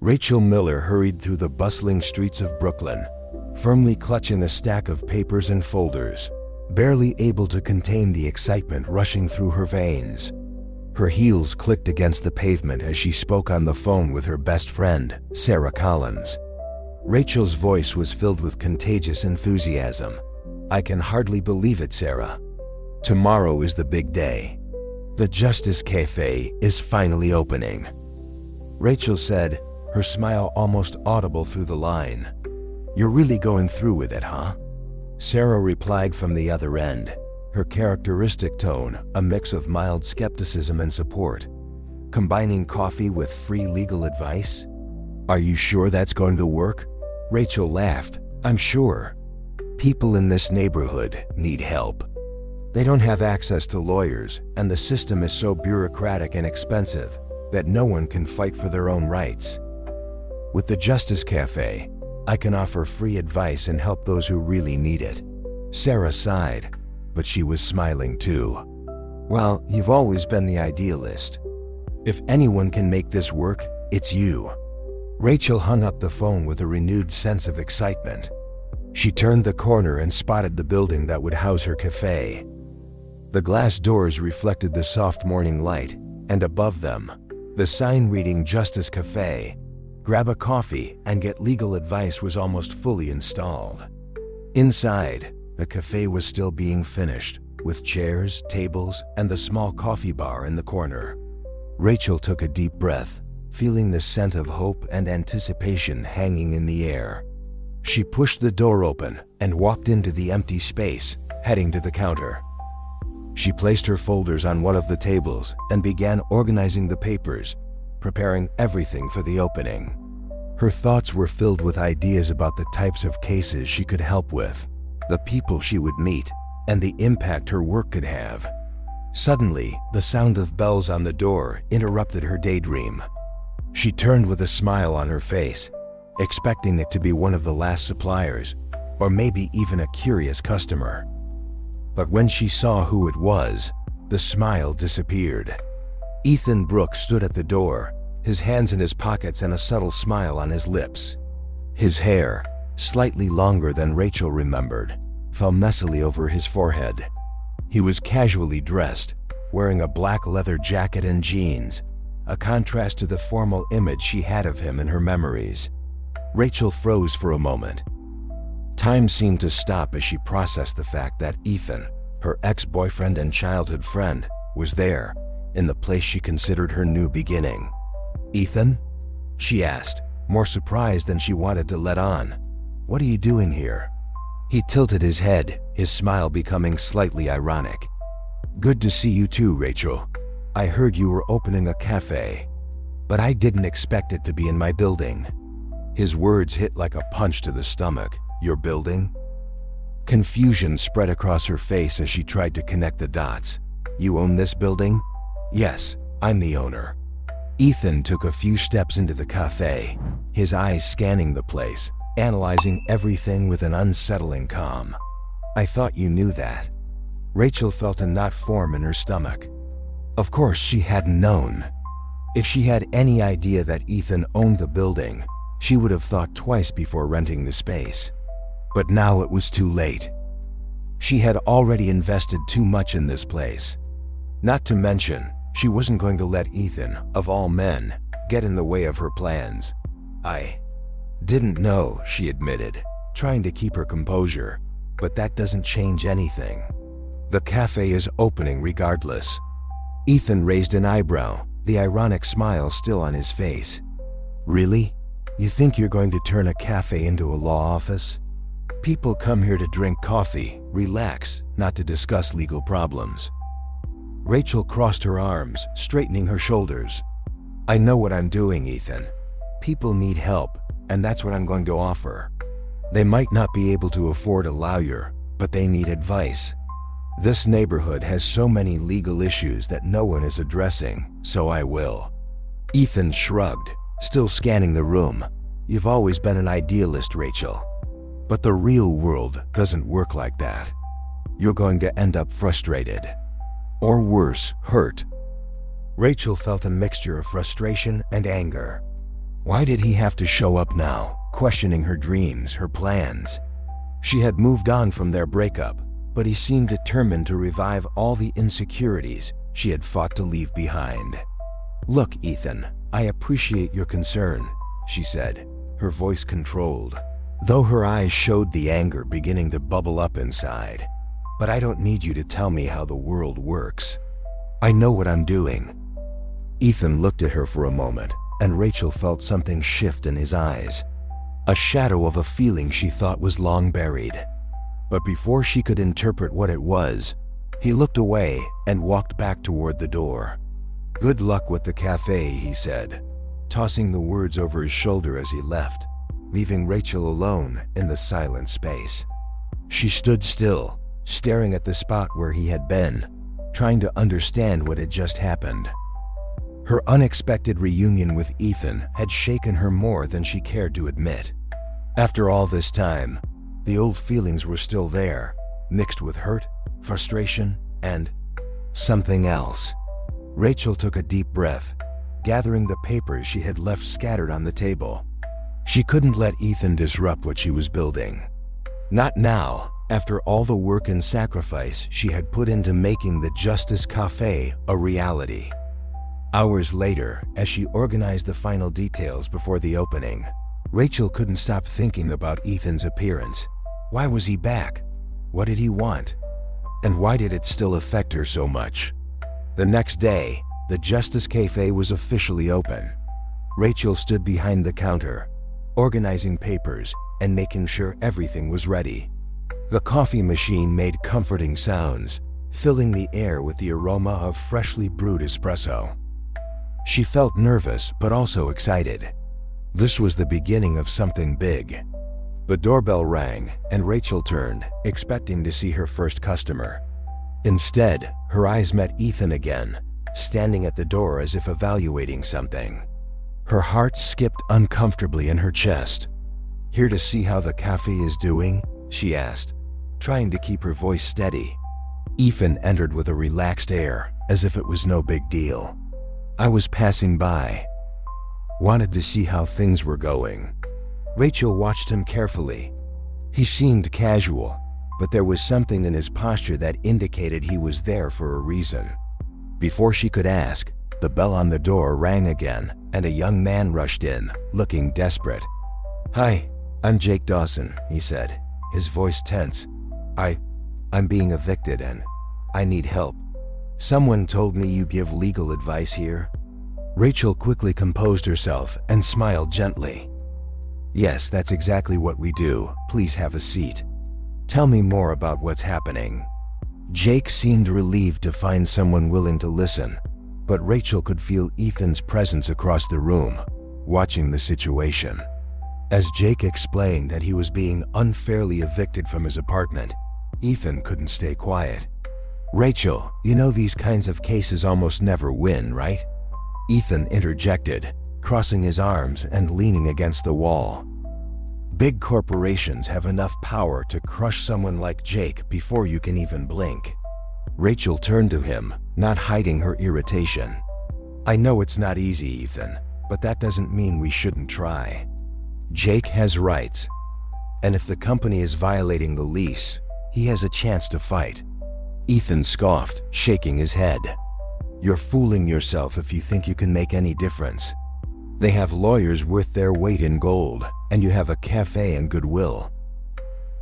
Rachel Miller hurried through the bustling streets of Brooklyn, firmly clutching a stack of papers and folders, barely able to contain the excitement rushing through her veins. Her heels clicked against the pavement as she spoke on the phone with her best friend, Sarah Collins. Rachel's voice was filled with contagious enthusiasm. "I can hardly believe it, Sarah. Tomorrow is the big day. The Justice Cafe is finally opening." Rachel said, her smile almost audible through the line. "You're really going through with it, huh?" Sarah replied from the other end, her characteristic tone a mix of mild skepticism and support. "Combining coffee with free legal advice? Are you sure that's going to work?" Rachel laughed. "I'm sure. People in this neighborhood need help. They don't have access to lawyers, and the system is so bureaucratic and expensive that no one can fight for their own rights. With the Justice Cafe, I can offer free advice and help those who really need it." Sarah sighed, but she was smiling too. "Well, you've always been the idealist. If anyone can make this work, it's you." Rachel hung up the phone with a renewed sense of excitement. She turned the corner and spotted the building that would house her cafe. The glass doors reflected the soft morning light, and above them, the sign reading Justice Cafe, grab a coffee and get legal advice, was almost fully installed. Inside, the cafe was still being finished, with chairs, tables, and the small coffee bar in the corner. Rachel took a deep breath, feeling the scent of hope and anticipation hanging in the air. She pushed the door open and walked into the empty space, heading to the counter. She placed her folders on one of the tables and began organizing the papers, preparing everything for the opening. Her thoughts were filled with ideas about the types of cases she could help with, the people she would meet, and the impact her work could have. Suddenly, the sound of bells on the door interrupted her daydream. She turned with a smile on her face, expecting it to be one of the last suppliers, or maybe even a curious customer. But when she saw who it was, the smile disappeared. Ethan Brooks stood at the door, his hands in his pockets and a subtle smile on his lips. His hair, slightly longer than Rachel remembered, fell messily over his forehead. He was casually dressed, wearing a black leather jacket and jeans, a contrast to the formal image she had of him in her memories. Rachel froze for a moment. Time seemed to stop as she processed the fact that Ethan, her ex-boyfriend and childhood friend, was there, in the place she considered her new beginning. "Ethan?" she asked, more surprised than she wanted to let on. "What are you doing here?" He tilted his head, his smile becoming slightly ironic. "Good to see you too, Rachel. I heard you were opening a cafe, but I didn't expect it to be in my building." His words hit like a punch to the stomach. "Your building?" Confusion spread across her face as she tried to connect the dots. "You own this building?" "Yes, I'm the owner." Ethan took a few steps into the cafe, his eyes scanning the place, analyzing everything with an unsettling calm. "I thought you knew that." Rachel felt a knot form in her stomach. Of course she hadn't known. If she had any idea that Ethan owned the building, she would have thought twice before renting the space. But now it was too late. She had already invested too much in this place. Not to mention, she wasn't going to let Ethan, of all men, get in the way of her plans. "I didn't know," she admitted, trying to keep her composure, "but that doesn't change anything. The cafe is opening regardless." Ethan raised an eyebrow, the ironic smile still on his face. "Really? You think you're going to turn a cafe into a law office? People come here to drink coffee, relax, not to discuss legal problems." Rachel crossed her arms, straightening her shoulders. "I know what I'm doing, Ethan. People need help, and that's what I'm going to offer. They might not be able to afford a lawyer, but they need advice. This neighborhood has so many legal issues that no one is addressing, so I will." Ethan shrugged, still scanning the room. "You've always been an idealist, Rachel. But the real world doesn't work like that. You're going to end up frustrated. Or worse, hurt." Rachel felt a mixture of frustration and anger. Why did he have to show up now, questioning her dreams, her plans? She had moved on from their breakup, but he seemed determined to revive all the insecurities she had fought to leave behind. "Look, Ethan, I appreciate your concern," she said, her voice controlled, though her eyes showed the anger beginning to bubble up inside. "But I don't need you to tell me how the world works. I know what I'm doing." Ethan looked at her for a moment, and Rachel felt something shift in his eyes, a shadow of a feeling she thought was long buried. But before she could interpret what it was, he looked away and walked back toward the door. "Good luck with the cafe," he said, tossing the words over his shoulder as he left, leaving Rachel alone in the silent space. She stood still, staring at the spot where he had been, trying to understand what had just happened. Her unexpected reunion with Ethan had shaken her more than she cared to admit. After all this time, the old feelings were still there, mixed with hurt, frustration, and something else. Rachel took a deep breath, gathering the papers she had left scattered on the table. She couldn't let Ethan disrupt what she was building. Not now, after all the work and sacrifice she had put into making the Justice Cafe a reality. Hours later, as she organized the final details before the opening, Rachel couldn't stop thinking about Ethan's appearance. Why was he back? What did he want? And why did it still affect her so much? The next day, the Justice Cafe was officially open. Rachel stood behind the counter, organizing papers and making sure everything was ready. The coffee machine made comforting sounds, filling the air with the aroma of freshly brewed espresso. She felt nervous but also excited. This was the beginning of something big. The doorbell rang and Rachel turned, expecting to see her first customer. Instead, her eyes met Ethan again, standing at the door as if evaluating something. Her heart skipped uncomfortably in her chest. "Here to see how the cafe is doing?" she asked, trying to keep her voice steady. Ethan entered with a relaxed air, as if it was no big deal. "I was passing by. Wanted to see how things were going." Rachel watched him carefully. He seemed casual, but there was something in his posture that indicated he was there for a reason. Before she could ask, the bell on the door rang again, and a young man rushed in, looking desperate. "Hi, I'm Jake Dawson," he said, his voice tense. I'm being evicted and I need help. Someone told me you give legal advice here." Rachel quickly composed herself and smiled gently. "Yes, that's exactly what we do. Please have a seat. Tell me more about what's happening." Jake seemed relieved to find someone willing to listen, but Rachel could feel Ethan's presence across the room, watching the situation. As Jake explained that he was being unfairly evicted from his apartment, Ethan couldn't stay quiet. "Rachel, you know these kinds of cases almost never win, right?" Ethan interjected, crossing his arms and leaning against the wall. "Big corporations have enough power to crush someone like Jake before you can even blink." Rachel turned to him, not hiding her irritation. "I know it's not easy, Ethan, but that doesn't mean we shouldn't try. Jake has rights, and if the company is violating the lease, he has a chance to fight." Ethan scoffed, shaking his head. "You're fooling yourself if you think you can make any difference. They have lawyers worth their weight in gold, and you have a cafe and goodwill."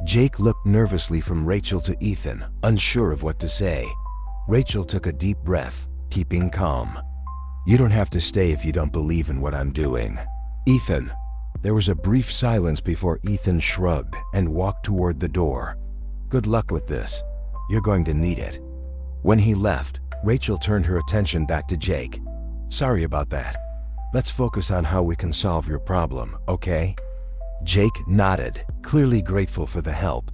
Jake looked nervously from Rachel to Ethan, unsure of what to say. Rachel took a deep breath, keeping calm. "You don't have to stay if you don't believe in what I'm doing." "Ethan." There was a brief silence before Ethan shrugged and walked toward the door. "Good luck with this. You're going to need it." When he left, Rachel turned her attention back to Jake. "Sorry about that. Let's focus on how we can solve your problem, okay?" Jake nodded, clearly grateful for the help.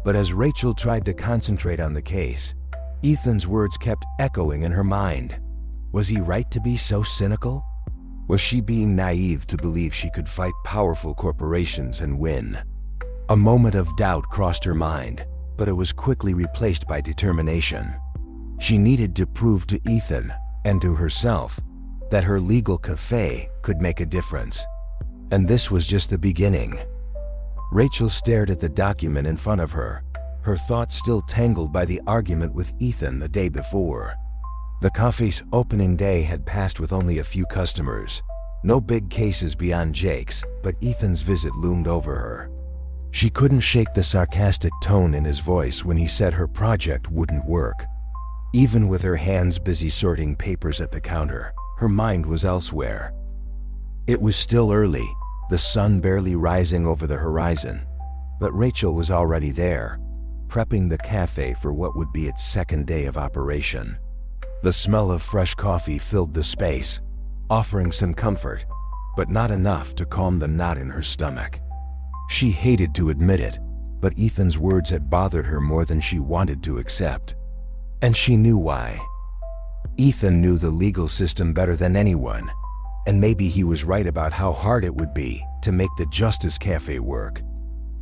But as Rachel tried to concentrate on the case, Ethan's words kept echoing in her mind. Was he right to be so cynical? Was she being naive to believe she could fight powerful corporations and win? A moment of doubt crossed her mind, but it was quickly replaced by determination. She needed to prove to Ethan, and to herself, that her legal cafe could make a difference. And this was just the beginning. Rachel stared at the document in front of her, her thoughts still tangled by the argument with Ethan the day before. The cafe's opening day had passed with only a few customers. No big cases beyond Jake's, but Ethan's visit loomed over her. She couldn't shake the sarcastic tone in his voice when he said her project wouldn't work. Even with her hands busy sorting papers at the counter, her mind was elsewhere. It was still early, the sun barely rising over the horizon, but Rachel was already there, prepping the cafe for what would be its second day of operation. The smell of fresh coffee filled the space, offering some comfort, but not enough to calm the knot in her stomach. She hated to admit it, but Ethan's words had bothered her more than she wanted to accept. And she knew why. Ethan knew the legal system better than anyone, and maybe he was right about how hard it would be to make the Justice Cafe work.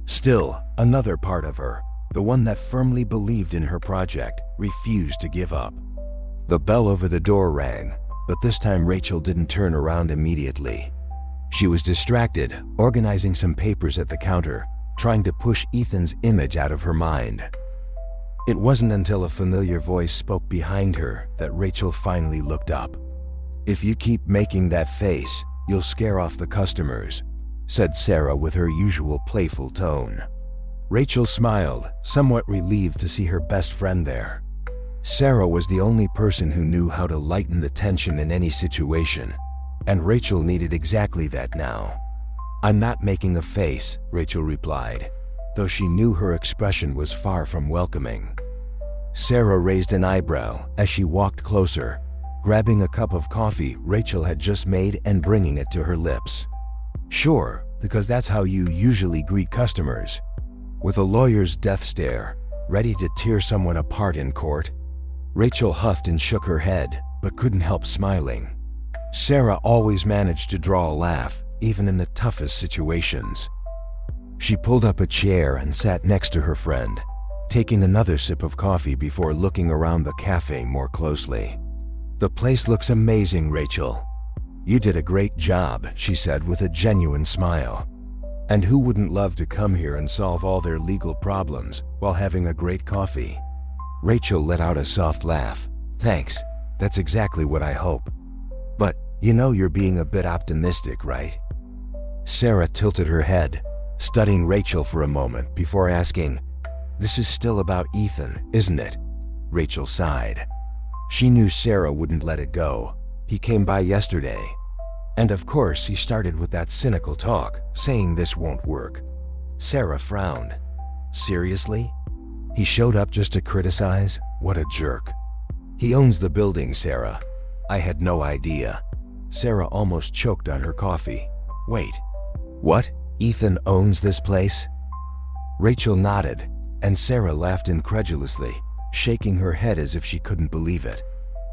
Still, another part of her, the one that firmly believed in her project, refused to give up. The bell over the door rang, but this time Rachel didn't turn around immediately. She was distracted, organizing some papers at the counter, trying to push Ethan's image out of her mind. It wasn't until a familiar voice spoke behind her that Rachel finally looked up. "If you keep making that face, you'll scare off the customers," said Sarah with her usual playful tone. Rachel smiled, somewhat relieved to see her best friend there. Sarah was the only person who knew how to lighten the tension in any situation, and Rachel needed exactly that now. "I'm not making a face," Rachel replied, though she knew her expression was far from welcoming. Sarah raised an eyebrow as she walked closer, grabbing a cup of coffee Rachel had just made and bringing it to her lips. "Sure, because that's how you usually greet customers." With a lawyer's death stare, ready to tear someone apart in court, Rachel huffed and shook her head, but couldn't help smiling. Sarah always managed to draw a laugh, even in the toughest situations. She pulled up a chair and sat next to her friend, taking another sip of coffee before looking around the cafe more closely. "The place looks amazing, Rachel. You did a great job," she said with a genuine smile. "And who wouldn't love to come here and solve all their legal problems while having a great coffee?" Rachel let out a soft laugh. "Thanks, that's exactly what I hope. But, you know you're being a bit optimistic, right?" Sarah tilted her head, studying Rachel for a moment before asking, "This is still about Ethan, isn't it?" Rachel sighed. She knew Sarah wouldn't let it go. He came by yesterday. And of course he started with that cynical talk, saying this won't work. Sarah frowned. "Seriously? He showed up just to criticize? What a jerk." "He owns the building, Sarah." "I had no idea." Sarah almost choked on her coffee. "Wait, what? Ethan owns this place?" Rachel nodded, and Sarah laughed incredulously, shaking her head as if she couldn't believe it.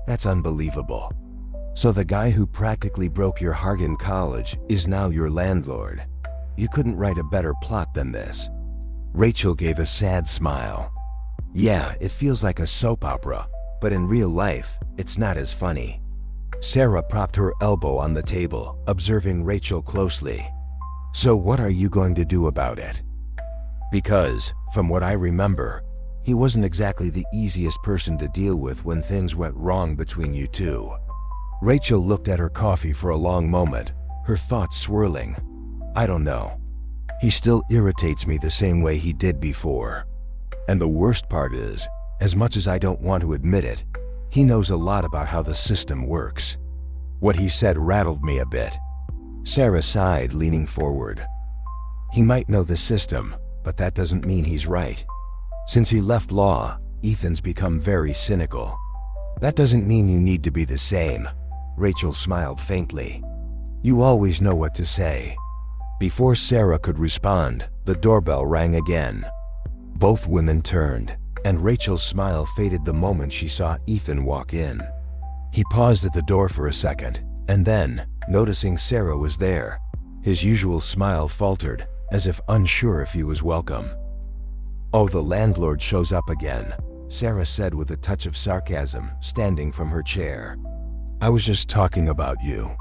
"That's unbelievable. So the guy who practically broke your heart in college is now your landlord. You couldn't write a better plot than this." Rachel gave a sad smile. "Yeah, it feels like a soap opera, but in real life, it's not as funny." Sarah propped her elbow on the table, observing Rachel closely. "So what are you going to do about it?" "Because, from what I remember, he wasn't exactly the easiest person to deal with when things went wrong between you two." Rachel looked at her coffee for a long moment, her thoughts swirling. "I don't know. He still irritates me the same way he did before. And the worst part is, as much as I don't want to admit it, he knows a lot about how the system works." What he said rattled me a bit. Sarah sighed, leaning forward. "He might know the system, but that doesn't mean he's right. Since he left law, Ethan's become very cynical. That doesn't mean you need to be the same." Rachel smiled faintly. "You always know what to say." Before Sarah could respond, the doorbell rang again. Both women turned, and Rachel's smile faded the moment she saw Ethan walk in. He paused at the door for a second, and then, noticing Sarah was there, his usual smile faltered, as if unsure if he was welcome. "Oh, the landlord shows up again," Sarah said with a touch of sarcasm, standing from her chair. I was just talking about you.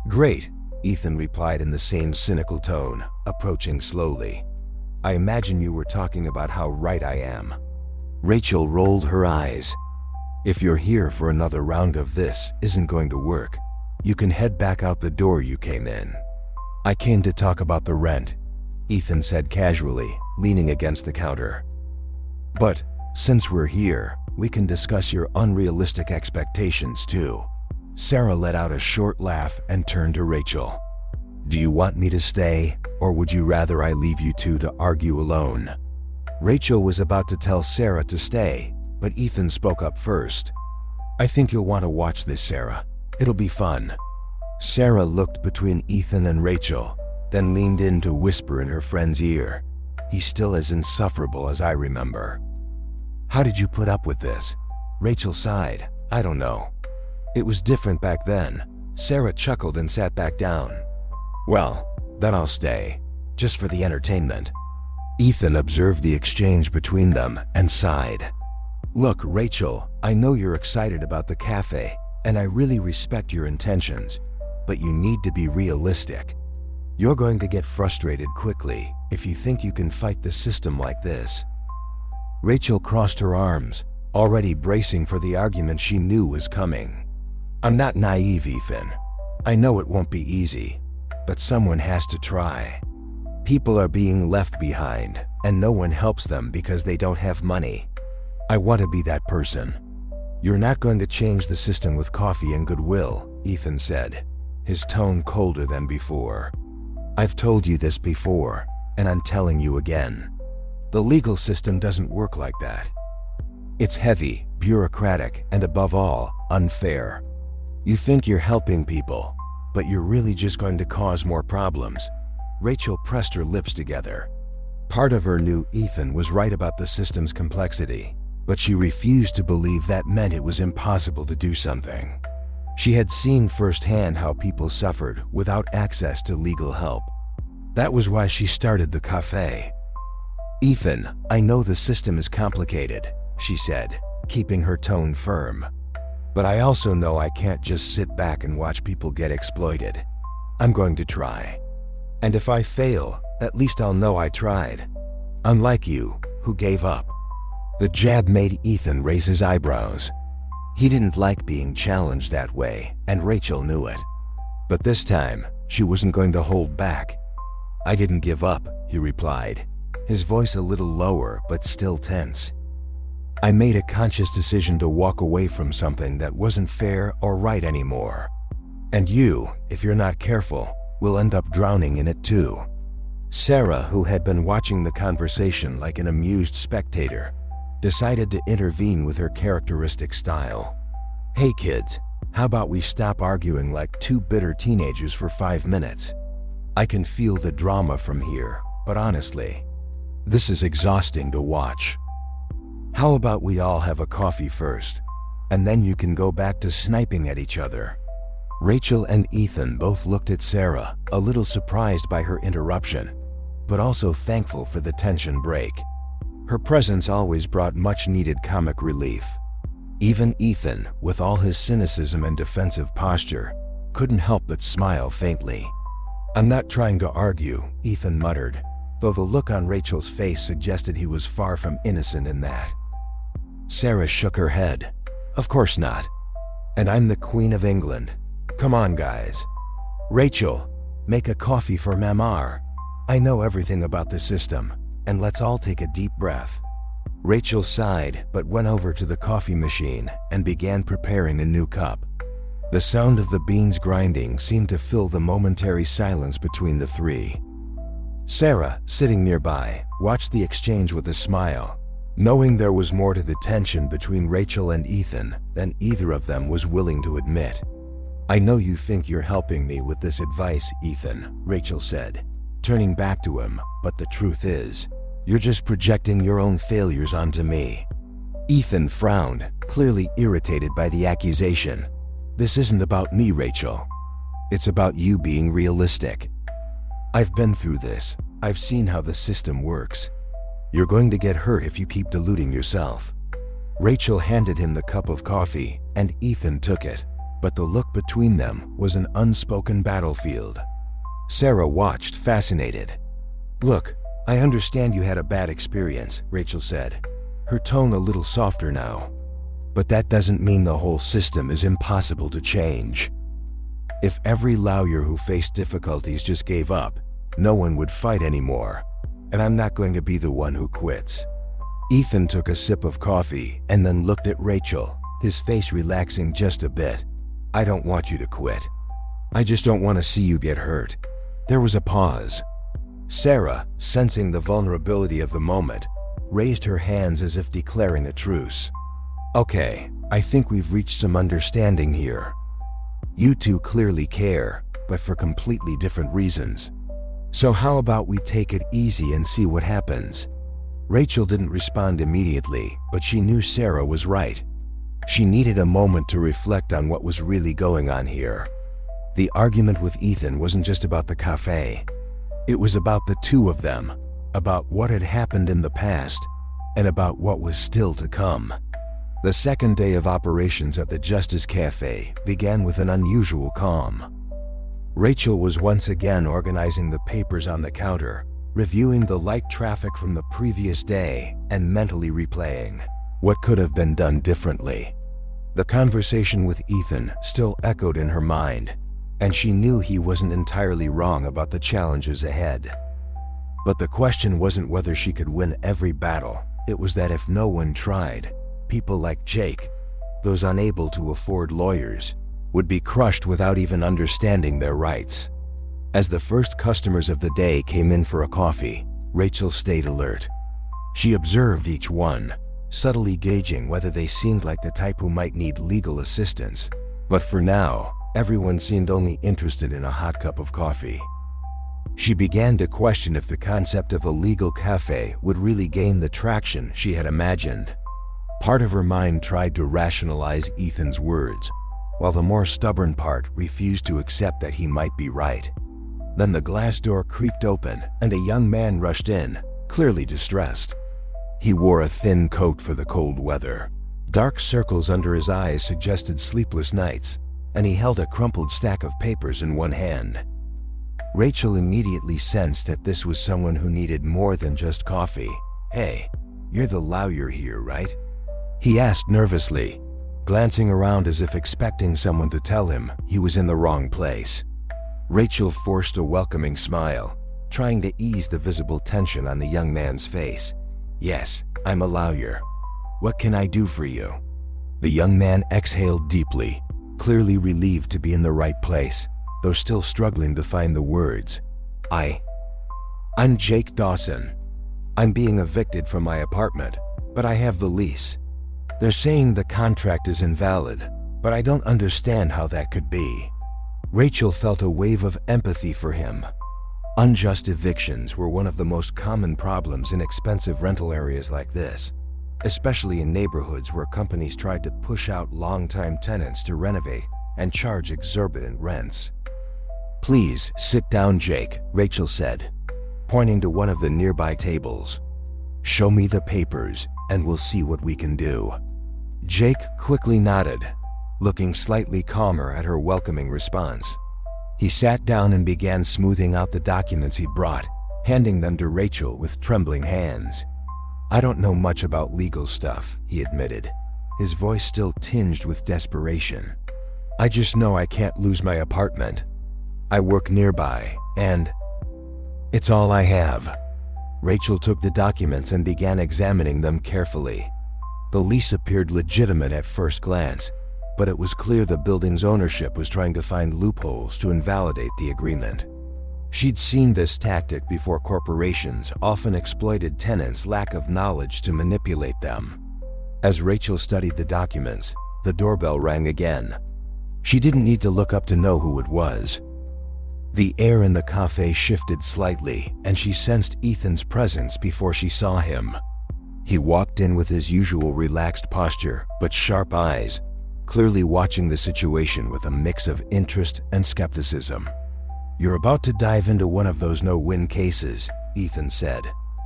Great, Ethan replied in the same cynical tone, approaching slowly. I imagine you were talking about how right I am. Rachel rolled her eyes. If you're here for another round of this isn't going to work, you can head back out the door you came in. I came to talk about the rent, Ethan said casually, leaning against the counter. But since we're here, we can discuss your unrealistic expectations too. Sarah let out a short laugh and turned to Rachel. Do you want me to stay, or would you rather I leave you two to argue alone? Rachel was about to tell Sarah to stay, but Ethan spoke up first. I think you'll want to watch this, Sarah. It'll be fun. Sarah looked between Ethan and Rachel, then leaned in to whisper in her friend's ear. He's still as insufferable as I remember. How did you put up with this? Rachel sighed. I don't know. It was different back then. Sarah chuckled and sat back down. Well, then I'll stay, just for the entertainment. Ethan observed the exchange between them and sighed. Look, Rachel, I know you're excited about the cafe, and I really respect your intentions, but you need to be realistic. You're going to get frustrated quickly if you think you can fight the system like this. Rachel crossed her arms, already bracing for the argument she knew was coming. I'm not naive, Ethan. I know it won't be easy, but someone has to try. People are being left behind, and no one helps them because they don't have money. I want to be that person. You're not going to change the system with coffee and goodwill, Ethan said, his tone colder than before. I've told you this before, and I'm telling you again. The legal system doesn't work like that. It's heavy, bureaucratic, and above all, unfair. You think you're helping people, but you're really just going to cause more problems. Rachel pressed her lips together. Part of her knew Ethan was right about the system's complexity, but she refused to believe that meant it was impossible to do something. She had seen firsthand how people suffered without access to legal help. That was why she started the cafe. Ethan, I know the system is complicated, she said, keeping her tone firm. But I also know I can't just sit back and watch people get exploited. I'm going to try. And if I fail, at least I'll know I tried. Unlike you, who gave up. The jab made Ethan raise his eyebrows. He didn't like being challenged that way, and Rachel knew it. But this time, she wasn't going to hold back. I didn't give up, he replied, his voice a little lower but still tense. I made a conscious decision to walk away from something that wasn't fair or right anymore. And you, if you're not careful, will end up drowning in it too. Sarah, who had been watching the conversation like an amused spectator, decided to intervene with her characteristic style. Hey kids, how about we stop arguing like two bitter teenagers for 5 minutes? I can feel the drama from here, but honestly, this is exhausting to watch. How about we all have a coffee first, and then you can go back to sniping at each other? Rachel and Ethan both looked at Sarah, a little surprised by her interruption, but also thankful for the tension break. Her presence always brought much-needed comic relief. Even Ethan, with all his cynicism and defensive posture, couldn't help but smile faintly. I'm not trying to argue, Ethan muttered, though the look on Rachel's face suggested he was far from innocent in that. Sarah shook her head. Of course not. And I'm the Queen of England. Come on, guys. Rachel, make a coffee for Mamar. I know everything about the system, and let's all take a deep breath. Rachel sighed but went over to the coffee machine and began preparing a new cup. The sound of the beans grinding seemed to fill the momentary silence between the three. Sarah, sitting nearby, watched the exchange with a smile, knowing there was more to the tension between Rachel and Ethan than either of them was willing to admit. I know you think you're helping me with this advice, Ethan, Rachel said, turning back to him, but the truth is, you're just projecting your own failures onto me. Ethan frowned, clearly irritated by the accusation. This isn't about me, Rachel. It's about you being realistic. I've been through this. I've seen how the system works. You're going to get hurt if you keep deluding yourself. Rachel handed him the cup of coffee, and Ethan took it, but the look between them was an unspoken battlefield. Sarah watched, fascinated. "Look, I understand you had a bad experience," Rachel said, her tone a little softer now. "But that doesn't mean the whole system is impossible to change. If every lawyer who faced difficulties just gave up, no one would fight anymore, and I'm not going to be the one who quits." Ethan took a sip of coffee and then looked at Rachel, his face relaxing just a bit. "I don't want you to quit. I just don't want to see you get hurt." There was a pause. Sarah, sensing the vulnerability of the moment, raised her hands as if declaring a truce. "Okay, I think we've reached some understanding here. You two clearly care, but for completely different reasons. So how about we take it easy and see what happens?" Rachel didn't respond immediately, but she knew Sarah was right. She needed a moment to reflect on what was really going on here. The argument with Ethan wasn't just about the cafe. It was about the two of them, about what had happened in the past, and about what was still to come. The second day of operations at the Justice Cafe began with an unusual calm. Rachel was once again organizing the papers on the counter, reviewing the light traffic from the previous day and mentally replaying what could have been done differently. The conversation with Ethan still echoed in her mind, and she knew he wasn't entirely wrong about the challenges ahead. But the question wasn't whether she could win every battle. It was that if no one tried, people like Jake, those unable to afford lawyers, would be crushed without even understanding their rights. As the first customers of the day came in for a coffee, Rachel stayed alert. She observed each one, subtly gauging whether they seemed like the type who might need legal assistance. But for now, everyone seemed only interested in a hot cup of coffee. She began to question if the concept of a legal cafe would really gain the traction she had imagined. Part of her mind tried to rationalize Ethan's words, while the more stubborn part refused to accept that he might be right. Then the glass door creaked open and a young man rushed in, clearly distressed. He wore a thin coat for the cold weather. Dark circles under his eyes suggested sleepless nights, and he held a crumpled stack of papers in one hand. Rachel immediately sensed that this was someone who needed more than just coffee. "Hey, you're the lawyer here, right?" he asked nervously, glancing around as if expecting someone to tell him he was in the wrong place. Rachel forced a welcoming smile, trying to ease the visible tension on the young man's face. "Yes, I'm a lawyer. What can I do for you?" The young man exhaled deeply, clearly relieved to be in the right place, though still struggling to find the words. I'm Jake Dawson. I'm being evicted from my apartment, but I have the lease. They're saying the contract is invalid, but I don't understand how that could be." Rachel felt a wave of empathy for him. Unjust evictions were one of the most common problems in expensive rental areas like this, especially in neighborhoods where companies tried to push out longtime tenants to renovate and charge exorbitant rents. "Please sit down, Jake," Rachel said, pointing to one of the nearby tables. "Show me the papers and we'll see what we can do." Jake quickly nodded, looking slightly calmer at her welcoming response. He sat down and began smoothing out the documents he brought, handing them to Rachel with trembling hands. "I don't know much about legal stuff," he admitted, his voice still tinged with desperation. "I just know I can't lose my apartment. I work nearby, and it's all I have." Rachel took the documents and began examining them carefully. The lease appeared legitimate at first glance, but it was clear the building's ownership was trying to find loopholes to invalidate the agreement. She'd seen this tactic before. Corporations often exploited tenants' lack of knowledge to manipulate them. As Rachel studied the documents, the doorbell rang again. She didn't need to look up to know who it was. The air in the cafe shifted slightly, and she sensed Ethan's presence before she saw him. He walked in with his usual relaxed posture, but sharp eyes, clearly watching the situation with a mix of interest and skepticism. "You're about to dive into one of those no-win cases," Ethan said,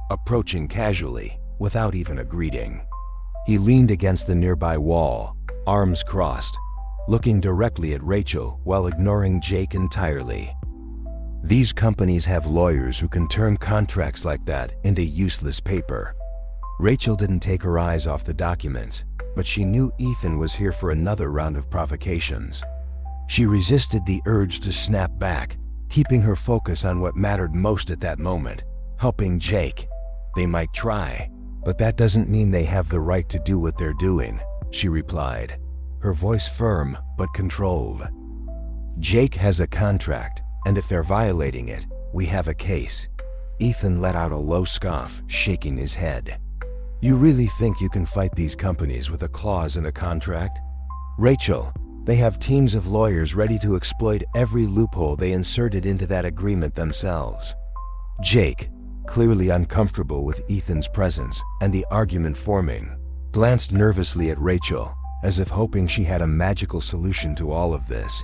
approaching casually, without even a greeting. He leaned against the nearby wall, arms crossed, looking directly at Rachel while ignoring Jake entirely. These companies have lawyers who can turn contracts like that into useless paper. Rachel didn't take her eyes off the documents, but she knew Ethan was here for another round of provocations. She resisted the urge to snap back, keeping her focus on what mattered most at that moment, helping Jake. They might try, but that doesn't mean they have the right to do what they're doing, she replied, her voice firm but controlled. Jake has a contract, and if they're violating it, we have a case. Ethan let out a low scoff, shaking his head. You really think you can fight these companies with a clause in a contract? Rachel, they have teams of lawyers ready to exploit every loophole they inserted into that agreement themselves. Jake, clearly uncomfortable with Ethan's presence and the argument forming, glanced nervously at Rachel, as if hoping she had a magical solution to all of this.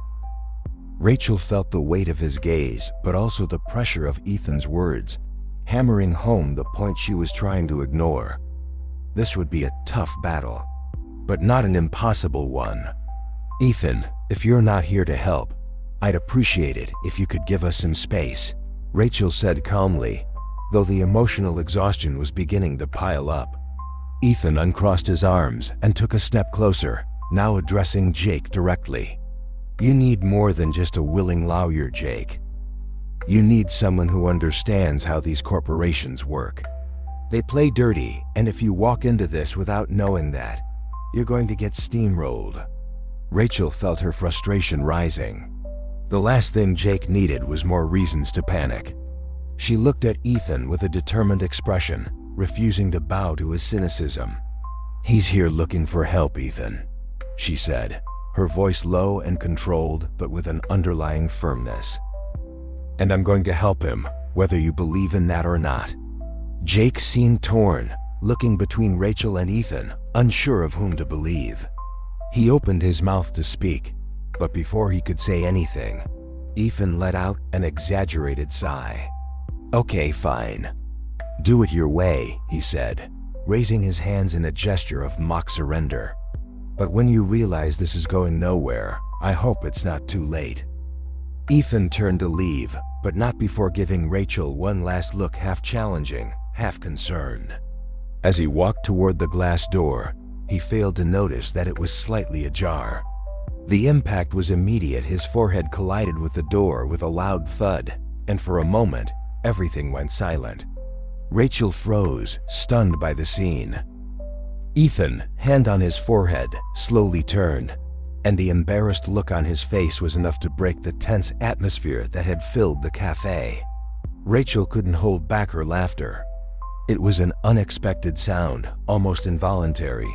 Rachel felt the weight of his gaze, but also the pressure of Ethan's words, hammering home the point she was trying to ignore. This would be a tough battle, but not an impossible one. Ethan, if you're not here to help, I'd appreciate it if you could give us some space, Rachel said calmly, though the emotional exhaustion was beginning to pile up. Ethan uncrossed his arms and took a step closer, now addressing Jake directly. You need more than just a willing lawyer, Jake. You need someone who understands how these corporations work. They play dirty, and if you walk into this without knowing that, you're going to get steamrolled. Rachel felt her frustration rising. The last thing Jake needed was more reasons to panic. She looked at Ethan with a determined expression, refusing to bow to his cynicism. He's here looking for help, Ethan, she said, her voice low and controlled, but with an underlying firmness. And I'm going to help him, whether you believe in that or not. Jake seemed torn, looking between Rachel and Ethan, unsure of whom to believe. He opened his mouth to speak, but before he could say anything, Ethan let out an exaggerated sigh. Okay, fine. Do it your way, he said, raising his hands in a gesture of mock surrender. But when you realize this is going nowhere, I hope it's not too late. Ethan turned to leave, but not before giving Rachel one last look, half challenging, half concerned. As he walked toward the glass door, he failed to notice that it was slightly ajar. The impact was immediate. His forehead collided with the door with a loud thud, and for a moment, everything went silent. Rachel froze, stunned by the scene. Ethan, hand on his forehead, slowly turned, and the embarrassed look on his face was enough to break the tense atmosphere that had filled the cafe. Rachel couldn't hold back her laughter. It was an unexpected sound, almost involuntary,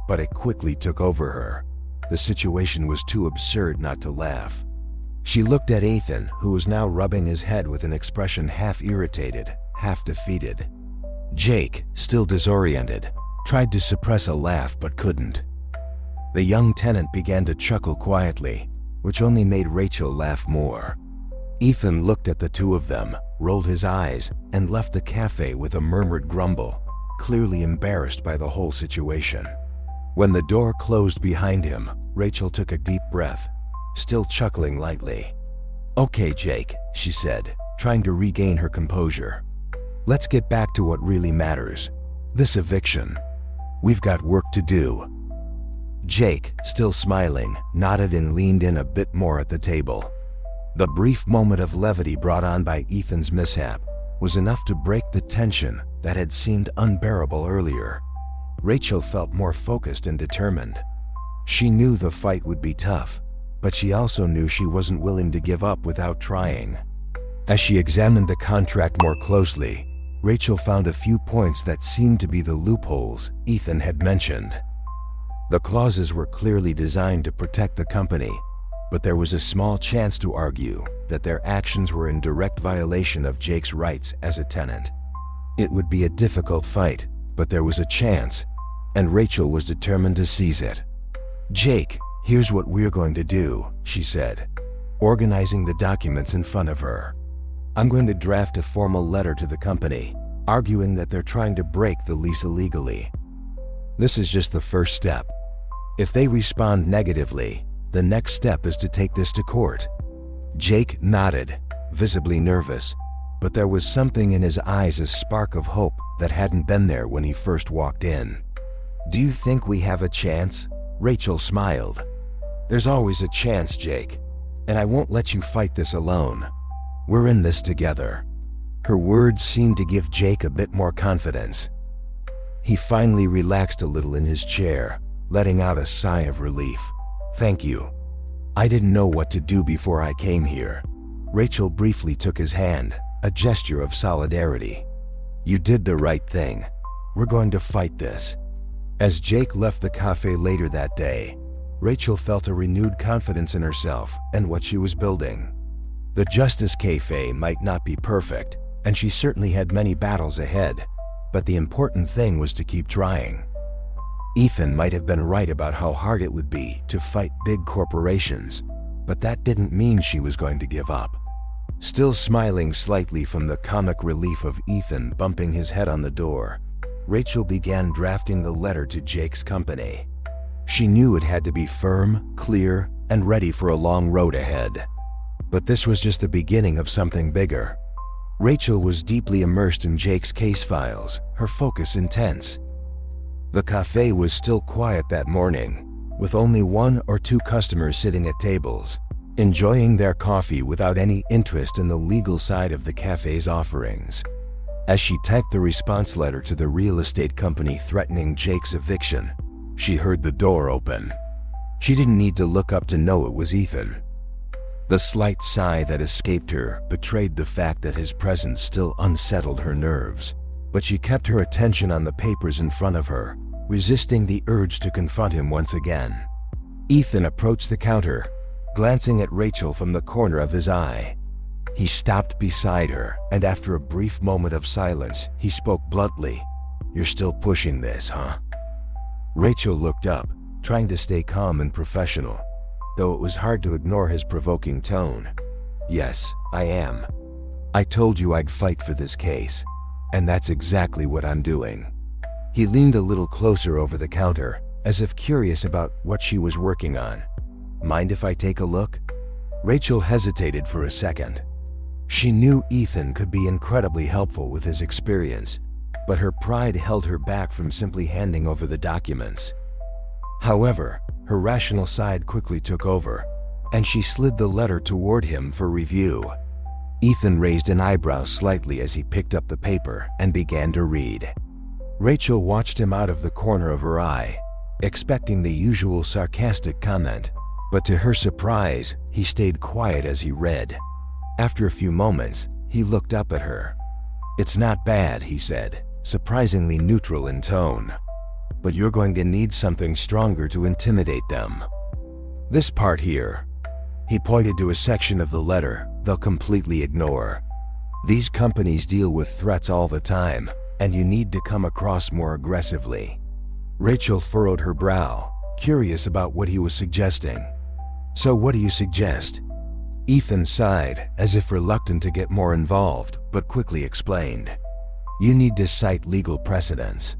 but it quickly took over her. The situation was too absurd not to laugh. She looked at Ethan, who was now rubbing his head with an expression half irritated, half defeated. Jake, still disoriented, tried to suppress a laugh but couldn't. The young tenant began to chuckle quietly, which only made Rachel laugh more. Ethan looked at the two of them, rolled his eyes, and left the cafe with a murmured grumble, clearly embarrassed by the whole situation. When the door closed behind him, Rachel took a deep breath, still chuckling lightly. Okay, Jake, she said, trying to regain her composure. Let's get back to what really matters. This eviction. We've got work to do. Jake, still smiling, nodded and leaned in a bit more at the table. The brief moment of levity brought on by Ethan's mishap was enough to break the tension that had seemed unbearable earlier. Rachel felt more focused and determined. She knew the fight would be tough, but she also knew she wasn't willing to give up without trying. As she examined the contract more closely, Rachel found a few points that seemed to be the loopholes Ethan had mentioned. The clauses were clearly designed to protect the company, but there was a small chance to argue that their actions were in direct violation of Jake's rights as a tenant. It would be a difficult fight, but there was a chance, and Rachel was determined to seize it. Jake, here's what we're going to do, she said, organizing the documents in front of her. I'm going to draft a formal letter to the company, arguing that they're trying to break the lease illegally. This is just the first step. If they respond negatively, The next step is to take this to court." Jake nodded, visibly nervous, but there was something in his eyes, a spark of hope that hadn't been there when he first walked in. "Do you think we have a chance?" Rachel smiled. "There's always a chance, Jake, and I won't let you fight this alone. We're in this together." Her words seemed to give Jake a bit more confidence. He finally relaxed a little in his chair, letting out a sigh of relief. "Thank you. I didn't know what to do before I came here." Rachel briefly took his hand, a gesture of solidarity. "You did the right thing. We're going to fight this." As Jake left the cafe later that day, Rachel felt a renewed confidence in herself and what she was building. The Justice Cafe might not be perfect, and she certainly had many battles ahead, but the important thing was to keep trying. Ethan might have been right about how hard it would be to fight big corporations, but that didn't mean she was going to give up. Still smiling slightly from the comic relief of Ethan bumping his head on the door, Rachel began drafting the letter to Jake's company. She knew it had to be firm, clear, and ready for a long road ahead. But this was just the beginning of something bigger. Rachel was deeply immersed in Jake's case files, her focus intense. The cafe was still quiet that morning, with only 1 or 2 customers sitting at tables, enjoying their coffee without any interest in the legal side of the cafe's offerings. As she typed the response letter to the real estate company threatening Jake's eviction, she heard the door open. She didn't need to look up to know it was Ethan. The slight sigh that escaped her betrayed the fact that his presence still unsettled her nerves, but she kept her attention on the papers in front of her, resisting the urge to confront him once again. Ethan approached the counter, glancing at Rachel from the corner of his eye. He stopped beside her, and after a brief moment of silence, he spoke bluntly. "You're still pushing this, huh?" Rachel looked up, trying to stay calm and professional, though it was hard to ignore his provoking tone. "Yes, I am. I told you I'd fight for this case, and that's exactly what I'm doing." He leaned a little closer over the counter, as if curious about what she was working on. "Mind if I take a look?" Rachel hesitated for a second. She knew Ethan could be incredibly helpful with his experience, but her pride held her back from simply handing over the documents. However, her rational side quickly took over, and she slid the letter toward him for review. Ethan raised an eyebrow slightly as he picked up the paper and began to read. Rachel watched him out of the corner of her eye, expecting the usual sarcastic comment, but to her surprise, he stayed quiet as he read. After a few moments, he looked up at her. "It's not bad," he said, surprisingly neutral in tone. "But you're going to need something stronger to intimidate them. This part here." He pointed to a section of the letter they'll completely ignore. "These companies deal with threats all the time, and you need to come across more aggressively." Rachel furrowed her brow, curious about what he was suggesting. "So what do you suggest?" Ethan sighed, as if reluctant to get more involved, but quickly explained. "You need to cite legal precedents.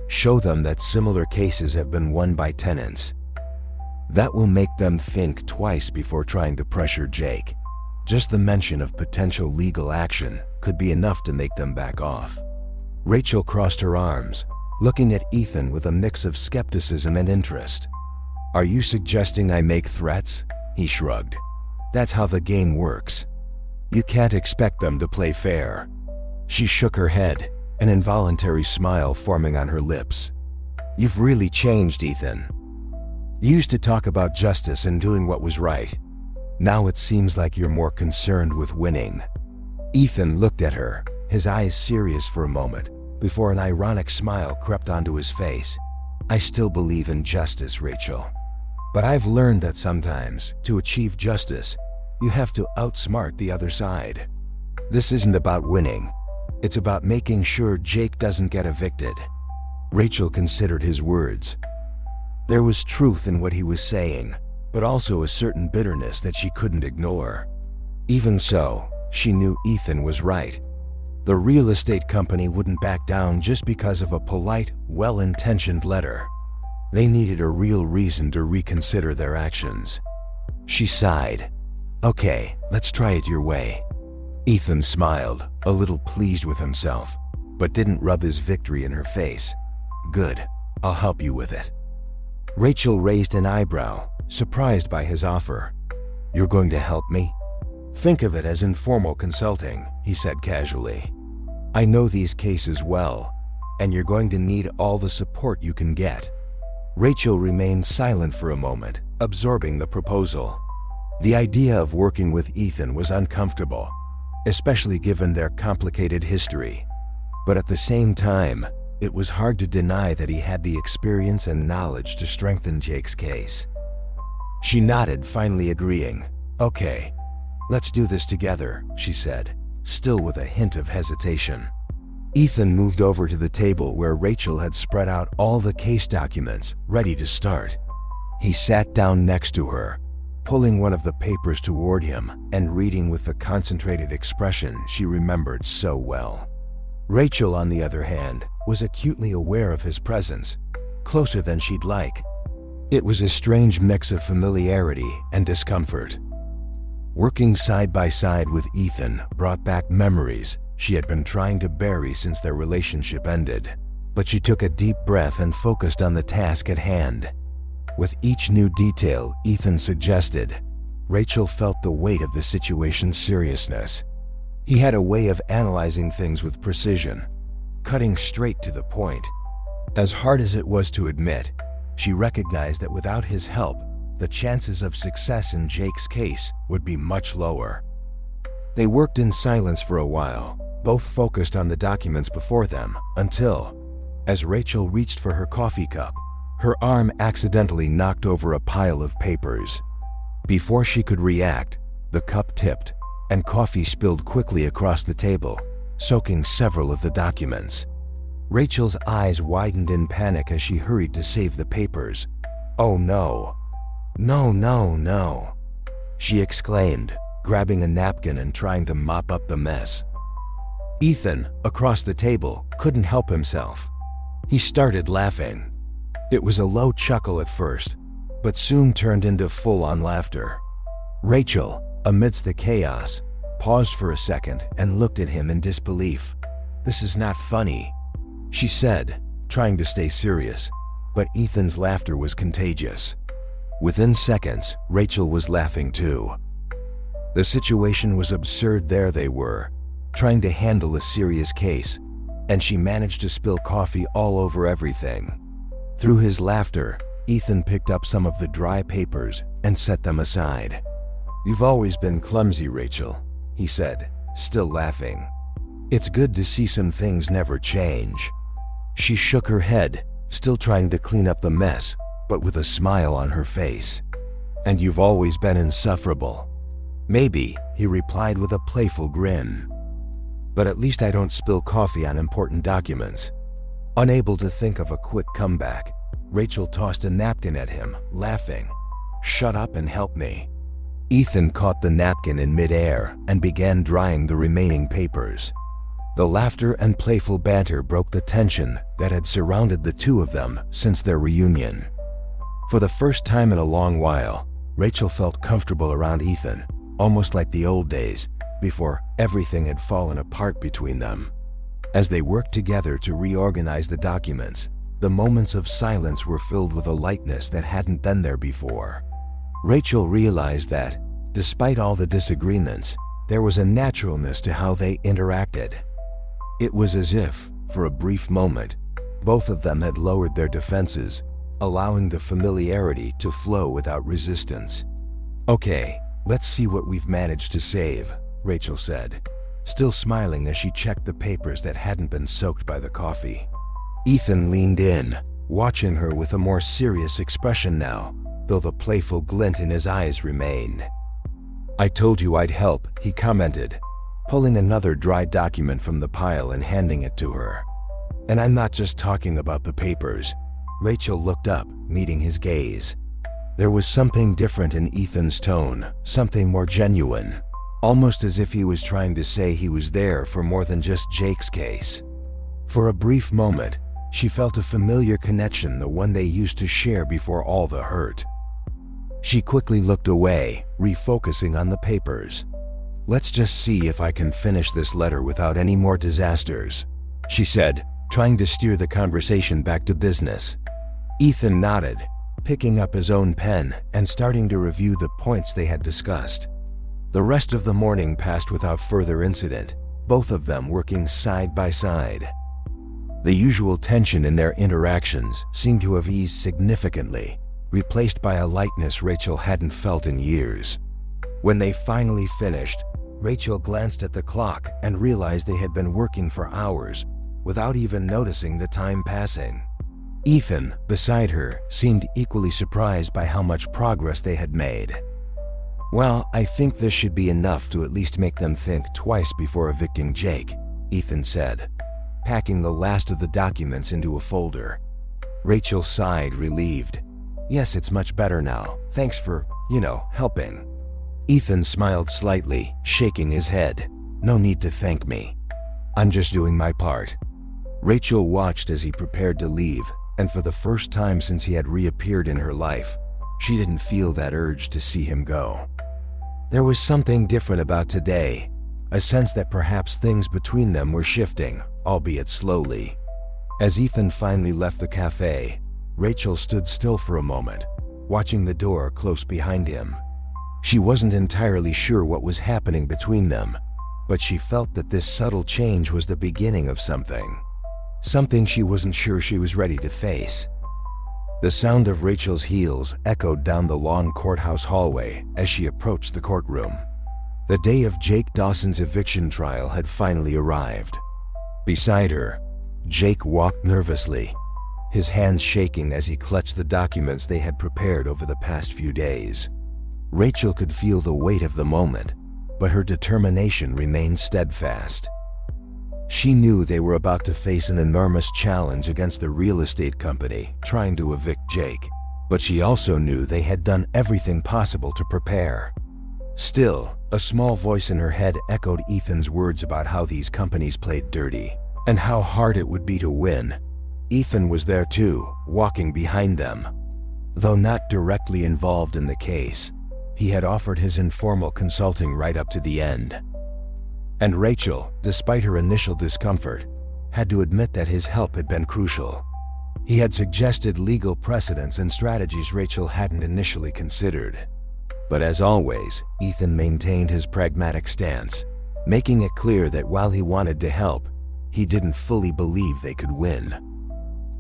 Show them that similar cases have been won by tenants. That will make them think twice before trying to pressure Jake. Just the mention of potential legal action could be enough to make them back off." Rachel crossed her arms, looking at Ethan with a mix of skepticism and interest. "Are you suggesting I make threats?" He shrugged. "That's how the game works. You can't expect them to play fair." She shook her head, an involuntary smile forming on her lips. "You've really changed, Ethan. You used to talk about justice and doing what was right. Now it seems like you're more concerned with winning." Ethan looked at her, his eyes serious for a moment, before an ironic smile crept onto his face. "I still believe in justice, Rachel. But I've learned that sometimes, to achieve justice, you have to outsmart the other side. This isn't about winning. It's about making sure Jake doesn't get evicted." Rachel considered his words. There was truth in what he was saying, but also a certain bitterness that she couldn't ignore. Even so, she knew Ethan was right. The real estate company wouldn't back down just because of a polite, well-intentioned letter. They needed a real reason to reconsider their actions. She sighed. Okay, let's try it your way. Ethan smiled, a little pleased with himself, but didn't rub his victory in her face. Good, I'll help you with it. Rachel raised an eyebrow, surprised by his offer. You're going to help me? Think of it as informal consulting, he said casually. I know these cases well, and you're going to need all the support you can get. Rachel remained silent for a moment, absorbing the proposal. The idea of working with Ethan was uncomfortable, especially given their complicated history. But at the same time, it was hard to deny that he had the experience and knowledge to strengthen Jake's case. She nodded, finally agreeing. Okay, let's do this together, she said, still with a hint of hesitation. Ethan moved over to the table where Rachel had spread out all the case documents, ready to start. He sat down next to her, pulling one of the papers toward him and reading with the concentrated expression she remembered so well. Rachel, on the other hand, was acutely aware of his presence, closer than she'd like. It was a strange mix of familiarity and discomfort. Working side by side with Ethan brought back memories she had been trying to bury since their relationship ended, but she took a deep breath and focused on the task at hand. With each new detail Ethan suggested, Rachel felt the weight of the situation's seriousness. He had a way of analyzing things with precision, cutting straight to the point. As hard as it was to admit, she recognized that without his help, the chances of success in Jake's case would be much lower. They worked in silence for a while, both focused on the documents before them, until, as Rachel reached for her coffee cup, her arm accidentally knocked over a pile of papers. Before she could react, the cup tipped, and coffee spilled quickly across the table, soaking several of the documents. Rachel's eyes widened in panic as she hurried to save the papers. Oh no! No, no, no! She exclaimed, grabbing a napkin and trying to mop up the mess. Ethan, across the table, couldn't help himself. He started laughing. It was a low chuckle at first, but soon turned into full-on laughter. Rachel, amidst the chaos, paused for a second and looked at him in disbelief. This is not funny, she said, trying to stay serious, but Ethan's laughter was contagious. Within seconds, Rachel was laughing too. The situation was absurd. There they were, trying to handle a serious case, and she managed to spill coffee all over everything. Through his laughter, Ethan picked up some of the dry papers and set them aside. You've always been clumsy, Rachel, he said, still laughing. It's good to see some things never change. She shook her head, still trying to clean up the mess, but with a smile on her face. And you've always been insufferable. Maybe, he replied with a playful grin. But at least I don't spill coffee on important documents. Unable to think of a quick comeback, Rachel tossed a napkin at him, laughing. Shut up and help me. Ethan caught the napkin in midair and began drying the remaining papers. The laughter and playful banter broke the tension that had surrounded the two of them since their reunion. For the first time in a long while, Rachel felt comfortable around Ethan, almost like the old days, before everything had fallen apart between them. As they worked together to reorganize the documents, the moments of silence were filled with a lightness that hadn't been there before. Rachel realized that, despite all the disagreements, there was a naturalness to how they interacted. It was as if, for a brief moment, both of them had lowered their defenses, allowing the familiarity to flow without resistance. Okay, let's see what we've managed to save, Rachel said, still smiling as she checked the papers that hadn't been soaked by the coffee. Ethan leaned in, watching her with a more serious expression now, though the playful glint in his eyes remained. I told you I'd help, he commented, pulling another dry document from the pile and handing it to her. And I'm not just talking about the papers. Rachel looked up, meeting his gaze. There was something different in Ethan's tone, something more genuine, almost as if he was trying to say he was there for more than just Jake's case. For a brief moment, she felt a familiar connection, the one they used to share before all the hurt. She quickly looked away, refocusing on the papers. "Let's just see if I can finish this letter without any more disasters," she said, trying to steer the conversation back to business. Ethan nodded, picking up his own pen and starting to review the points they had discussed. The rest of the morning passed without further incident, both of them working side by side. The usual tension in their interactions seemed to have eased significantly, replaced by a lightness Rachel hadn't felt in years. When they finally finished, Rachel glanced at the clock and realized they had been working for hours without even noticing the time passing. Ethan, beside her, seemed equally surprised by how much progress they had made. "Well, I think this should be enough to at least make them think twice before evicting Jake," Ethan said, packing the last of the documents into a folder. Rachel sighed, relieved. "Yes, it's much better now. Thanks for, helping." Ethan smiled slightly, shaking his head. "No need to thank me. I'm just doing my part." Rachel watched as he prepared to leave, and for the first time since he had reappeared in her life, she didn't feel that urge to see him go. There was something different about today, a sense that perhaps things between them were shifting, albeit slowly. As Ethan finally left the cafe, Rachel stood still for a moment, watching the door close behind him. She wasn't entirely sure what was happening between them, but she felt that this subtle change was the beginning of something. Something she wasn't sure she was ready to face. The sound of Rachel's heels echoed down the long courthouse hallway as she approached the courtroom. The day of Jake Dawson's eviction trial had finally arrived. Beside her, Jake walked nervously, his hands shaking as he clutched the documents they had prepared over the past few days. Rachel could feel the weight of the moment, but her determination remained steadfast. She knew they were about to face an enormous challenge against the real estate company trying to evict Jake, but she also knew they had done everything possible to prepare. Still, a small voice in her head echoed Ethan's words about how these companies played dirty and how hard it would be to win. Ethan was there too, walking behind them. Though not directly involved in the case, he had offered his informal consulting right up to the end. And Rachel, despite her initial discomfort, had to admit that his help had been crucial. He had suggested legal precedents and strategies Rachel hadn't initially considered. But as always, Ethan maintained his pragmatic stance, making it clear that while he wanted to help, he didn't fully believe they could win.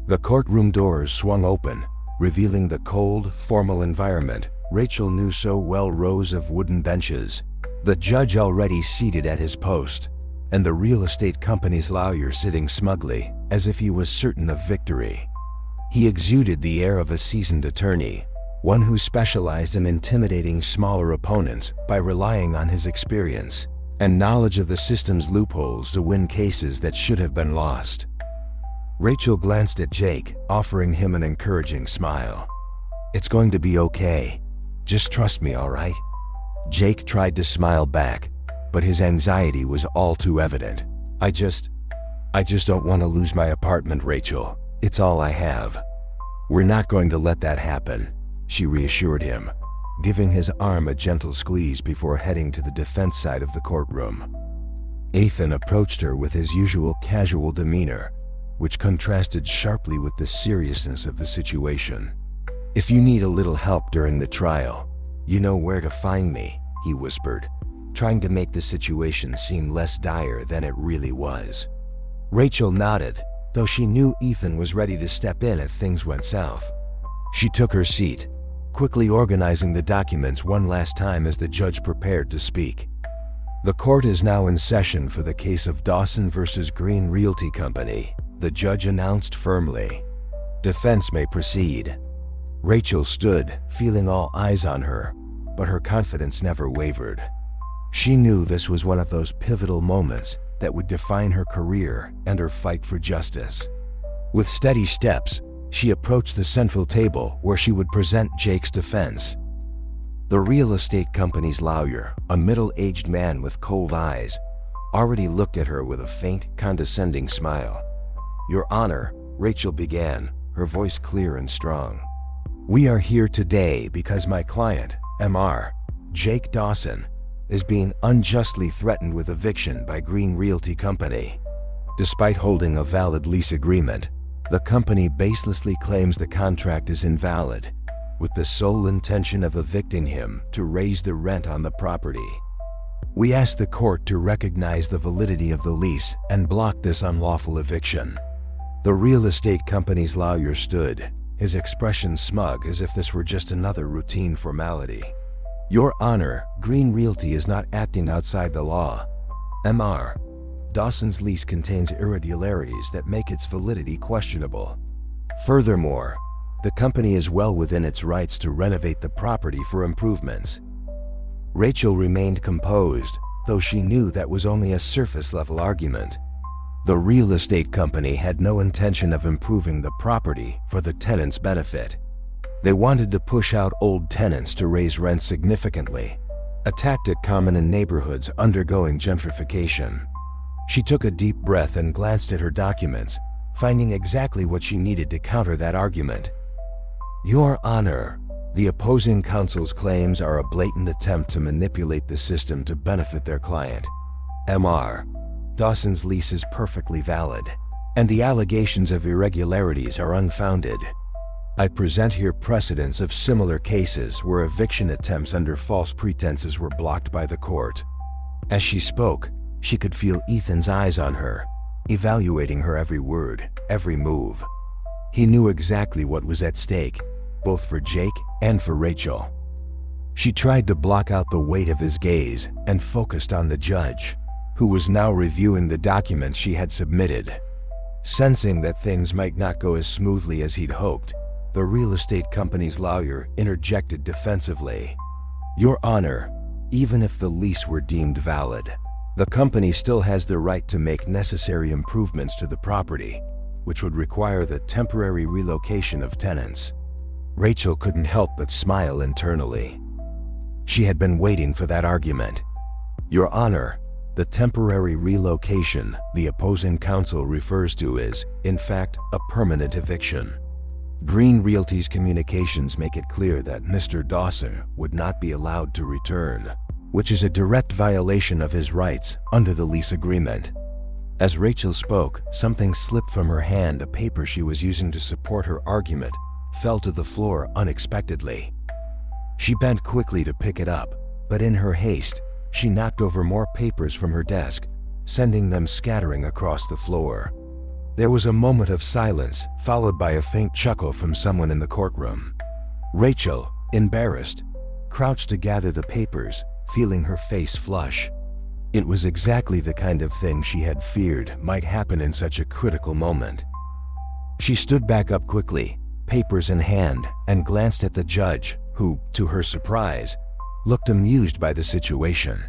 The courtroom doors swung open, revealing the cold, formal environment Rachel knew so well. Rows of wooden benches, the judge already seated at his post, and the real estate company's lawyer sitting smugly, as if he was certain of victory. He exuded the air of a seasoned attorney, one who specialized in intimidating smaller opponents by relying on his experience and knowledge of the system's loopholes to win cases that should have been lost. Rachel glanced at Jake, offering him an encouraging smile. "It's going to be okay. Just trust me, all right?" Jake tried to smile back, but his anxiety was all too evident. I just don't want to lose my apartment, Rachel. It's all I have." "We're not going to let that happen," she reassured him, giving his arm a gentle squeeze before heading to the defense side of the courtroom. Ethan approached her with his usual casual demeanor, which contrasted sharply with the seriousness of the situation. "If you need a little help during the trial, you know where to find me," he whispered, trying to make the situation seem less dire than it really was. Rachel nodded, though she knew Ethan was ready to step in if things went south. She took her seat, quickly organizing the documents one last time as the judge prepared to speak. "The court is now in session for the case of Dawson versus Green Realty Company," the judge announced firmly. "Defense may proceed." Rachel stood, feeling all eyes on her, but her confidence never wavered. She knew this was one of those pivotal moments that would define her career and her fight for justice. With steady steps, she approached the central table where she would present Jake's defense. The real estate company's lawyer, a middle-aged man with cold eyes, already looked at her with a faint, condescending smile. "Your Honor," Rachel began, her voice clear and strong. We are here today because my client, Mr. Jake Dawson, is being unjustly threatened with eviction by Green Realty Company. Despite holding a valid lease agreement, the company baselessly claims the contract is invalid, with the sole intention of evicting him to raise the rent on the property. We ask the court to recognize the validity of the lease and block this unlawful eviction. The real estate company's lawyer stood, his expression smug as if this were just another routine formality. Your Honor, Green Realty is not acting outside the law. Mr. Dawson's lease contains irregularities that make its validity questionable. Furthermore, the company is well within its rights to renovate the property for improvements. Rachel remained composed, though she knew that was only a surface-level argument. The real estate company had no intention of improving the property for the tenants' benefit. They wanted to push out old tenants to raise rent significantly, a tactic common in neighborhoods undergoing gentrification. She took a deep breath and glanced at her documents, finding exactly what she needed to counter that argument. Your Honor, the opposing counsel's claims are a blatant attempt to manipulate the system to benefit their client. Mr. Dawson's lease is perfectly valid, and the allegations of irregularities are unfounded. I present here precedents of similar cases where eviction attempts under false pretenses were blocked by the court. As she spoke, she could feel Ethan's eyes on her, evaluating her every word, every move. He knew exactly what was at stake, both for Jake and for Rachel. She tried to block out the weight of his gaze and focused on the judge, who was now reviewing the documents she had submitted. Sensing that things might not go as smoothly as he'd hoped, the real estate company's lawyer interjected defensively. Your Honor, even if the lease were deemed valid, the company still has the right to make necessary improvements to the property, which would require the temporary relocation of tenants. Rachel couldn't help but smile internally. She had been waiting for that argument. Your Honor, the temporary relocation the opposing counsel refers to is, in fact, a permanent eviction. Green Realty's communications make it clear that Mr. Dawson would not be allowed to return, which is a direct violation of his rights under the lease agreement. As Rachel spoke, something slipped from her hand. A paper she was using to support her argument fell to the floor unexpectedly. She bent quickly to pick it up, but in her haste, she knocked over more papers from her desk, sending them scattering across the floor. There was a moment of silence, followed by a faint chuckle from someone in the courtroom. Rachel, embarrassed, crouched to gather the papers, feeling her face flush. It was exactly the kind of thing she had feared might happen in such a critical moment. She stood back up quickly, papers in hand, and glanced at the judge, who, to her surprise, looked amused by the situation.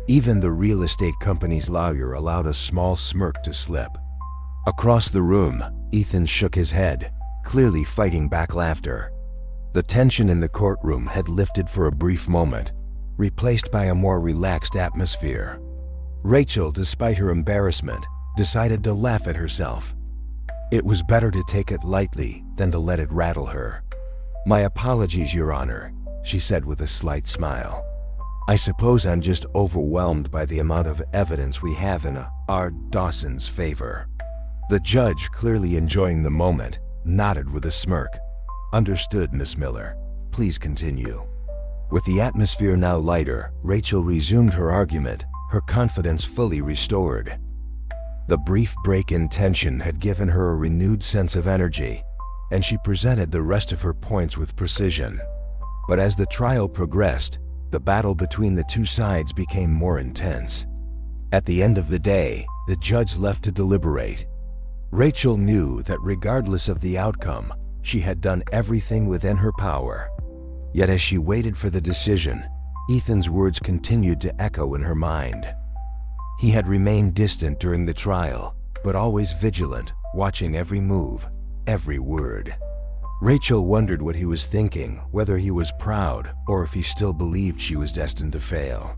Even the real estate company's lawyer allowed a small smirk to slip. Across the room, Ethan shook his head, clearly fighting back laughter. The tension in the courtroom had lifted for a brief moment, replaced by a more relaxed atmosphere. Rachel, despite her embarrassment, decided to laugh at herself. It was better to take it lightly than to let it rattle her. My apologies, Your Honor, she said with a slight smile. I suppose I'm just overwhelmed by the amount of evidence we have in R. Dawson's favor. The judge, clearly enjoying the moment, nodded with a smirk. Understood, Miss Miller. Please continue. With the atmosphere now lighter, Rachel resumed her argument, her confidence fully restored. The brief break in tension had given her a renewed sense of energy, and she presented the rest of her points with precision. But as the trial progressed, the battle between the two sides became more intense. At the end of the day, the judge left to deliberate. Rachel knew that regardless of the outcome, she had done everything within her power. Yet as she waited for the decision, Ethan's words continued to echo in her mind. He had remained distant during the trial, but always vigilant, watching every move, every word. Rachel wondered what he was thinking, whether he was proud or if he still believed she was destined to fail.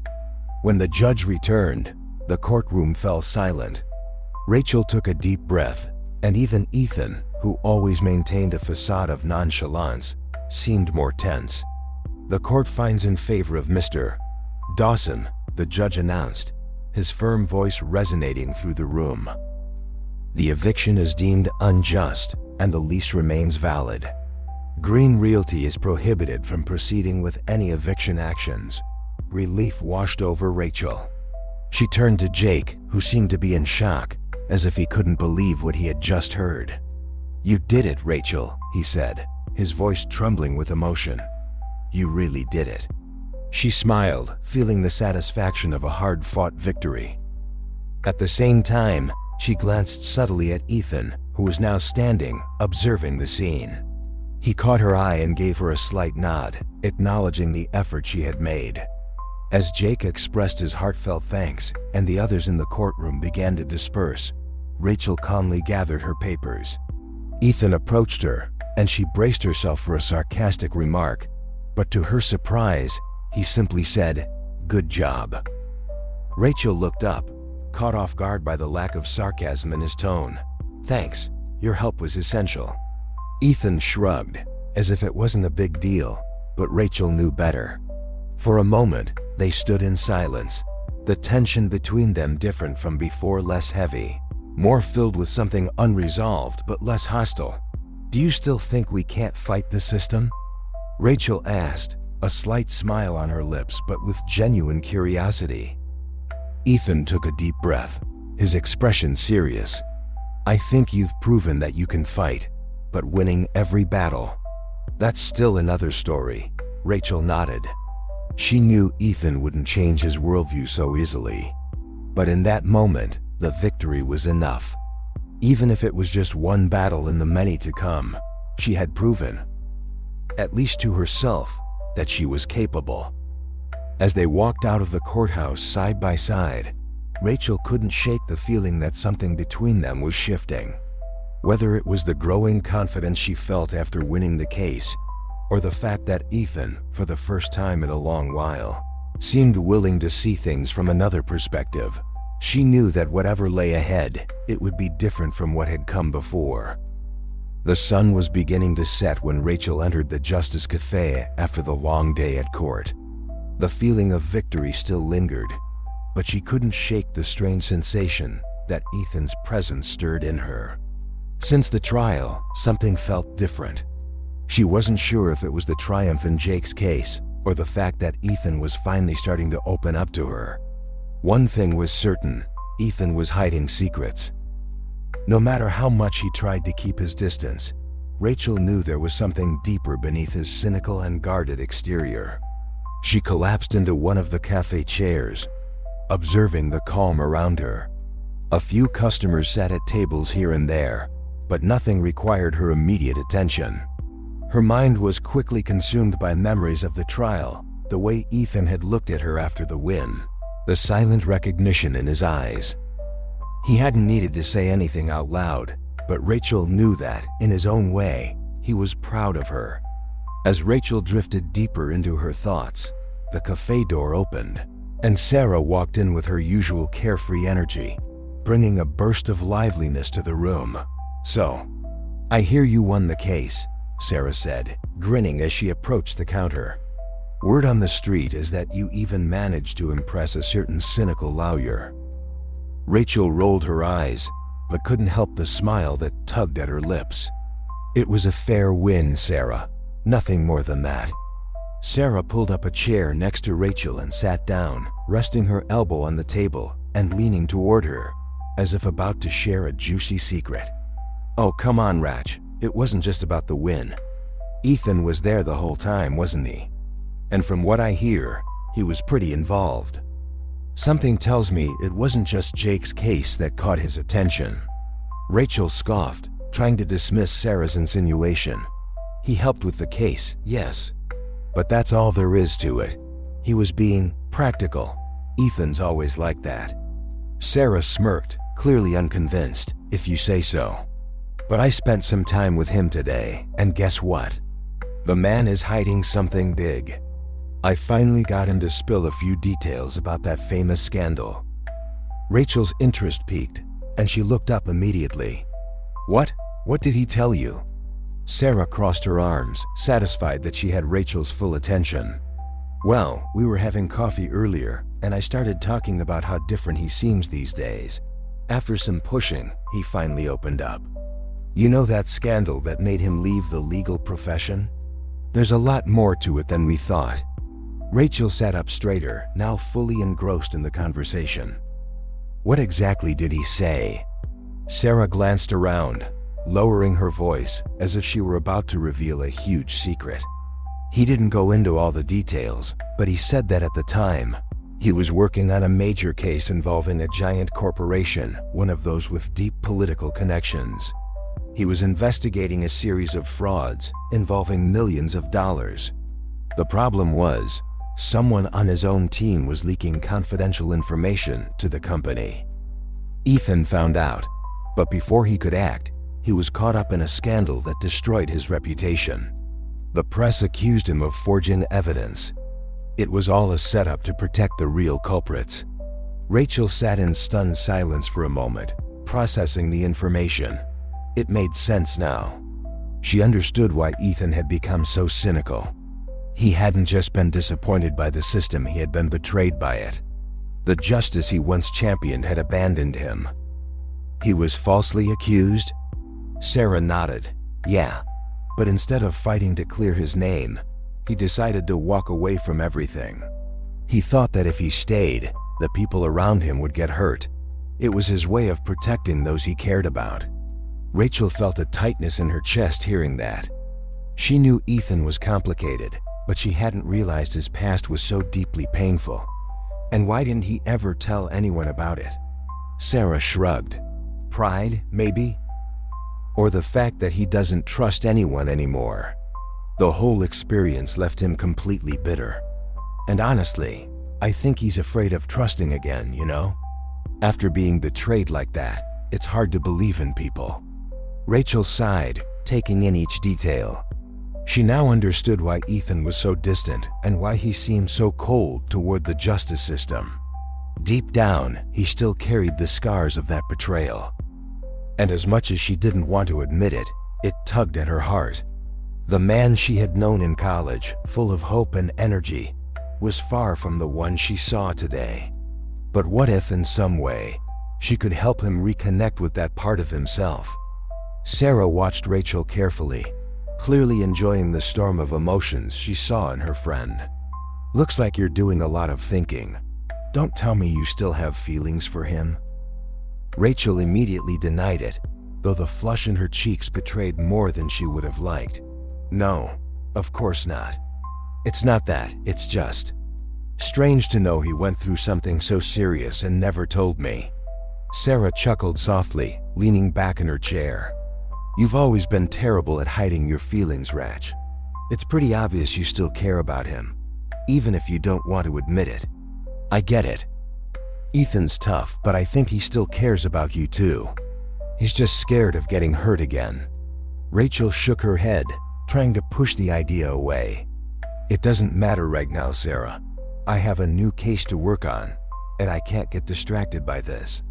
When the judge returned, the courtroom fell silent. Rachel took a deep breath, and even Ethan, who always maintained a facade of nonchalance, seemed more tense. "The court finds in favor of Mr. Dawson," the judge announced, his firm voice resonating through the room. "The eviction is deemed unjust and the lease remains valid. Green Realty is prohibited from proceeding with any eviction actions." Relief washed over Rachel. She turned to Jake, who seemed to be in shock, as if he couldn't believe what he had just heard. "You did it, Rachel," he said, his voice trembling with emotion. "You really did it." She smiled, feeling the satisfaction of a hard-fought victory. At the same time, she glanced subtly at Ethan, who was now standing, observing the scene. He caught her eye and gave her a slight nod, acknowledging the effort she had made. As Jake expressed his heartfelt thanks and the others in the courtroom began to disperse, Rachel calmly gathered her papers. Ethan approached her, and she braced herself for a sarcastic remark, but to her surprise, he simply said, "Good job." Rachel looked up, caught off guard by the lack of sarcasm in his tone. "Thanks, your help was essential." Ethan shrugged, as if it wasn't a big deal, but Rachel knew better. For a moment, they stood in silence, the tension between them different from before, less heavy, more filled with something unresolved but less hostile. "Do you still think we can't fight the system?" Rachel asked, a slight smile on her lips but with genuine curiosity. Ethan took a deep breath, his expression serious. "I think you've proven that you can fight, but winning every battle, that's still another story." Rachel nodded. She knew Ethan wouldn't change his worldview so easily. But in that moment, the victory was enough. Even if it was just one battle in the many to come, she had proven, at least to herself, that she was capable. As they walked out of the courthouse side by side, Rachel couldn't shake the feeling that something between them was shifting. Whether it was the growing confidence she felt after winning the case, or the fact that Ethan, for the first time in a long while, seemed willing to see things from another perspective, she knew that whatever lay ahead, it would be different from what had come before. The sun was beginning to set when Rachel entered the Justice Cafe after the long day at court. The feeling of victory still lingered, but she couldn't shake the strange sensation that Ethan's presence stirred in her. Since the trial, something felt different. She wasn't sure if it was the triumph in Jake's case or the fact that Ethan was finally starting to open up to her. One thing was certain, Ethan was hiding secrets. No matter how much he tried to keep his distance, Rachel knew there was something deeper beneath his cynical and guarded exterior. She collapsed into one of the cafe chairs, observing the calm around her. A few customers sat at tables here and there, but nothing required her immediate attention. Her mind was quickly consumed by memories of the trial, the way Ethan had looked at her after the win, the silent recognition in his eyes. He hadn't needed to say anything out loud, but Rachel knew that, in his own way, he was proud of her. As Rachel drifted deeper into her thoughts, the cafe door opened, and Sarah walked in with her usual carefree energy, bringing a burst of liveliness to the room. "So, I hear you won the case," Sarah said, grinning as she approached the counter. "Word on the street is that you even managed to impress a certain cynical lawyer." Rachel rolled her eyes, but couldn't help the smile that tugged at her lips. "It was a fair win, Sarah. Nothing more than that." Sarah pulled up a chair next to Rachel and sat down, resting her elbow on the table and leaning toward her, as if about to share a juicy secret. "Oh, come on, Rach. It wasn't just about the win. Ethan was there the whole time, wasn't he? And from what I hear, he was pretty involved. Something tells me it wasn't just Jake's case that caught his attention." Rachel scoffed, trying to dismiss Sarah's insinuation. "He helped with the case, yes. But that's all there is to it. He was being practical. Ethan's always like that." Sarah smirked, clearly unconvinced, "If you say so. But I spent some time with him today, and guess what? The man is hiding something big. I finally got him to spill a few details about that famous scandal." Rachel's interest peaked, and she looked up immediately. What did he tell you?" Sarah crossed her arms, satisfied that she had Rachel's full attention. Well, we were having coffee earlier, and I started talking about how different he seems these days. After some pushing, he finally opened up. You know that scandal that made him leave the legal profession? There's a lot more to it than we thought. Rachel sat up straighter, now fully engrossed in the conversation. What exactly did he say? Sarah glanced around, lowering her voice as if she were about to reveal a huge secret. He didn't go into all the details, but he said that at the time, he was working on a major case involving a giant corporation, one of those with deep political connections. He was investigating a series of frauds involving millions of dollars. The problem was, someone on his own team was leaking confidential information to the company. Ethan found out, but before he could act, he was caught up in a scandal that destroyed his reputation. The press accused him of forging evidence. It was all a setup to protect the real culprits. Rachel sat in stunned silence for a moment, processing the information. It made sense now. She understood why Ethan had become so cynical. He hadn't just been disappointed by the system, he had been betrayed by it. The justice he once championed had abandoned him. He was falsely accused? Sarah nodded. Yeah, but instead of fighting to clear his name, he decided to walk away from everything. He thought that if he stayed, the people around him would get hurt. It was his way of protecting those he cared about. Rachel felt a tightness in her chest hearing that. She knew Ethan was complicated, but she hadn't realized his past was so deeply painful. And why didn't he ever tell anyone about it? Sarah shrugged. Pride, maybe? Or the fact that he doesn't trust anyone anymore. The whole experience left him completely bitter. And honestly, I think he's afraid of trusting again, you know? After being betrayed like that, it's hard to believe in people. Rachel sighed, taking in each detail. She now understood why Ethan was so distant and why he seemed so cold toward the justice system. Deep down, he still carried the scars of that betrayal. And as much as she didn't want to admit it, it tugged at her heart. The man she had known in college, full of hope and energy, was far from the one she saw today. But what if, in some way, she could help him reconnect with that part of himself? Sarah watched Rachel carefully, clearly enjoying the storm of emotions she saw in her friend. Looks like you're doing a lot of thinking. Don't tell me you still have feelings for him. Rachel immediately denied it, though the flush in her cheeks betrayed more than she would have liked. No, of course not. It's not that, it's just strange to know he went through something so serious and never told me. Sarah chuckled softly, leaning back in her chair. You've always been terrible at hiding your feelings, Rach. It's pretty obvious you still care about him, even if you don't want to admit it. I get it. Ethan's tough, but I think he still cares about you too. He's just scared of getting hurt again. Rachel shook her head, trying to push the idea away. It doesn't matter right now, Sarah. I have a new case to work on, and I can't get distracted by this.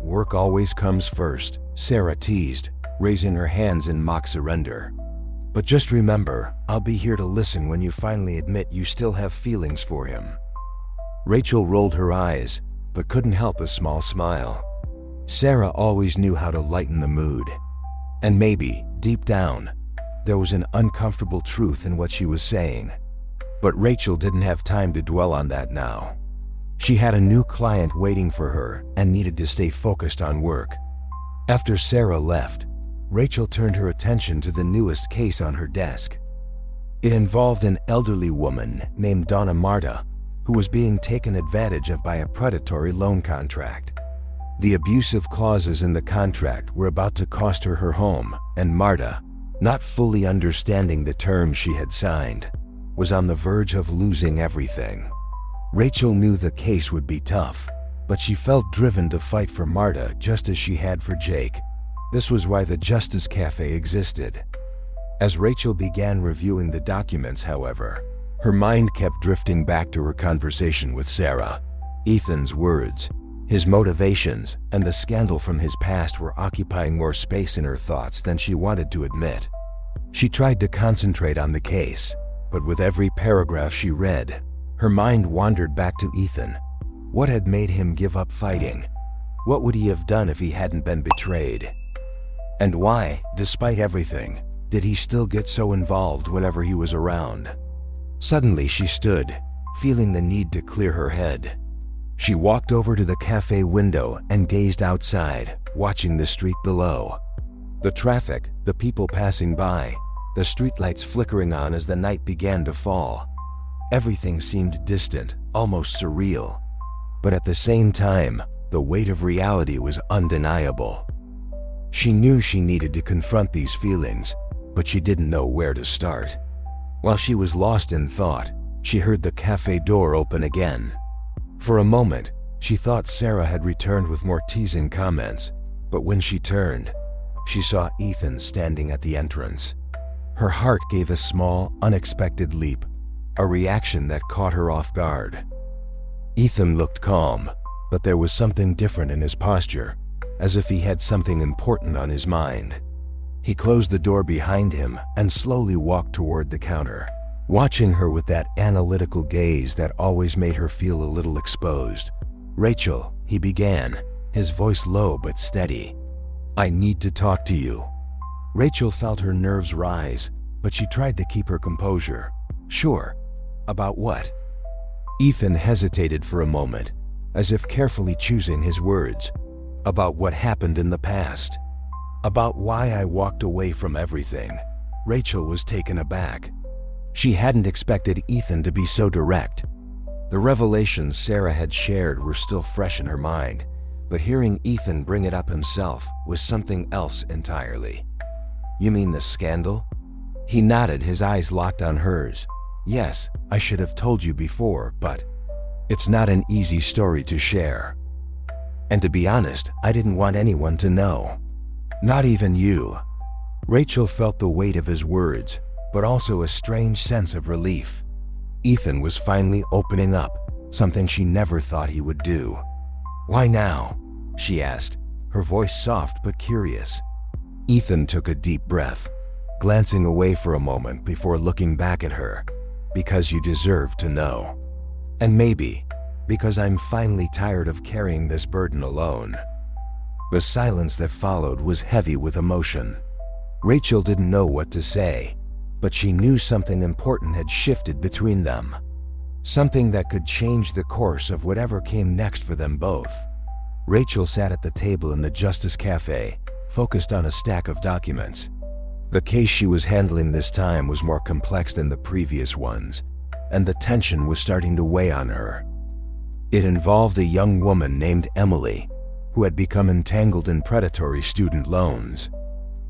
Work always comes first, Sarah teased, raising her hands in mock surrender. But just remember, I'll be here to listen when you finally admit you still have feelings for him. Rachel rolled her eyes, but couldn't help a small smile. Sarah always knew how to lighten the mood. And maybe, deep down, there was an uncomfortable truth in what she was saying. But Rachel didn't have time to dwell on that now. She had a new client waiting for her and needed to stay focused on work. After Sarah left, Rachel turned her attention to the newest case on her desk. It involved an elderly woman named Donna Marta, who was being taken advantage of by a predatory loan contract. The abusive clauses in the contract were about to cost her her home, and Marta, not fully understanding the terms she had signed, was on the verge of losing everything. Rachel knew the case would be tough, but she felt driven to fight for Marta just as she had for Jake. This was why the Justice Cafe existed. As Rachel began reviewing the documents, however, her mind kept drifting back to her conversation with Sarah. Ethan's words, his motivations, and the scandal from his past were occupying more space in her thoughts than she wanted to admit. She tried to concentrate on the case, but with every paragraph she read, her mind wandered back to Ethan. What had made him give up fighting? What would he have done if he hadn't been betrayed? And why, despite everything, did he still get so involved whenever he was around? Suddenly she stood, feeling the need to clear her head. She walked over to the cafe window and gazed outside, watching the street below. The traffic, the people passing by, the streetlights flickering on as the night began to fall. Everything seemed distant, almost surreal. But at the same time, the weight of reality was undeniable. She knew she needed to confront these feelings, but she didn't know where to start. While she was lost in thought, she heard the cafe door open again. For a moment, she thought Sarah had returned with more teasing comments, but when she turned, she saw Ethan standing at the entrance. Her heart gave a small, unexpected leap, a reaction that caught her off guard. Ethan looked calm, but there was something different in his posture, as if he had something important on his mind. He closed the door behind him and slowly walked toward the counter, watching her with that analytical gaze that always made her feel a little exposed. "Rachel," he began, his voice low but steady. "I need to talk to you." Rachel felt her nerves rise, but she tried to keep her composure. "Sure. About what?" Ethan hesitated for a moment, as if carefully choosing his words. "About what happened in the past. About why I walked away from everything." Rachel was taken aback. She hadn't expected Ethan to be so direct. The revelations Sarah had shared were still fresh in her mind, but hearing Ethan bring it up himself was something else entirely. "You mean the scandal?" He nodded, his eyes locked on hers. "Yes, I should have told you before, but it's not an easy story to share. And to be honest, I didn't want anyone to know. Not even you." Rachel felt the weight of his words, but also a strange sense of relief. Ethan was finally opening up, something she never thought he would do. "Why now?" she asked, her voice soft but curious. Ethan took a deep breath, glancing away for a moment before looking back at her. "Because you deserve to know. And maybe because I'm finally tired of carrying this burden alone." The silence that followed was heavy with emotion. Rachel didn't know what to say, but she knew something important had shifted between them. Something that could change the course of whatever came next for them both. Rachel sat at the table in the Justice Cafe, focused on a stack of documents. The case she was handling this time was more complex than the previous ones, and the tension was starting to weigh on her. It involved a young woman named Emily, who had become entangled in predatory student loans.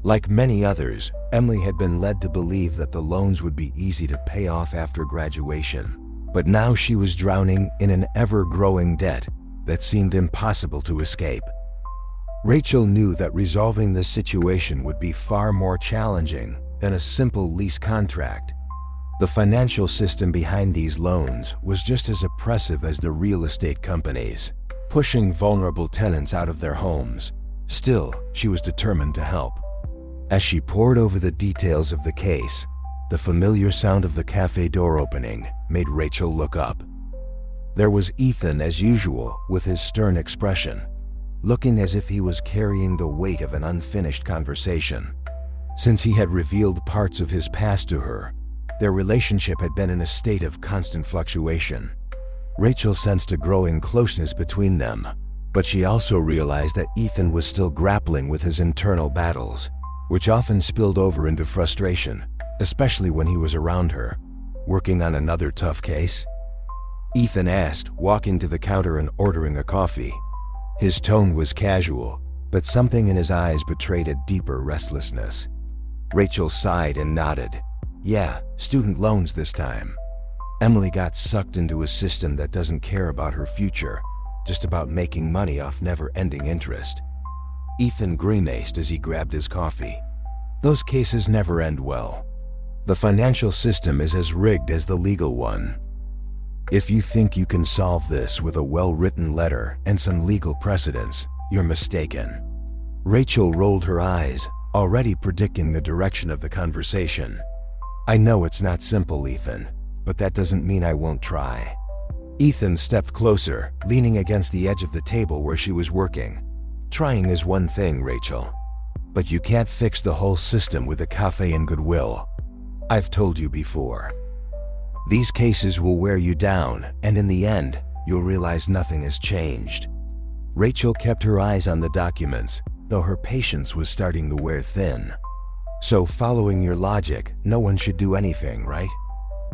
Like many others, Emily had been led to believe that the loans would be easy to pay off after graduation, but now she was drowning in an ever-growing debt that seemed impossible to escape. Rachel knew that resolving this situation would be far more challenging than a simple lease contract. The financial system behind these loans was just as oppressive as the real estate companies, pushing vulnerable tenants out of their homes. Still, she was determined to help. As she pored over the details of the case, the familiar sound of the cafe door opening made Rachel look up. There was Ethan as usual, with his stern expression, looking as if he was carrying the weight of an unfinished conversation. Since he had revealed parts of his past to her, their relationship had been in a state of constant fluctuation. Rachel sensed a growing closeness between them, but she also realized that Ethan was still grappling with his internal battles, which often spilled over into frustration, especially when he was around her. "Working on another tough case?" Ethan asked, walking to the counter and ordering a coffee. His tone was casual, but something in his eyes betrayed a deeper restlessness. Rachel sighed and nodded. "Yeah, student loans this time. Emily got sucked into a system that doesn't care about her future, just about making money off never-ending interest." Ethan grimaced as he grabbed his coffee. "Those cases never end well. The financial system is as rigged as the legal one. If you think you can solve this with a well-written letter and some legal precedents, you're mistaken." Rachel rolled her eyes, already predicting the direction of the conversation. I know it's not simple, Ethan, but that doesn't mean I won't try. Ethan stepped closer, leaning against the edge of the table where she was working. Trying is one thing, Rachel, but you can't fix the whole system with a cafe and goodwill. I've told you before. These cases will wear you down, and in the end, you'll realize nothing has changed. Rachel kept her eyes on the documents, though her patience was starting to wear thin. So following your logic, no one should do anything, right?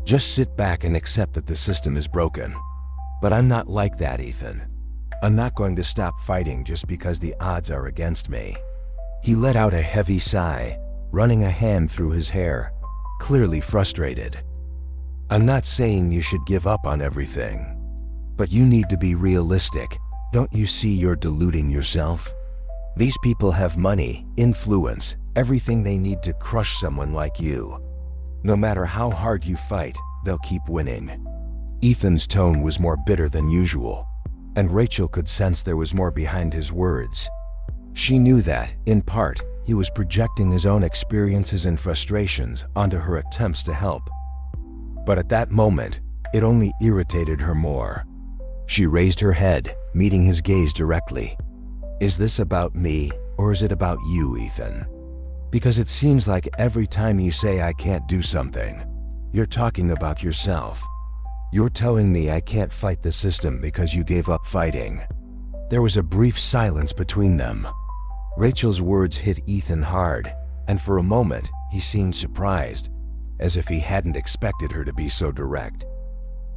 Just sit back and accept that the system is broken. But I'm not like that, Ethan. I'm not going to stop fighting just because the odds are against me. He let out a heavy sigh, running a hand through his hair, clearly frustrated. I'm not saying you should give up on everything, but you need to be realistic. Don't you see you're deluding yourself? These people have money, influence, everything they need to crush someone like you. No matter how hard you fight, they'll keep winning. Ethan's tone was more bitter than usual, and Rachel could sense there was more behind his words. She knew that, in part, he was projecting his own experiences and frustrations onto her attempts to help. But at that moment, it only irritated her more. She raised her head, meeting his gaze directly. Is this about me, or is it about you, Ethan? Because it seems like every time you say I can't do something, you're talking about yourself. You're telling me I can't fight the system because you gave up fighting. There was a brief silence between them. Rachel's words hit Ethan hard, and for a moment, he seemed surprised, as if he hadn't expected her to be so direct.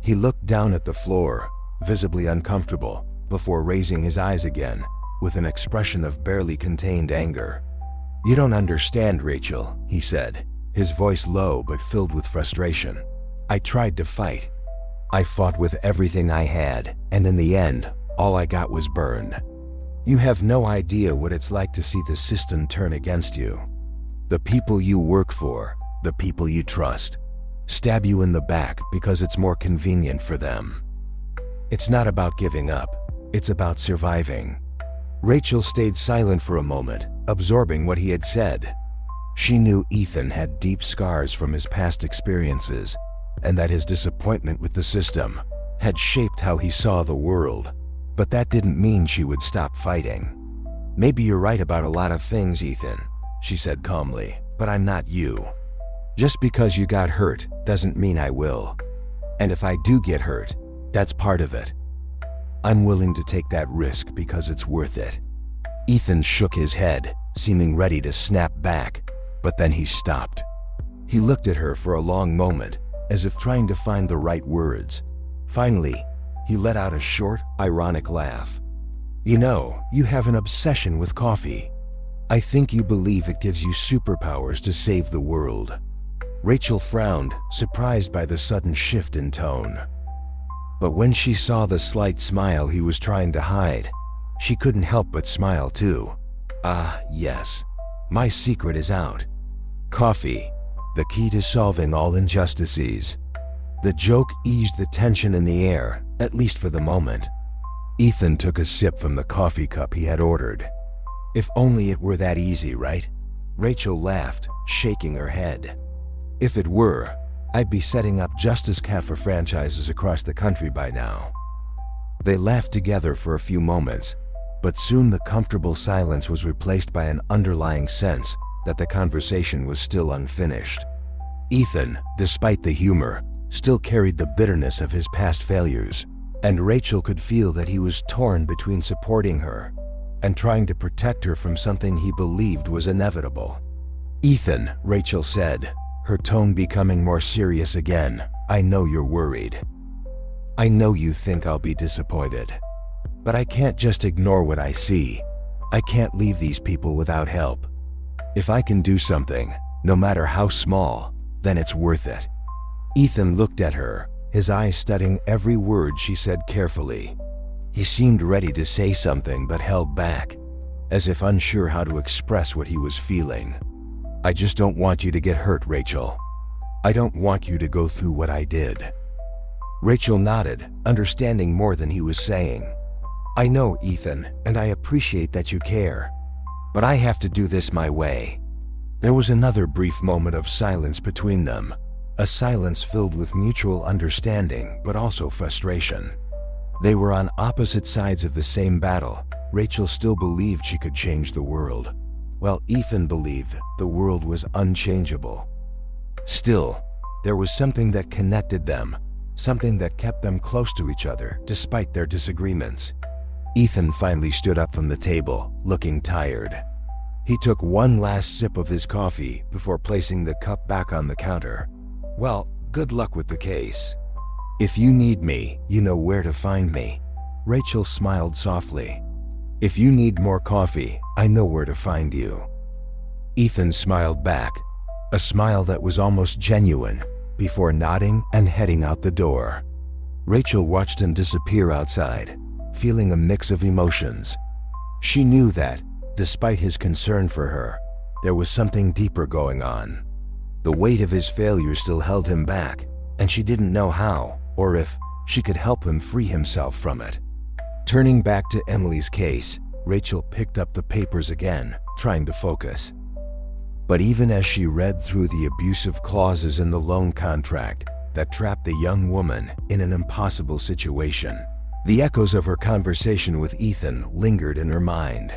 He looked down at the floor, visibly uncomfortable, before raising his eyes again, with an expression of barely contained anger. You don't understand, Rachel, he said, his voice low but filled with frustration. I tried to fight. I fought with everything I had, and in the end, all I got was burned. You have no idea what it's like to see the system turn against you. The people you work for, the people you trust, stab you in the back because it's more convenient for them. It's not about giving up, it's about surviving. Rachel stayed silent for a moment, absorbing what he had said. She knew Ethan had deep scars from his past experiences, and that his disappointment with the system had shaped how he saw the world. But that didn't mean she would stop fighting. Maybe you're right about a lot of things, Ethan, she said calmly, but I'm not you. Just because you got hurt doesn't mean I will. And if I do get hurt, that's part of it. I'm willing to take that risk because it's worth it. Ethan shook his head, seeming ready to snap back, but then he stopped. He looked at her for a long moment, as if trying to find the right words. Finally, he let out a short, ironic laugh. You know, you have an obsession with coffee. I think you believe it gives you superpowers to save the world. Rachel frowned, surprised by the sudden shift in tone. But when she saw the slight smile he was trying to hide, she couldn't help but smile too. Ah, yes. My secret is out. Coffee, the key to solving all injustices. The joke eased the tension in the air, at least for the moment. Ethan took a sip from the coffee cup he had ordered. If only it were that easy, right? Rachel laughed, shaking her head. If it were, I'd be setting up Justice Cafe franchises across the country by now. They laughed together for a few moments, but soon the comfortable silence was replaced by an underlying sense that the conversation was still unfinished. Ethan, despite the humor, still carried the bitterness of his past failures, and Rachel could feel that he was torn between supporting her and trying to protect her from something he believed was inevitable. Ethan, Rachel said, her tone becoming more serious again, I know you're worried. I know you think I'll be disappointed. But I can't just ignore what I see. I can't leave these people without help. If I can do something, no matter how small, then it's worth it. Ethan looked at her, his eyes studying every word she said carefully. He seemed ready to say something but held back, as if unsure how to express what he was feeling. I just don't want you to get hurt, Rachel. I don't want you to go through what I did. Rachel nodded, understanding more than he was saying. I know, Ethan, and I appreciate that you care. But I have to do this my way. There was another brief moment of silence between them, a silence filled with mutual understanding but also frustration. They were on opposite sides of the same battle. Rachel still believed she could change the world, while Ethan believed the world was unchangeable. Still, there was something that connected them, something that kept them close to each other despite their disagreements. Ethan finally stood up from the table, looking tired. He took one last sip of his coffee before placing the cup back on the counter. "Well, good luck with the case. If you need me, you know where to find me." Rachel smiled softly. "If you need more coffee, I know where to find you." Ethan smiled back, a smile that was almost genuine, before nodding and heading out the door. Rachel watched him disappear outside, feeling a mix of emotions. She knew that, despite his concern for her, there was something deeper going on. The weight of his failure still held him back, and she didn't know how, or if she could help him free himself from it. Turning back to Emily's case, Rachel picked up the papers again, trying to focus. But even as she read through the abusive clauses in the loan contract that trapped the young woman in an impossible situation, the echoes of her conversation with Ethan lingered in her mind.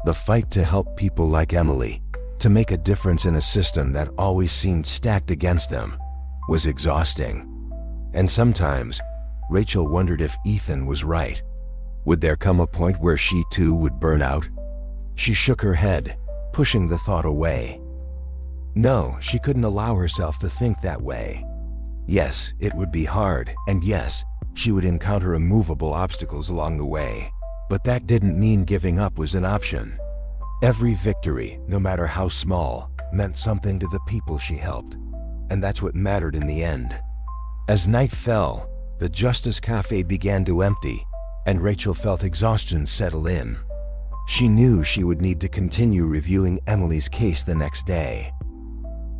The fight to help people like Emily, to make a difference in a system that always seemed stacked against them, was exhausting. And sometimes, Rachel wondered if Ethan was right. Would there come a point where she too would burn out? She shook her head, pushing the thought away. No, she couldn't allow herself to think that way. Yes, it would be hard, and yes, she would encounter immovable obstacles along the way. But that didn't mean giving up was an option. Every victory, no matter how small, meant something to the people she helped, and that's what mattered in the end. As night fell, the Justice Cafe began to empty, and Rachel felt exhaustion settle in. She knew she would need to continue reviewing Emily's case the next day.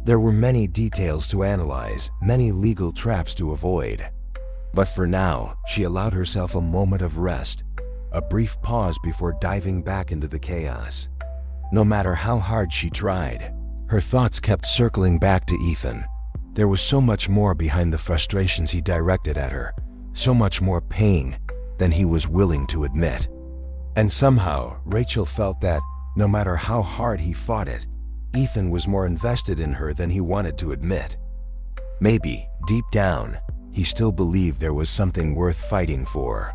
There were many details to analyze, many legal traps to avoid. But for now, she allowed herself a moment of rest, a brief pause before diving back into the chaos. No matter how hard she tried, her thoughts kept circling back to Ethan. There was so much more behind the frustrations he directed at her, so much more pain than he was willing to admit. And somehow, Rachel felt that, no matter how hard he fought it, Ethan was more invested in her than he wanted to admit. Maybe, deep down, he still believed there was something worth fighting for.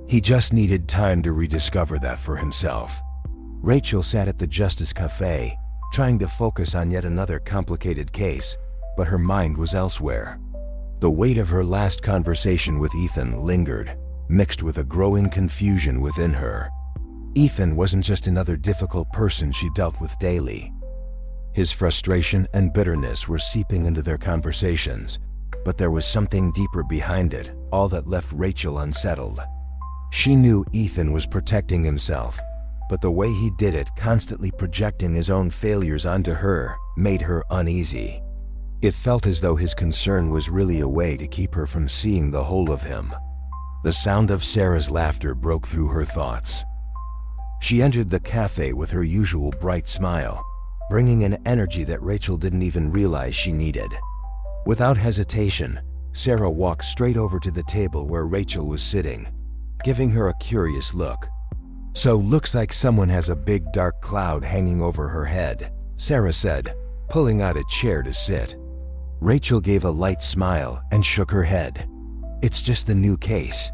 He just needed time to rediscover that for himself. Rachel sat at the Justice Cafe, trying to focus on yet another complicated case, but her mind was elsewhere. The weight of her last conversation with Ethan lingered, mixed with a growing confusion within her. Ethan wasn't just another difficult person she dealt with daily. His frustration and bitterness were seeping into their conversations, but there was something deeper behind it, all that left Rachel unsettled. She knew Ethan was protecting himself, but the way he did it, constantly projecting his own failures onto her, made her uneasy. It felt as though his concern was really a way to keep her from seeing the whole of him. The sound of Sarah's laughter broke through her thoughts. She entered the cafe with her usual bright smile, bringing an energy that Rachel didn't even realize she needed. Without hesitation, Sarah walked straight over to the table where Rachel was sitting, giving her a curious look. "So looks like someone has a big dark cloud hanging over her head," Sarah said, pulling out a chair to sit. Rachel gave a light smile and shook her head. "It's just the new case.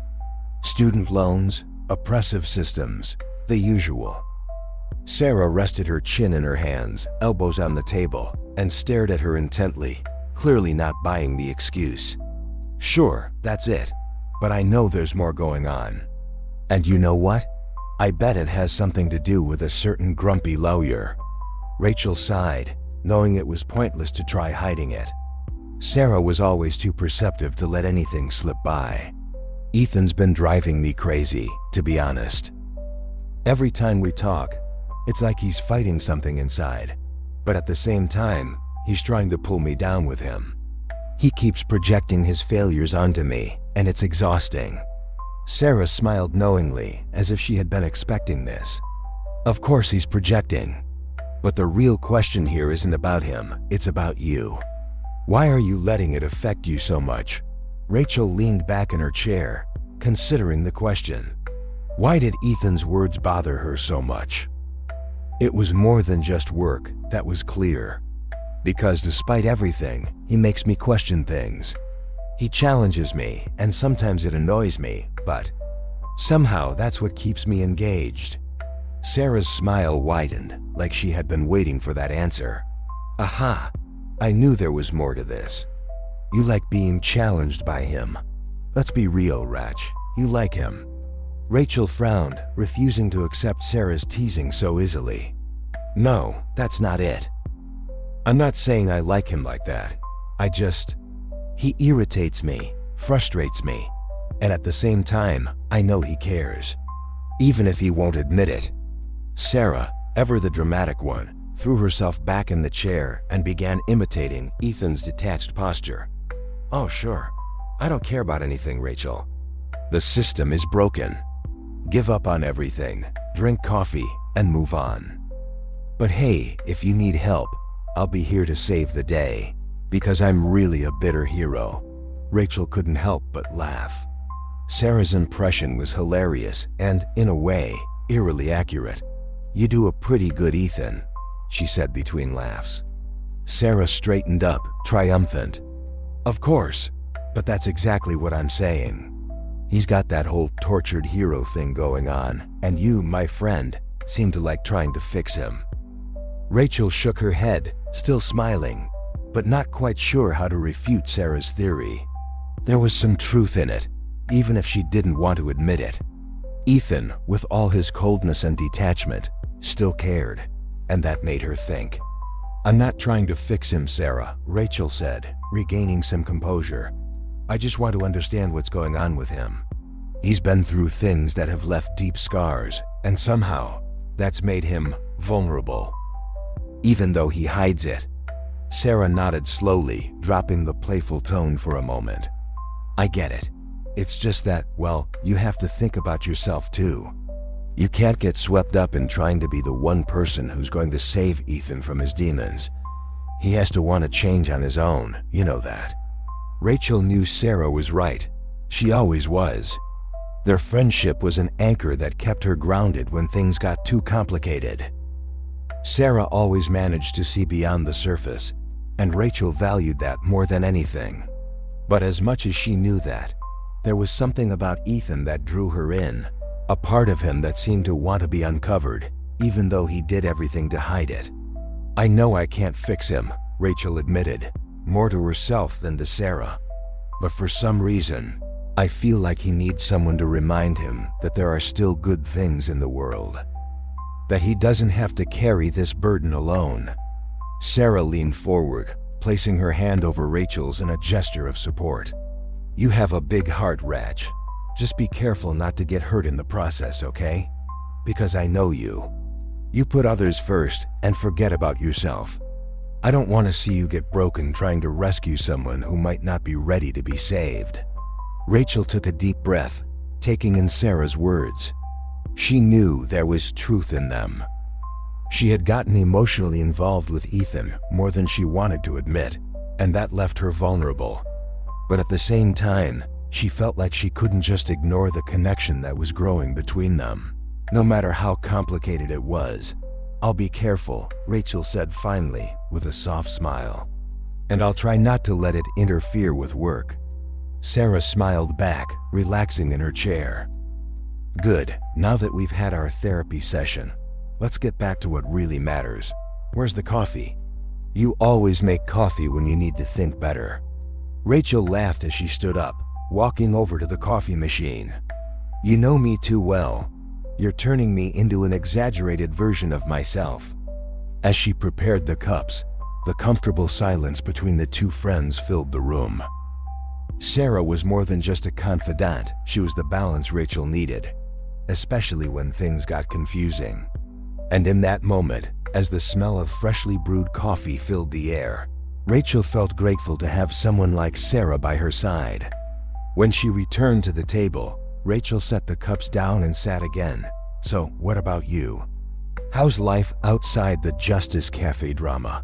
Student loans, oppressive systems, the usual." Sarah rested her chin in her hands, elbows on the table, and stared at her intently, clearly not buying the excuse. "Sure, that's it. But I know there's more going on. And you know what? I bet it has something to do with a certain grumpy lawyer." Rachel sighed, knowing it was pointless to try hiding it. Sarah was always too perceptive to let anything slip by. "Ethan's been driving me crazy, to be honest. Every time we talk, it's like he's fighting something inside, but at the same time, he's trying to pull me down with him. He keeps projecting his failures onto me, and it's exhausting." Sarah smiled knowingly, as if she had been expecting this. "Of course he's projecting. But the real question here isn't about him, it's about you. Why are you letting it affect you so much? Rachel leaned back in her chair, considering the question. Why did Ethan's words bother her so much? It was more than just work, that was clear. Because despite everything, he makes me question things. He challenges me, and sometimes it annoys me, but somehow that's what keeps me engaged. Sarah's smile widened, like she had been waiting for that answer. Aha! I knew there was more to this. You like being challenged by him. Let's be real, Ratch. You like him. Rachel frowned, refusing to accept Sarah's teasing so easily. No, that's not it. I'm not saying I like him like that. He irritates me, frustrates me, and at the same time, I know he cares. Even if he won't admit it. Sarah, ever the dramatic one, threw herself back in the chair and began imitating Ethan's detached posture. Oh, sure. I don't care about anything, Rachel. The system is broken. Give up on everything, drink coffee, and move on. But hey, if you need help, I'll be here to save the day, because I'm really a bitter hero. Rachel couldn't help but laugh. Sarah's impression was hilarious and, in a way, eerily accurate. You do a pretty good Ethan, she said between laughs. Sarah straightened up, triumphant. Of course, but that's exactly what I'm saying. He's got that whole tortured hero thing going on, and you, my friend, seem to like trying to fix him. Rachel shook her head, still smiling, but not quite sure how to refute Sarah's theory. There was some truth in it, even if she didn't want to admit it. Ethan, with all his coldness and detachment, still cared, and that made her think. I'm not trying to fix him, Sarah, Rachel said, regaining some composure. I just want to understand what's going on with him. He's been through things that have left deep scars, and somehow, that's made him vulnerable. Even though he hides it. Sarah nodded slowly, dropping the playful tone for a moment. I get it. It's just that, well, you have to think about yourself too. You can't get swept up in trying to be the one person who's going to save Ethan from his demons. He has to want to change on his own, you know that. Rachel knew Sarah was right. She always was. Their friendship was an anchor that kept her grounded when things got too complicated. Sarah always managed to see beyond the surface, and Rachel valued that more than anything. But as much as she knew that, there was something about Ethan that drew her in, a part of him that seemed to want to be uncovered, even though he did everything to hide it. I know I can't fix him, Rachel admitted, more to herself than to Sarah. But for some reason, I feel like he needs someone to remind him that there are still good things in the world. That he doesn't have to carry this burden alone. Sarah leaned forward, placing her hand over Rachel's in a gesture of support. You have a big heart, Ratch. Just be careful not to get hurt in the process, okay? Because I know you. You put others first and forget about yourself. I don't want to see you get broken trying to rescue someone who might not be ready to be saved. Rachel took a deep breath, taking in Sarah's words. She knew there was truth in them. She had gotten emotionally involved with Ethan more than she wanted to admit, and that left her vulnerable. But at the same time, she felt like she couldn't just ignore the connection that was growing between them, no matter how complicated it was. I'll be careful, Rachel said finally, with a soft smile. And I'll try not to let it interfere with work. Sarah smiled back, relaxing in her chair. Good, now that we've had our therapy session, let's get back to what really matters. Where's the coffee? You always make coffee when you need to think better. Rachel laughed as she stood up, walking over to the coffee machine. You know me too well. You're turning me into an exaggerated version of myself. As she prepared the cups, the comfortable silence between the two friends filled the room. Sarah was more than just a confidant, she was the balance Rachel needed, especially when things got confusing. And in that moment, as the smell of freshly brewed coffee filled the air, Rachel felt grateful to have someone like Sarah by her side. When she returned to the table, Rachel set the cups down and sat again. So, what about you? How's life outside the Justice Cafe drama?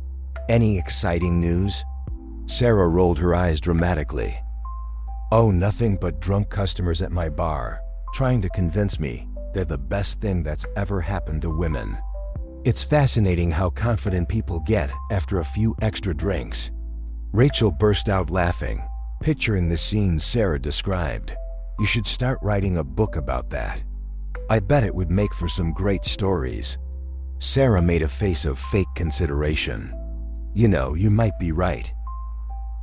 Any exciting news? Sarah rolled her eyes dramatically. Oh, nothing but drunk customers at my bar, trying to convince me they're the best thing that's ever happened to women. It's fascinating how confident people get after a few extra drinks. Rachel burst out laughing, picturing the scene Sarah described. You should start writing a book about that. I bet it would make for some great stories. Sarah made a face of fake consideration. You know, you might be right.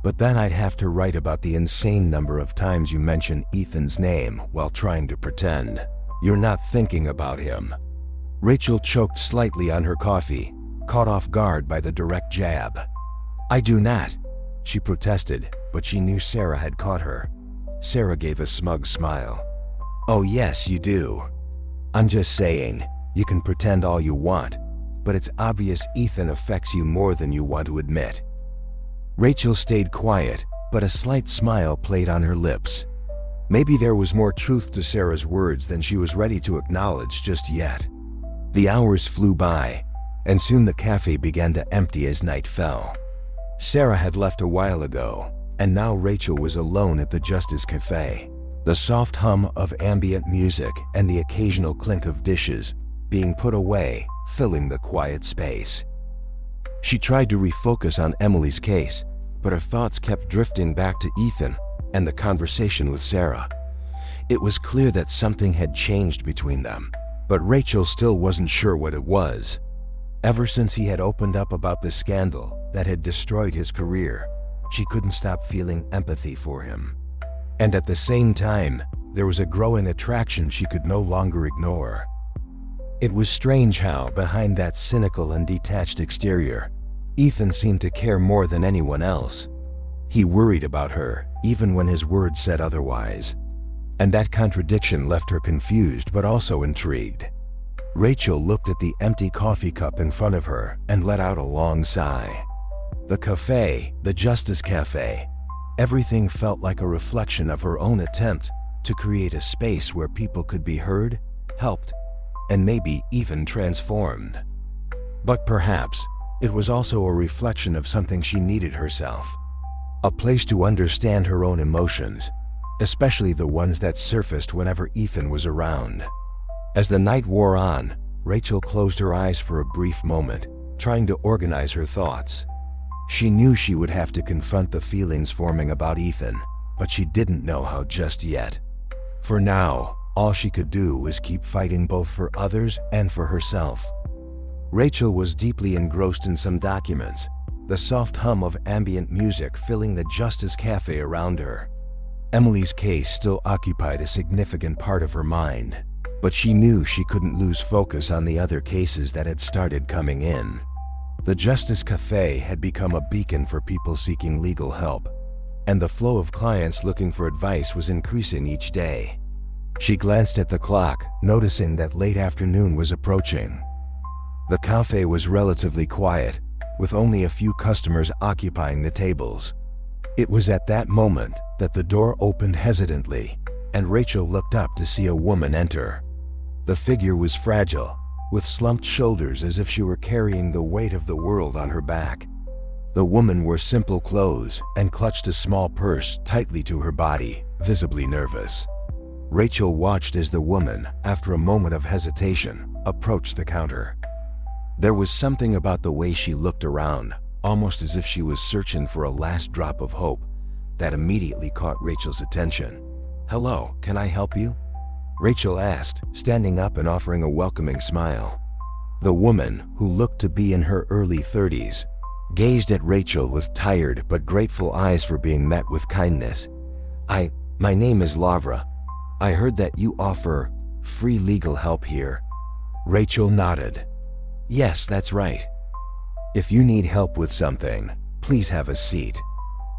But then I'd have to write about the insane number of times you mention Ethan's name while trying to pretend you're not thinking about him. Rachel choked slightly on her coffee, caught off guard by the direct jab. I do not, she protested, but she knew Sarah had caught her. Sarah gave a smug smile. Oh yes, you do. I'm just saying, you can pretend all you want, but it's obvious Ethan affects you more than you want to admit. Rachel stayed quiet, but a slight smile played on her lips. Maybe there was more truth to Sarah's words than she was ready to acknowledge just yet. The hours flew by, and soon the cafe began to empty as night fell. Sarah had left a while ago, and now Rachel was alone at the Justice Cafe. The soft hum of ambient music and the occasional clink of dishes being put away, filling the quiet space. She tried to refocus on Emily's case, but her thoughts kept drifting back to Ethan and the conversation with Sarah. It was clear that something had changed between them, but Rachel still wasn't sure what it was. Ever since he had opened up about the scandal that had destroyed his career, she couldn't stop feeling empathy for him. And at the same time, there was a growing attraction she could no longer ignore. It was strange how, behind that cynical and detached exterior, Ethan seemed to care more than anyone else. He worried about her, even when his words said otherwise. And that contradiction left her confused but also intrigued. Rachel looked at the empty coffee cup in front of her and let out a long sigh. The cafe, the Justice Cafe, everything felt like a reflection of her own attempt to create a space where people could be heard, helped, and maybe even transformed. But perhaps it was also a reflection of something she needed herself. A place to understand her own emotions, especially the ones that surfaced whenever Ethan was around. As the night wore on, Rachel closed her eyes for a brief moment, trying to organize her thoughts. She knew she would have to confront the feelings forming about Ethan, but she didn't know how just yet. For now, all she could do was keep fighting both for others and for herself. Rachel was deeply engrossed in some documents, the soft hum of ambient music filling the Justice Cafe around her. Emily's case still occupied a significant part of her mind, but she knew she couldn't lose focus on the other cases that had started coming in. The Justice Cafe had become a beacon for people seeking legal help, and the flow of clients looking for advice was increasing each day. She glanced at the clock, noticing that late afternoon was approaching. The cafe was relatively quiet, with only a few customers occupying the tables. It was at that moment that the door opened hesitantly, and Rachel looked up to see a woman enter. The figure was fragile, with slumped shoulders as if she were carrying the weight of the world on her back. The woman wore simple clothes and clutched a small purse tightly to her body, visibly nervous. Rachel watched as the woman, after a moment of hesitation, approached the counter. There was something about the way she looked around, almost as if she was searching for a last drop of hope, that immediately caught Rachel's attention. "Hello, can I help you?" Rachel asked, standing up and offering a welcoming smile. The woman, who looked to be in her early 30s, gazed at Rachel with tired but grateful eyes for being met with kindness. My name is Lavra. I heard that you offer free legal help here." Rachel nodded. "Yes, that's right. If you need help with something, please have a seat.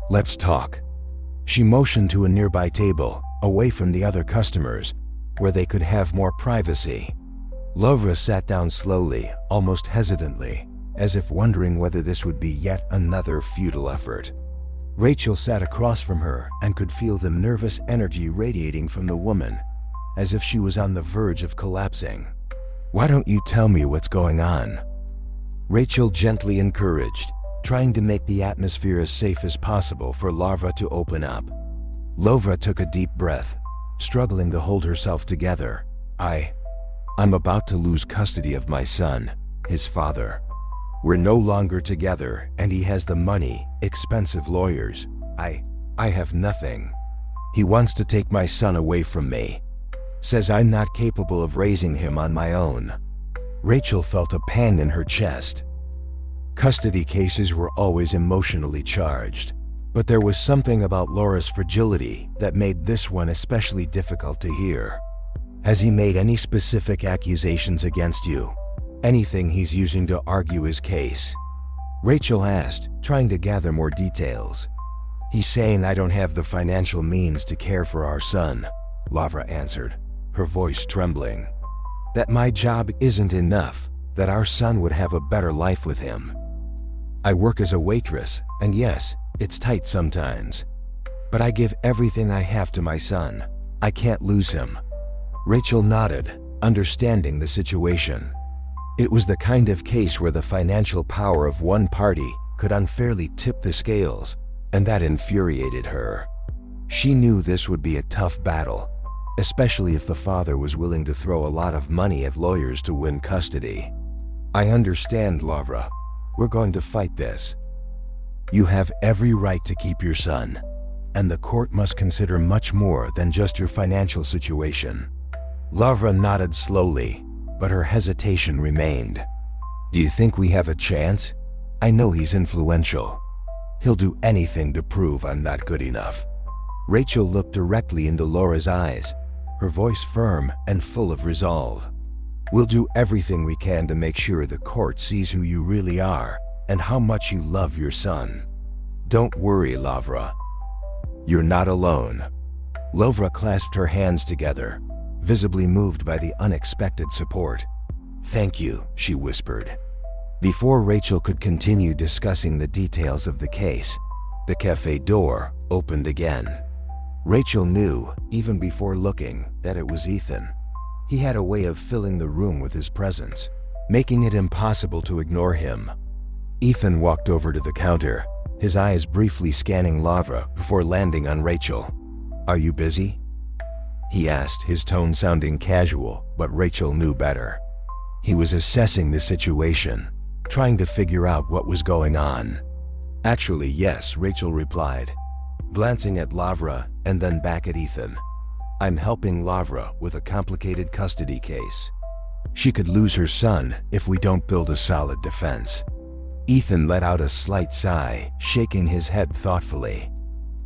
Let's talk." She motioned to a nearby table, away from the other customers, where they could have more privacy. Lavra sat down slowly, almost hesitantly, as if wondering whether this would be yet another futile effort. Rachel sat across from her and could feel the nervous energy radiating from the woman, as if she was on the verge of collapsing. Why don't you tell me what's going on? Rachel gently encouraged, trying to make the atmosphere as safe as possible for Lavra to open up. Lavra took a deep breath, struggling to hold herself together. I'm about to lose custody of my son, his father. We're no longer together, and he has the money, expensive lawyers. I have nothing. He wants to take my son away from me. Says I'm not capable of raising him on my own. Rachel felt a pang in her chest. Custody cases were always emotionally charged, but there was something about Laura's fragility that made this one especially difficult to hear. Has he made any specific accusations against you? Anything he's using to argue his case? Rachel asked, trying to gather more details. He's saying I don't have the financial means to care for our son, Lavra answered, her voice trembling. That my job isn't enough, that our son would have a better life with him. I work as a waitress, and yes, it's tight sometimes. But I give everything I have to my son. I can't lose him. Rachel nodded, understanding the situation. It was the kind of case where the financial power of one party could unfairly tip the scales, and that infuriated her. She knew this would be a tough battle, especially if the father was willing to throw a lot of money at lawyers to win custody. I understand, Lavra. We're going to fight this. You have every right to keep your son, and the court must consider much more than just your financial situation. Lavra nodded slowly, but her hesitation remained. Do you think we have a chance? I know he's influential. He'll do anything to prove I'm not good enough. Rachel looked directly into Laura's eyes, her voice firm and full of resolve. We'll do everything we can to make sure the court sees who you really are and how much you love your son. Don't worry, Lavra. You're not alone. Lavra clasped her hands together, visibly moved by the unexpected support. Thank you, she whispered. Before Rachel could continue discussing the details of the case, the cafe door opened again. Rachel knew, even before looking, that it was Ethan. He had a way of filling the room with his presence, making it impossible to ignore him. Ethan walked over to the counter, his eyes briefly scanning Lavra before landing on Rachel. Are you busy? He asked, his tone sounding casual, but Rachel knew better. He was assessing the situation, trying to figure out what was going on. Actually, yes, Rachel replied, glancing at Lavra and then back at Ethan. I'm helping Lavra with a complicated custody case. She could lose her son if we don't build a solid defense. Ethan let out a slight sigh, shaking his head thoughtfully.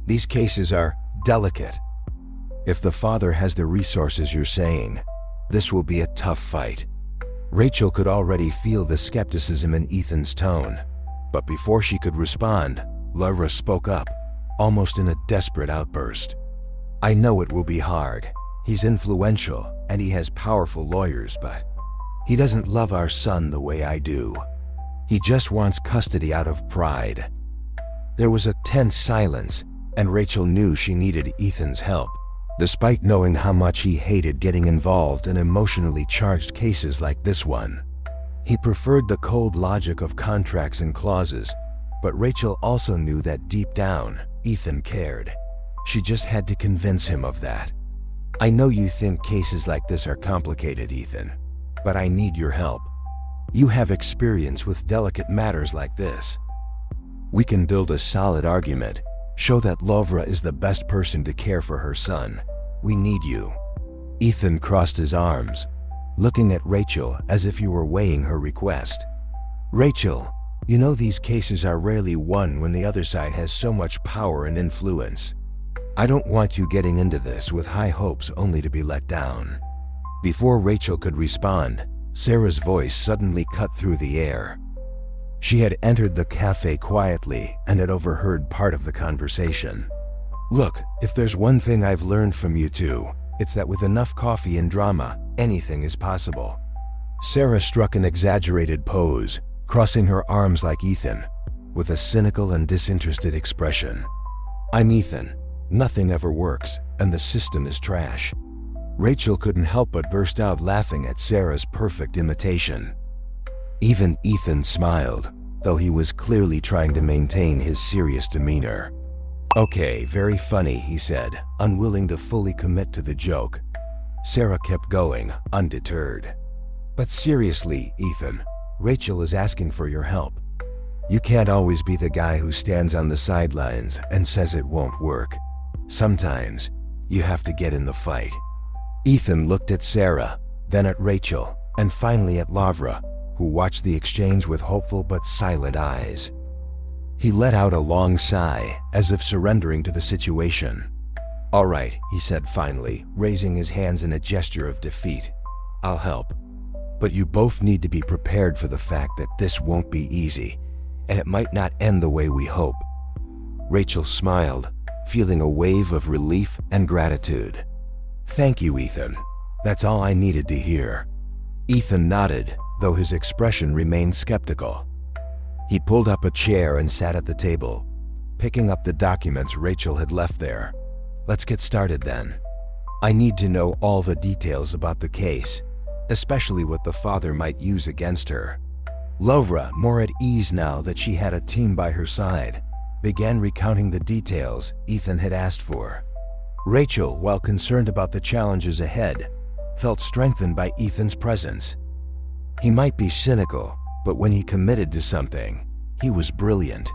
These cases are delicate. If the father has the resources you're saying, this will be a tough fight. Rachel could already feel the skepticism in Ethan's tone, but before she could respond, Lavra spoke up, almost in a desperate outburst. I know it will be hard. He's influential and he has powerful lawyers, but he doesn't love our son the way I do. He just wants custody out of pride. There was a tense silence, and Rachel knew she needed Ethan's help, despite knowing how much he hated getting involved in emotionally charged cases like this one. He preferred the cold logic of contracts and clauses, but Rachel also knew that deep down, Ethan cared. She just had to convince him of that. I know you think cases like this are complicated, Ethan, but I need your help. You have experience with delicate matters like this. We can build a solid argument, show that Lavra is the best person to care for her son. We need you. Ethan crossed his arms, looking at Rachel as if he were weighing her request. Rachel, you know these cases are rarely won when the other side has so much power and influence. I don't want you getting into this with high hopes only to be let down. Before Rachel could respond, Sarah's voice suddenly cut through the air. She had entered the cafe quietly and had overheard part of the conversation. Look, if there's one thing I've learned from you two, it's that with enough coffee and drama, anything is possible. Sarah struck an exaggerated pose, crossing her arms like Ethan, with a cynical and disinterested expression. I'm Ethan. Nothing ever works, and the system is trash. Rachel couldn't help but burst out laughing at Sarah's perfect imitation. Even Ethan smiled, though he was clearly trying to maintain his serious demeanor. "Okay, very funny," he said, unwilling to fully commit to the joke. Sarah kept going, undeterred. "But seriously, Ethan, Rachel is asking for your help. You can't always be the guy who stands on the sidelines and says it won't work. Sometimes, you have to get in the fight." Ethan looked at Sarah, then at Rachel, and finally at Lavra, who watched the exchange with hopeful but silent eyes. He let out a long sigh, as if surrendering to the situation. "All right," he said finally, raising his hands in a gesture of defeat. "I'll help. But you both need to be prepared for the fact that this won't be easy, and it might not end the way we hope." Rachel smiled, feeling a wave of relief and gratitude. "Thank you, Ethan. That's all I needed to hear." Ethan nodded, though his expression remained skeptical. He pulled up a chair and sat at the table, picking up the documents Rachel had left there. "Let's get started then. I need to know all the details about the case, especially what the father might use against her." Lavra, more at ease now that she had a team by her side, began recounting the details Ethan had asked for. Rachel, while concerned about the challenges ahead, felt strengthened by Ethan's presence. He might be cynical, but when he committed to something, he was brilliant.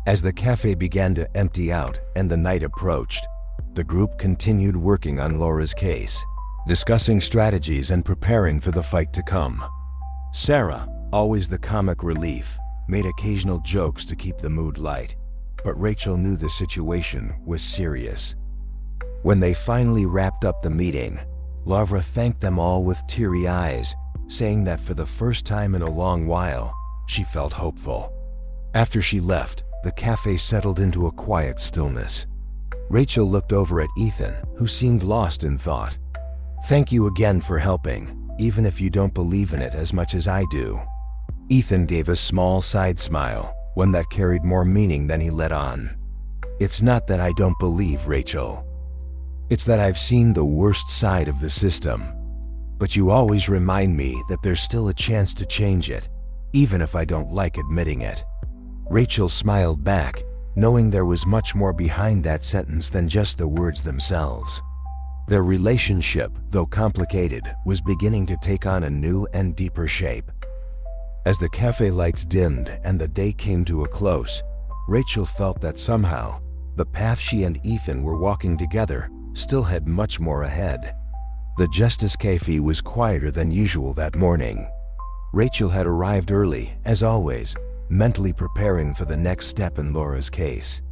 As the cafe began to empty out and the night approached, the group continued working on Laura's case, discussing strategies and preparing for the fight to come. Sarah, always the comic relief, made occasional jokes to keep the mood light, but Rachel knew the situation was serious. When they finally wrapped up the meeting, Lavra thanked them all with teary eyes, saying that for the first time in a long while, she felt hopeful. After she left, the cafe settled into a quiet stillness. Rachel looked over at Ethan, who seemed lost in thought. "Thank you again for helping, even if you don't believe in it as much as I do." Ethan gave a small side smile, one that carried more meaning than he let on. "It's not that I don't believe, Rachel. It's that I've seen the worst side of the system. But you always remind me that there's still a chance to change it, even if I don't like admitting it." Rachel smiled back, knowing there was much more behind that sentence than just the words themselves. Their relationship, though complicated, was beginning to take on a new and deeper shape. As the cafe lights dimmed and the day came to a close, Rachel felt that somehow, the path she and Ethan were walking together still had much more ahead. The Justice Cafe was quieter than usual that morning. Rachel had arrived early, as always, mentally preparing for the next step in Laura's case.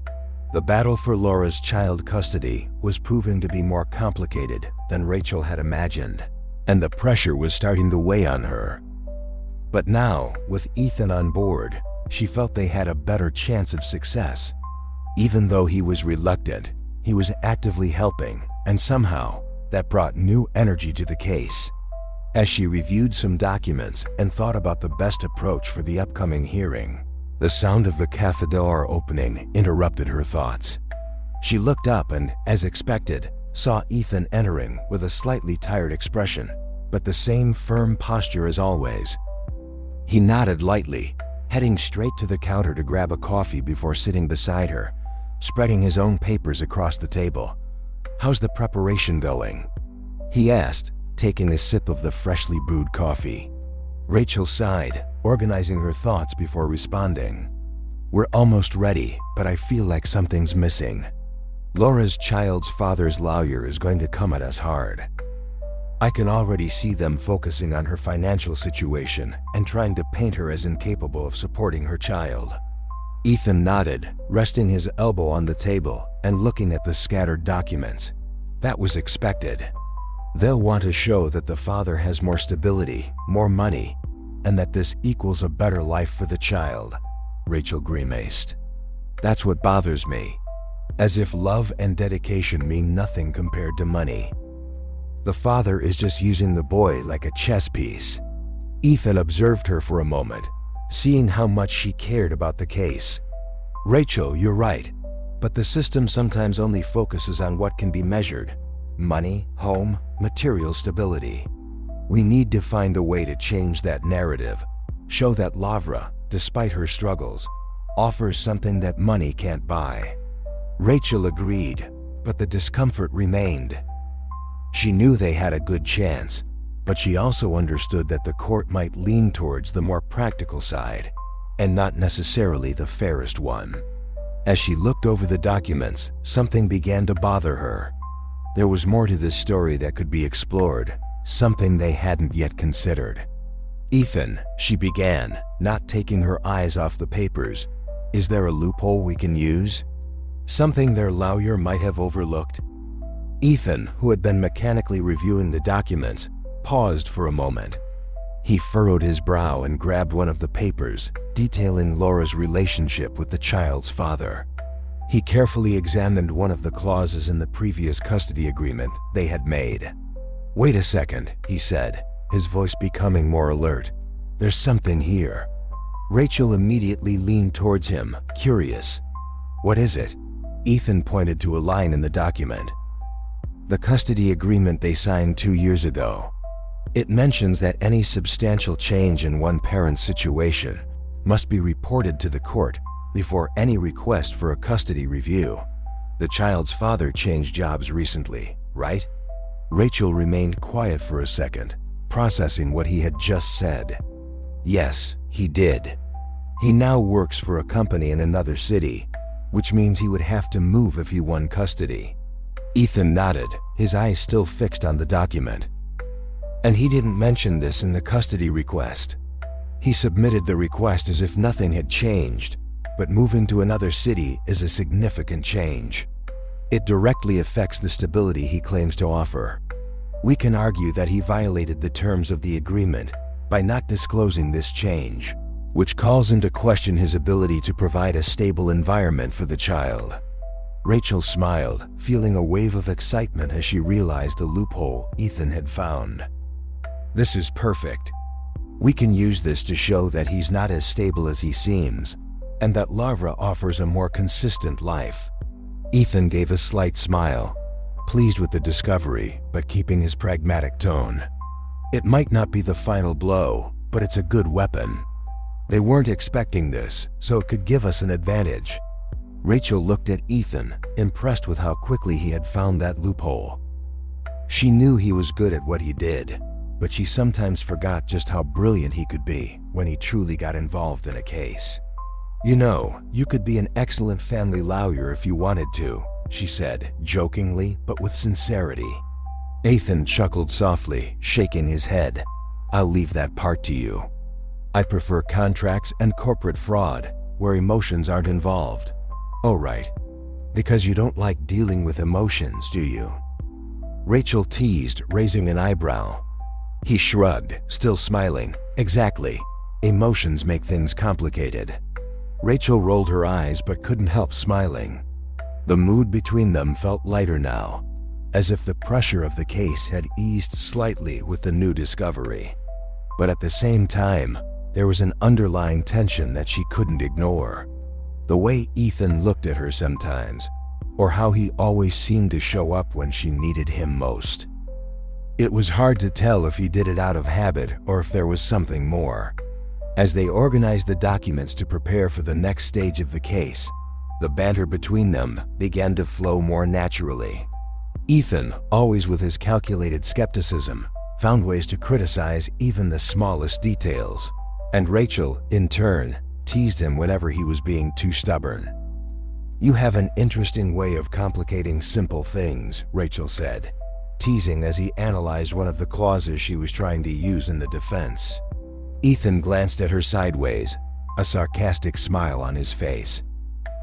The battle for Laura's child custody was proving to be more complicated than Rachel had imagined, and the pressure was starting to weigh on her. But now, with Ethan on board, she felt they had a better chance of success. Even though he was reluctant, he was actively helping, and somehow, that brought new energy to the case. As she reviewed some documents and thought about the best approach for the upcoming hearing, the sound of the cafe door opening interrupted her thoughts. She looked up and, as expected, saw Ethan entering with a slightly tired expression, but the same firm posture as always. He nodded lightly, heading straight to the counter to grab a coffee before sitting beside her, spreading his own papers across the table. "How's the preparation going?" he asked, taking a sip of the freshly brewed coffee. Rachel sighed, organizing her thoughts before responding. "We're almost ready, but I feel like something's missing. Laura's child's father's lawyer is going to come at us hard. I can already see them focusing on her financial situation and trying to paint her as incapable of supporting her child." Ethan nodded, resting his elbow on the table and looking at the scattered documents. That was expected. They'll want to show that the father has more stability, more money, and that this equals a better life for the child. Rachel grimaced. "That's what bothers me. As if love and dedication mean nothing compared to money. The father is just using the boy like a chess piece." Ethan observed her for a moment, seeing how much she cared about the case. "Rachel, you're right, but the system sometimes only focuses on what can be measured, money, home, material stability. We need to find a way to change that narrative, show that Lavra, despite her struggles, offers something that money can't buy. Rachel agreed, but the discomfort remained. She knew they had a good chance, but she also understood that the court might lean towards the more practical side, and not necessarily the fairest one. As she looked over the documents, something began to bother her. There was more to this story that could be explored, something they hadn't yet considered. "Ethan," she began, not taking her eyes off the papers, "is there a loophole we can use? Something their lawyer might have overlooked?" Ethan, who had been mechanically reviewing the documents, paused for a moment. He furrowed his brow and grabbed one of the papers, detailing Laura's relationship with the child's father. He carefully examined one of the clauses in the previous custody agreement they had made. "Wait a second," he said, his voice becoming more alert. "There's something here." Rachel immediately leaned towards him, curious. "What is it?" Ethan pointed to a line in the document. "The custody agreement they signed 2 years ago. It mentions that any substantial change in one parent's situation must be reported to the court before any request for a custody review. The child's father changed jobs recently, right?" Rachel remained quiet for a second, processing what he had just said. "Yes, he did. He now works for a company in another city, which means he would have to move if he won custody." Ethan nodded, his eyes still fixed on the document. "And he didn't mention this in the custody request. He submitted the request as if nothing had changed, but moving to another city is a significant change. It directly affects the stability he claims to offer. We can argue that he violated the terms of the agreement by not disclosing this change, which calls into question his ability to provide a stable environment for the child." Rachel smiled, feeling a wave of excitement as she realized the loophole Ethan had found. "This is perfect. We can use this to show that he's not as stable as he seems, and that Lavra offers a more consistent life." Ethan gave a slight smile, pleased with the discovery, but keeping his pragmatic tone. "It might not be the final blow, but it's a good weapon. They weren't expecting this, so it could give us an advantage." Rachel looked at Ethan, impressed with how quickly he had found that loophole. She knew he was good at what he did, but she sometimes forgot just how brilliant he could be when he truly got involved in a case. "You know, you could be an excellent family lawyer if you wanted to," she said, jokingly but with sincerity. Ethan chuckled softly, shaking his head. "I'll leave that part to you. I prefer contracts and corporate fraud, where emotions aren't involved." "Oh, right. Because you don't like dealing with emotions, do you?" Rachel teased, raising an eyebrow. He shrugged, still smiling. "Exactly. Emotions make things complicated." Rachel rolled her eyes but couldn't help smiling. The mood between them felt lighter now, as if the pressure of the case had eased slightly with the new discovery. But at the same time, there was an underlying tension that she couldn't ignore. The way Ethan looked at her sometimes, or how he always seemed to show up when she needed him most. It was hard to tell if he did it out of habit or if there was something more. As they organized the documents to prepare for the next stage of the case, the banter between them began to flow more naturally. Ethan, always with his calculated skepticism, found ways to criticize even the smallest details, and Rachel, in turn, teased him whenever he was being too stubborn. "You have an interesting way of complicating simple things," Rachel said, teasing as he analyzed one of the clauses she was trying to use in the defense. Ethan glanced at her sideways, a sarcastic smile on his face.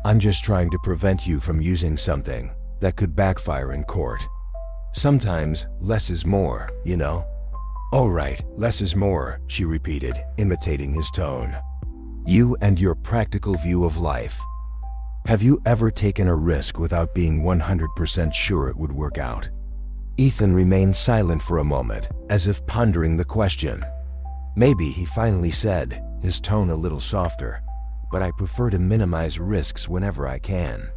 "I'm just trying to prevent you from using something that could backfire in court. Sometimes less is more, you know?" "Oh right, less is more," she repeated, imitating his tone. "You and your practical view of life. Have you ever taken a risk without being 100% sure it would work out?" Ethan remained silent for a moment, as if pondering the question. "Maybe," he finally said, his tone a little softer, "but I prefer to minimize risks whenever I can."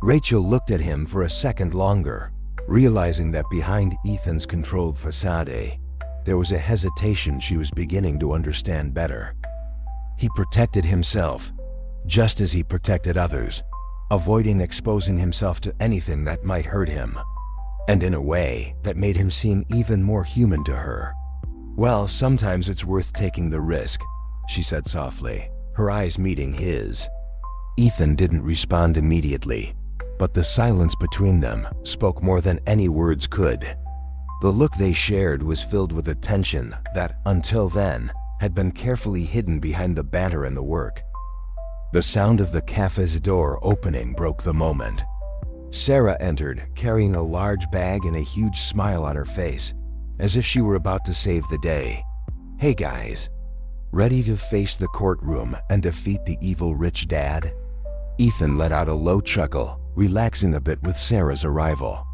Rachel looked at him for a second longer. Realizing that behind Ethan's controlled facade, there was a hesitation she was beginning to understand better. He protected himself, just as he protected others, avoiding exposing himself to anything that might hurt him, and in a way that made him seem even more human to her. "Well, sometimes it's worth taking the risk," she said softly, her eyes meeting his. Ethan didn't respond immediately, but the silence between them spoke more than any words could. The look they shared was filled with a tension that, until then, had been carefully hidden behind the banter and the work. The sound of the cafe's door opening broke the moment. Sarah entered, carrying a large bag and a huge smile on her face, as if she were about to save the day. "Hey guys, ready to face the courtroom and defeat the evil rich dad?" Ethan let out a low chuckle, relaxing a bit with Sarah's arrival.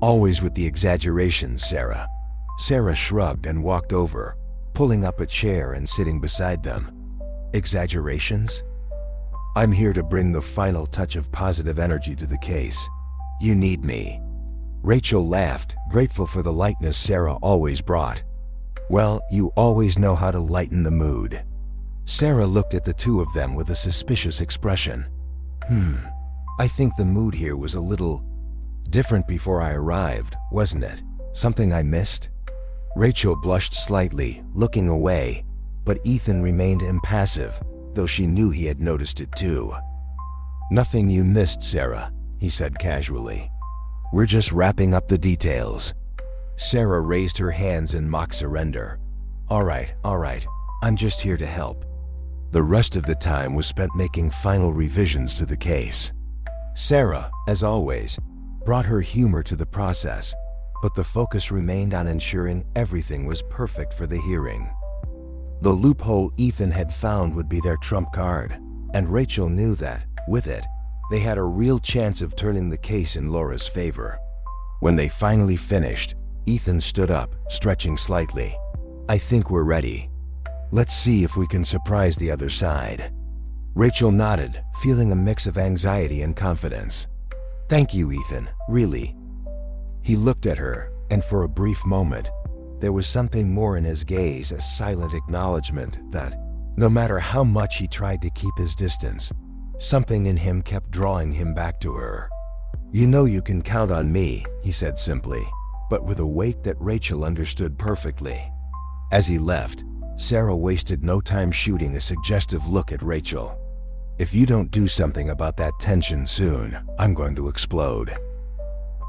"Always with the exaggerations, Sarah." Sarah shrugged and walked over, pulling up a chair and sitting beside them. "Exaggerations? I'm here to bring the final touch of positive energy to the case. You need me." Rachel laughed, grateful for the lightness Sarah always brought. "Well, you always know how to lighten the mood." Sarah looked at the two of them with a suspicious expression. I think the mood here was a little different before I arrived, wasn't it? Something I missed?" Rachel blushed slightly, looking away, but Ethan remained impassive, though she knew he had noticed it too. "Nothing you missed, Sarah," he said casually. "We're just wrapping up the details." Sarah raised her hands in mock surrender. All right, I'm just here to help." The rest of the time was spent making final revisions to the case. Sarah, as always, brought her humor to the process, but the focus remained on ensuring everything was perfect for the hearing. The loophole Ethan had found would be their trump card, and Rachel knew that, with it, they had a real chance of turning the case in Laura's favor. When they finally finished, Ethan stood up, stretching slightly. "I think we're ready. Let's see if we can surprise the other side." Rachel nodded, feeling a mix of anxiety and confidence. "Thank you, Ethan, really." He looked at her, and for a brief moment, there was something more in his gaze, a silent acknowledgement that, no matter how much he tried to keep his distance, something in him kept drawing him back to her. "You know you can count on me," he said simply, but with a weight that Rachel understood perfectly. As he left, Sarah wasted no time shooting a suggestive look at Rachel. "If you don't do something about that tension soon, I'm going to explode."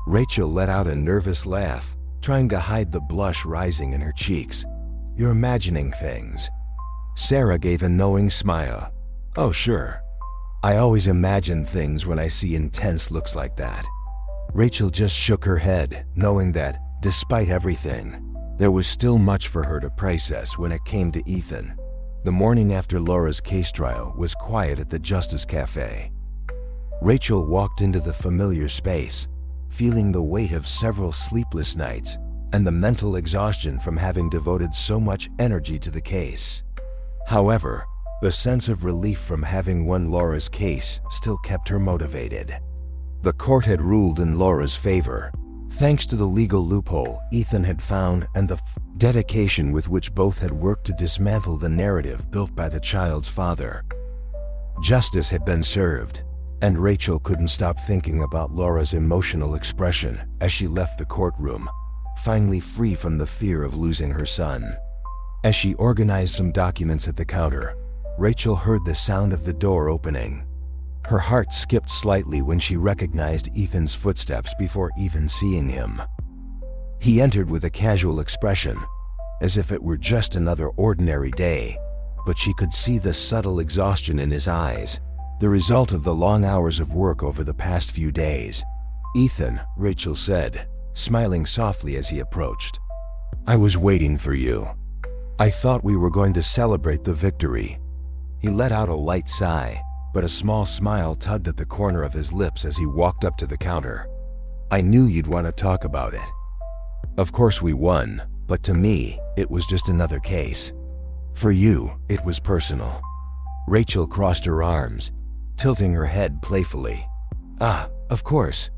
Rachel let out a nervous laugh, trying to hide the blush rising in her cheeks. "You're imagining things." Sarah gave a knowing smile. "Oh, sure. I always imagine things when I see intense looks like that." Rachel just shook her head, knowing that, despite everything, there was still much for her to process when it came to Ethan. The morning after Laura's case trial was quiet at the Justice Cafe. Rachel walked into the familiar space, feeling the weight of several sleepless nights and the mental exhaustion from having devoted so much energy to the case. However, the sense of relief from having won Laura's case still kept her motivated. The court had ruled in Laura's favor, thanks to the legal loophole Ethan had found and the dedication with which both had worked to dismantle the narrative built by the child's father. Justice had been served, and Rachel couldn't stop thinking about Laura's emotional expression as she left the courtroom, finally free from the fear of losing her son. As she organized some documents at the counter, Rachel heard the sound of the door opening. Her heart skipped slightly when she recognized Ethan's footsteps before even seeing him. He entered with a casual expression, as if it were just another ordinary day, but she could see the subtle exhaustion in his eyes, the result of the long hours of work over the past few days. "Ethan," Rachel said, smiling softly as he approached. "I was waiting for you. I thought we were going to celebrate the victory." He let out a light sigh, but a small smile tugged at the corner of his lips as he walked up to the counter. "I knew you'd want to talk about it. Of course we won, but to me, it was just another case. For you, it was personal." Rachel crossed her arms, tilting her head playfully. "Ah, of course.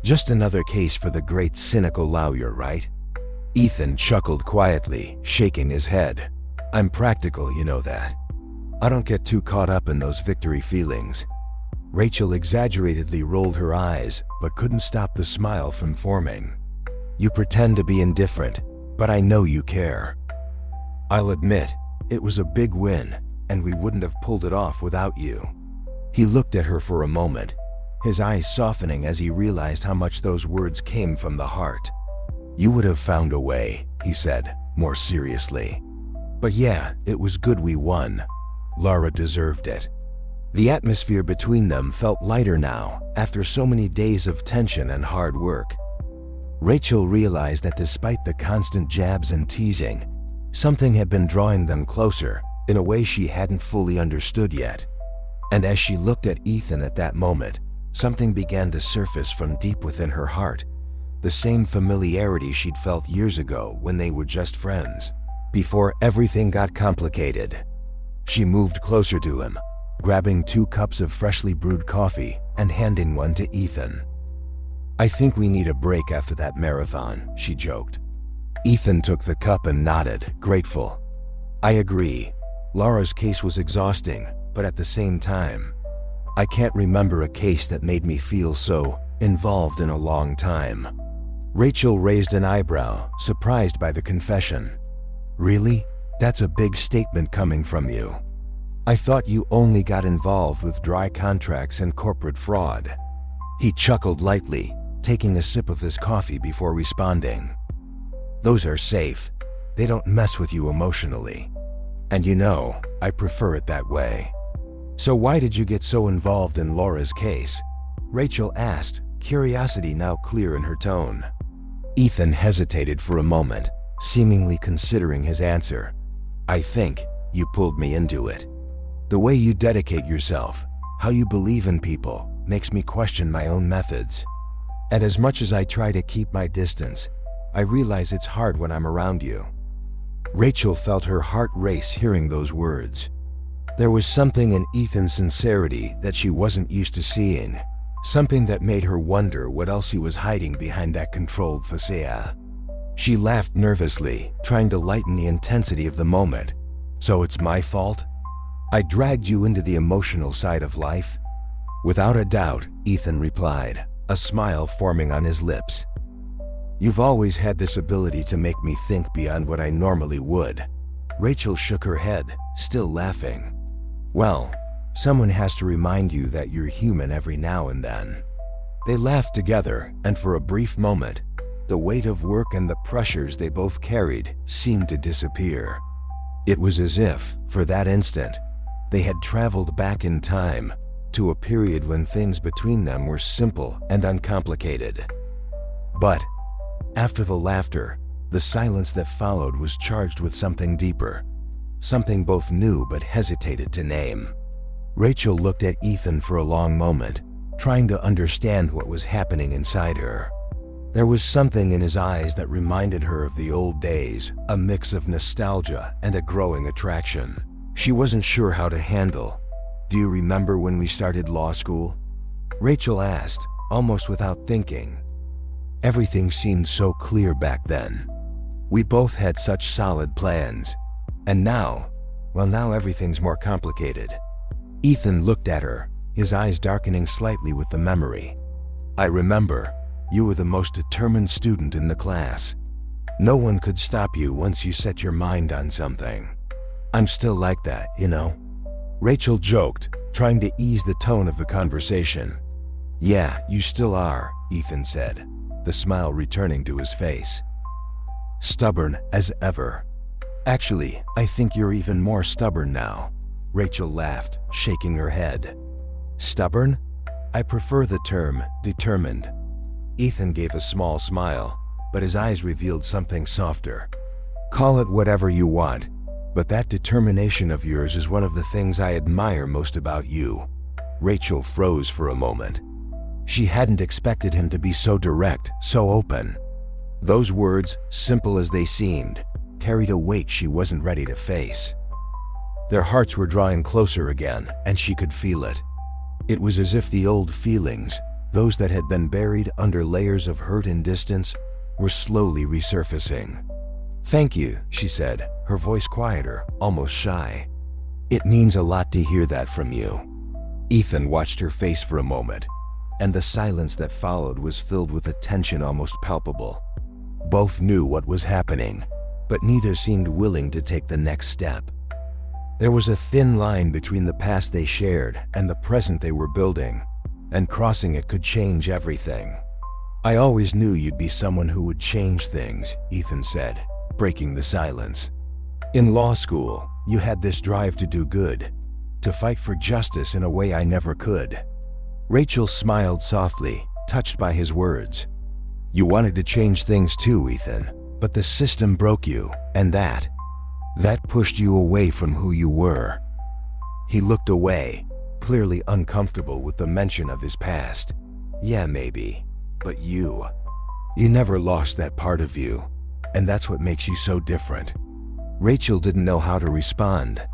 Just another case for the great cynical lawyer, right? Ethan chuckled quietly, shaking his head. I'm practical, you know that. I don't get too caught up in those victory feelings. Rachel exaggeratedly rolled her eyes, but couldn't stop the smile from forming. You pretend to be indifferent, but I know you care. I'll admit, it was a big win, and we wouldn't have pulled it off without you. He looked at her for a moment, his eyes softening as he realized how much those words came from the heart. You would have found a way, he said, more seriously. But yeah, it was good we won. Laura deserved it. The atmosphere between them felt lighter now, after so many days of tension and hard work. Rachel realized that despite the constant jabs and teasing, something had been drawing them closer in a way she hadn't fully understood yet. And as she looked at Ethan at that moment, something began to surface from deep within her heart, the same familiarity she'd felt years ago when they were just friends, before everything got complicated. She moved closer to him, grabbing 2 cups of freshly brewed coffee and handing one to Ethan. I think we need a break after that marathon, she joked. Ethan took the cup and nodded, grateful. I agree. Laura's case was exhausting, but at the same time, I can't remember a case that made me feel so involved in a long time. Rachel raised an eyebrow, surprised by the confession. Really? That's a big statement coming from you. I thought you only got involved with dry contracts and corporate fraud. He chuckled lightly, taking a sip of his coffee before responding. Those are safe. They don't mess with you emotionally. And you know, I prefer it that way. So why did you get so involved in Laura's case? Rachel asked, curiosity now clear in her tone. Ethan hesitated for a moment, seemingly considering his answer. I think you pulled me into it. The way you dedicate yourself, how you believe in people, makes me question my own methods. And as much as I try to keep my distance, I realize it's hard when I'm around you. Rachel felt her heart race hearing those words. There was something in Ethan's sincerity that she wasn't used to seeing, something that made her wonder what else he was hiding behind that controlled facade. She laughed nervously, trying to lighten the intensity of the moment. So it's my fault? I dragged you into the emotional side of life? Without a doubt, Ethan replied, a smile forming on his lips. You've always had this ability to make me think beyond what I normally would. Rachel shook her head, still laughing. Well, someone has to remind you that you're human every now and then. They laughed together, and for a brief moment, the weight of work and the pressures they both carried seemed to disappear. It was as if, for that instant, they had traveled back in time to a period when things between them were simple and uncomplicated. But after the laughter, the silence that followed was charged with something deeper, something both knew but hesitated to name. Rachel looked at Ethan for a long moment, trying to understand what was happening inside her. There was something in his eyes that reminded her of the old days, a mix of nostalgia and a growing attraction. She wasn't sure how to handle. Do you remember when we started law school? Rachel asked, almost without thinking. Everything seemed so clear back then. We both had such solid plans. And now, well, now everything's more complicated. Ethan looked at her, his eyes darkening slightly with the memory. I remember, you were the most determined student in the class. No one could stop you once you set your mind on something. I'm still like that, you know? Rachel joked, trying to ease the tone of the conversation. Yeah, you still are, Ethan said, the smile returning to his face. Stubborn as ever. Actually, I think you're even more stubborn now. Rachel laughed, shaking her head. Stubborn? I prefer the term determined. Ethan gave a small smile, but his eyes revealed something softer. Call it whatever you want, but that determination of yours is one of the things I admire most about you. Rachel froze for a moment. She hadn't expected him to be so direct, so open. Those words, simple as they seemed, carried a weight she wasn't ready to face. Their hearts were drawing closer again, and she could feel it. It was as if the old feelings, Those that had been buried under layers of hurt and distance were slowly resurfacing. "Thank you," she said, her voice quieter, almost shy. "It means a lot to hear that from you." Ethan watched her face for a moment, and the silence that followed was filled with a tension almost palpable. Both knew what was happening, but neither seemed willing to take the next step. There was a thin line between the past they shared and the present they were building, and crossing it could change everything. "I always knew you'd be someone who would change things," Ethan said, breaking the silence. "In law school, you had this drive to do good, to fight for justice in a way I never could." Rachel smiled softly, touched by his words. "You wanted to change things too, Ethan, but the system broke you, and that pushed you away from who you were." He looked away, clearly uncomfortable with the mention of his past. "Yeah, maybe, but you never lost that part of you, and that's what makes you so different." Rachel didn't know how to respond.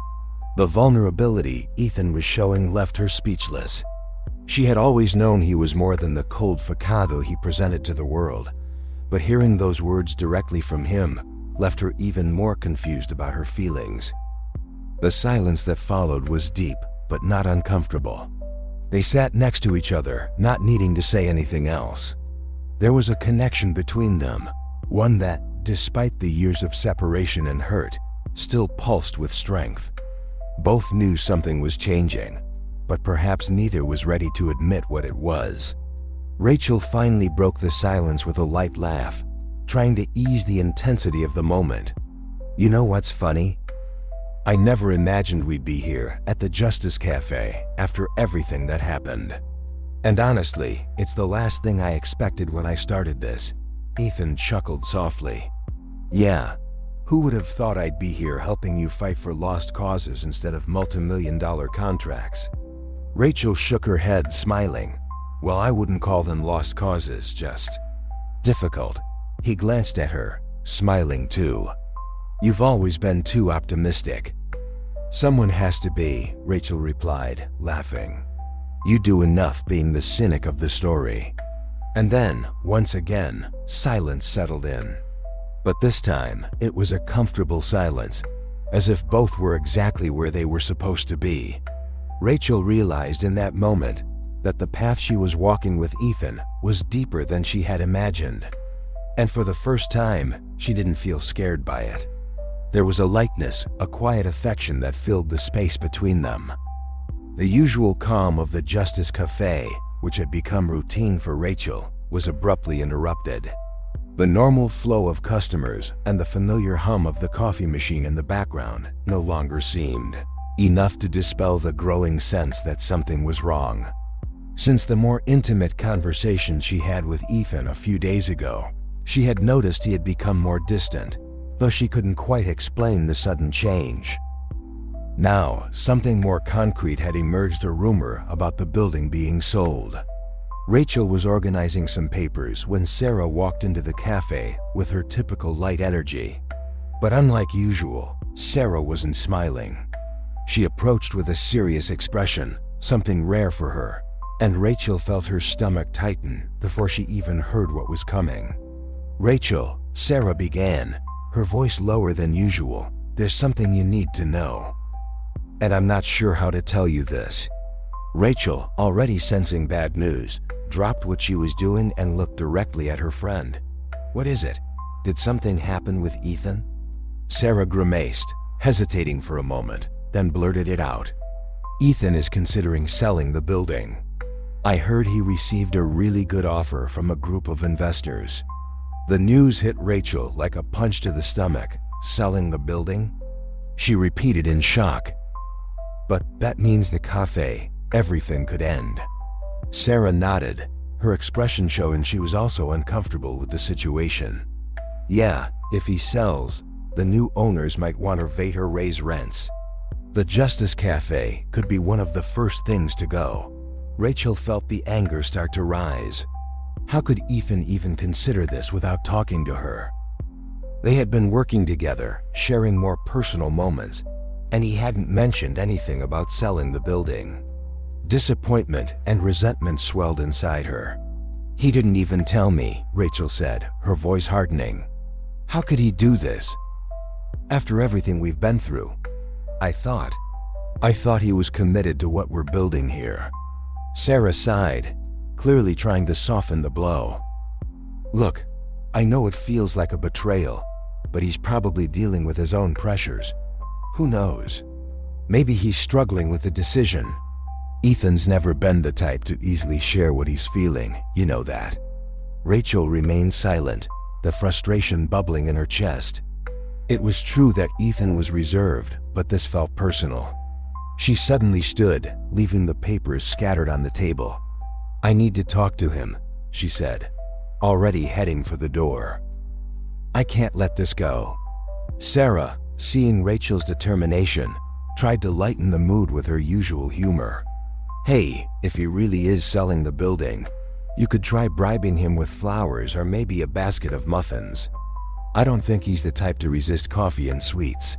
The vulnerability Ethan was showing left her speechless. She had always known he was more than the cold facade he presented to the world, but hearing those words directly from him left her even more confused about her feelings. The silence that followed was deep, but not uncomfortable. They sat next to each other, not needing to say anything else. There was a connection between them, one that, despite the years of separation and hurt, still pulsed with strength. Both knew something was changing, but perhaps neither was ready to admit what it was. Rachel finally broke the silence with a light laugh, trying to ease the intensity of the moment. "You know what's funny? I never imagined we'd be here at the Justice Cafe after everything that happened. And honestly, it's the last thing I expected when I started this." Ethan chuckled softly. "Yeah, who would have thought I'd be here helping you fight for lost causes instead of multi-million-dollar contracts?" Rachel shook her head, smiling. "Well, I wouldn't call them lost causes, just difficult." He glanced at her, smiling too. "You've always been too optimistic." "Someone has to be," Rachel replied, laughing. "You do enough being the cynic of the story." And then, once again, silence settled in. But this time, it was a comfortable silence, as if both were exactly where they were supposed to be. Rachel realized in that moment that the path she was walking with Ethan was deeper than she had imagined. And for the first time, she didn't feel scared by it. There was a lightness, a quiet affection that filled the space between them. The usual calm of the Justice Cafe, which had become routine for Rachel, was abruptly interrupted. The normal flow of customers and the familiar hum of the coffee machine in the background no longer seemed enough to dispel the growing sense that something was wrong. Since the more intimate conversation she had with Ethan a few days ago, she had noticed he had become more distant, though she couldn't quite explain the sudden change. Now, something more concrete had emerged, a rumor about the building being sold. Rachel was organizing some papers when Sarah walked into the cafe with her typical light energy. But unlike usual, Sarah wasn't smiling. She approached with a serious expression, something rare for her, and Rachel felt her stomach tighten before she even heard what was coming. "Rachel," Sarah began, her voice lower than usual, "there's something you need to know. And I'm not sure how to tell you this." Rachel, already sensing bad news, dropped what she was doing and looked directly at her friend. "What is it? Did something happen with Ethan?" Sarah grimaced, hesitating for a moment, then blurted it out. "Ethan is considering selling the building. I heard he received a really good offer from a group of investors." The news hit Rachel like a punch to the stomach. "Selling the building?" She repeated in shock. "But that means the cafe, everything could end." Sarah nodded, her expression showing she was also uncomfortable with the situation. "Yeah, if he sells, the new owners might want to rate or raise rents. The Justice Cafe could be one of the first things to go." Rachel felt the anger start to rise. How could Ethan even consider this without talking to her? They had been working together, sharing more personal moments, and he hadn't mentioned anything about selling the building. Disappointment and resentment swelled inside her. "He didn't even tell me," Rachel said, her voice hardening. "How could he do this? After everything we've been through. I thought he was committed to what we're building here." Sarah sighed, clearly trying to soften the blow. "Look, I know it feels like a betrayal, but he's probably dealing with his own pressures. Who knows? Maybe he's struggling with the decision. Ethan's never been the type to easily share what he's feeling, you know that." Rachel remained silent, the frustration bubbling in her chest. It was true that Ethan was reserved, but this felt personal. She suddenly stood, leaving the papers scattered on the table. "I need to talk to him," she said, already heading for the door. "I can't let this go." Sarah, seeing Rachel's determination, tried to lighten the mood with her usual humor. "Hey, if he really is selling the building, you could try bribing him with flowers or maybe a basket of muffins. I don't think he's the type to resist coffee and sweets."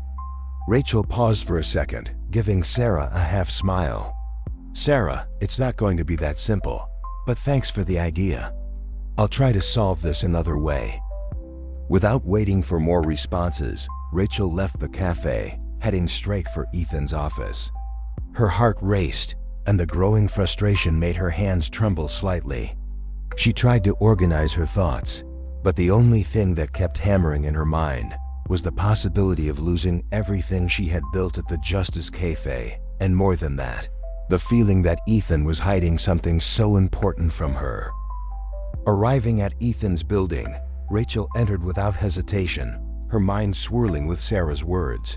Rachel paused for a second, giving Sarah a half smile. "Sarah, it's not going to be that simple, but thanks for the idea. I'll try to solve this another way." Without waiting for more responses, Rachel left the cafe, heading straight for Ethan's office. Her heart raced, and the growing frustration made her hands tremble slightly. She tried to organize her thoughts, but the only thing that kept hammering in her mind was the possibility of losing everything she had built at the Justice Cafe, and more than that, the feeling that Ethan was hiding something so important from her. Arriving at Ethan's building, Rachel entered without hesitation, her mind swirling with Sarah's words.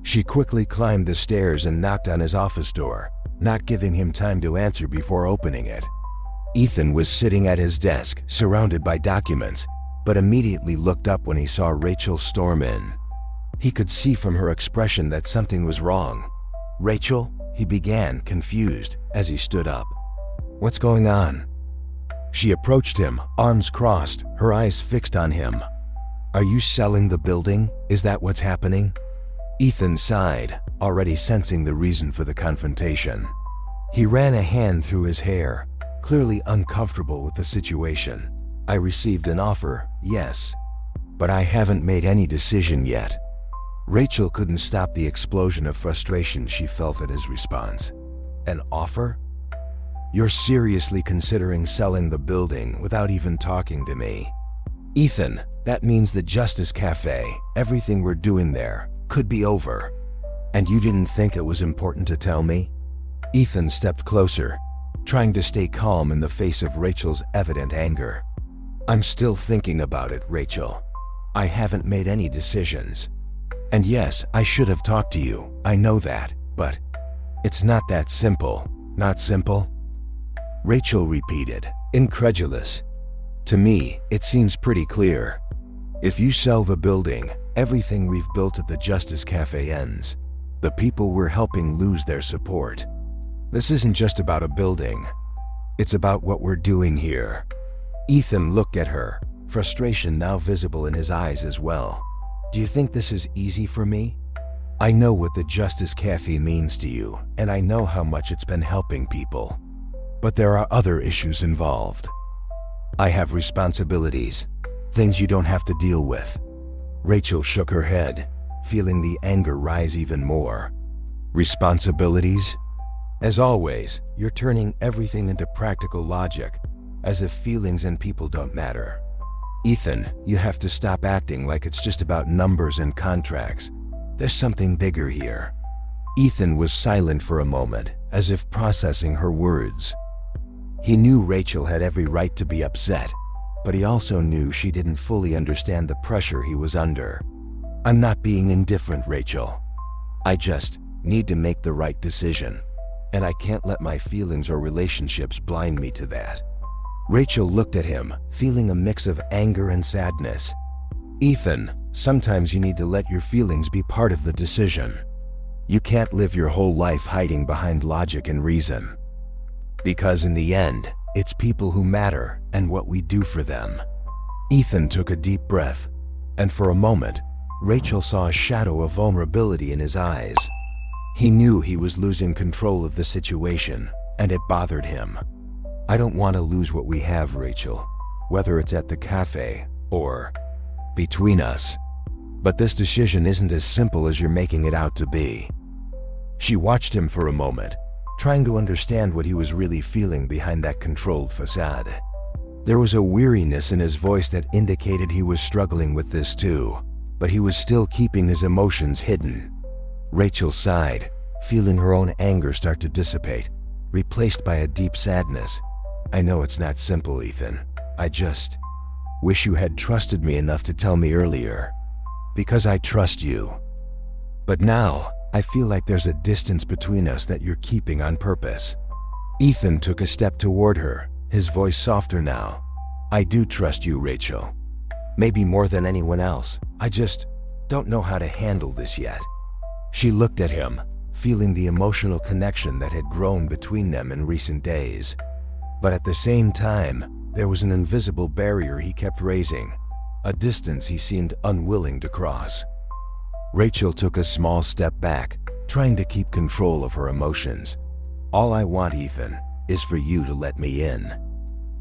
She quickly climbed the stairs and knocked on his office door, not giving him time to answer before opening it. Ethan was sitting at his desk, surrounded by documents, but immediately looked up when he saw Rachel storm in. He could see from her expression that something was wrong. "Rachel?" he began, confused, as he stood up. "What's going on?" She approached him, arms crossed, her eyes fixed on him. "Are you selling the building? Is that what's happening?" Ethan sighed, already sensing the reason for the confrontation. He ran a hand through his hair, clearly uncomfortable with the situation. "I received an offer, yes, but I haven't made any decision yet." Rachel couldn't stop the explosion of frustration she felt at his response. "An offer? You're seriously considering selling the building without even talking to me?" "Ethan, that means the Justice Cafe, everything we're doing there, could be over. And you didn't think it was important to tell me?" Ethan stepped closer, trying to stay calm in the face of Rachel's evident anger. "I'm still thinking about it, Rachel. I haven't made any decisions. And yes, I should have talked to you, I know that, but it's not that simple, not simple?" Rachel repeated, incredulous. "To me, it seems pretty clear. If you sell the building, everything we've built at the Justice Cafe ends. The people we're helping lose their support. This isn't just about a building. It's about what we're doing here." Ethan looked at her, frustration now visible in his eyes as well. "Do you think this is easy for me? I know what the Justice Cafe means to you, and I know how much it's been helping people. But there are other issues involved. I have responsibilities, things you don't have to deal with." Rachel shook her head, feeling the anger rise even more. "Responsibilities? As always, you're turning everything into practical logic, as if feelings and people don't matter. Ethan, you have to stop acting like it's just about numbers and contracts. There's something bigger here." Ethan was silent for a moment, as if processing her words. He knew Rachel had every right to be upset, but he also knew she didn't fully understand the pressure he was under. "I'm not being indifferent, Rachel. I just need to make the right decision, and I can't let my feelings or relationships blind me to that." Rachel looked at him, feeling a mix of anger and sadness. "Ethan, sometimes you need to let your feelings be part of the decision. You can't live your whole life hiding behind logic and reason. Because in the end, it's people who matter and what we do for them." Ethan took a deep breath, and for a moment, Rachel saw a shadow of vulnerability in his eyes. He knew he was losing control of the situation, and it bothered him. I don't want to lose what we have, Rachel, whether it's at the cafe or between us. But this decision isn't as simple as you're making it out to be. She watched him for a moment, trying to understand what he was really feeling behind that controlled facade. There was a weariness in his voice that indicated he was struggling with this too, but he was still keeping his emotions hidden. Rachel sighed, feeling her own anger start to dissipate, replaced by a deep sadness. I know it's not simple, Ethan. I just wish you had trusted me enough to tell me earlier. Because I trust you. But now, I feel like there's a distance between us that you're keeping on purpose. Ethan took a step toward her, his voice softer now. I do trust you, Rachel. Maybe more than anyone else. I just don't know how to handle this yet. She looked at him, feeling the emotional connection that had grown between them in recent days. But at the same time, there was an invisible barrier he kept raising, a distance he seemed unwilling to cross. Rachel took a small step back, trying to keep control of her emotions. All I want, Ethan, is for you to let me in.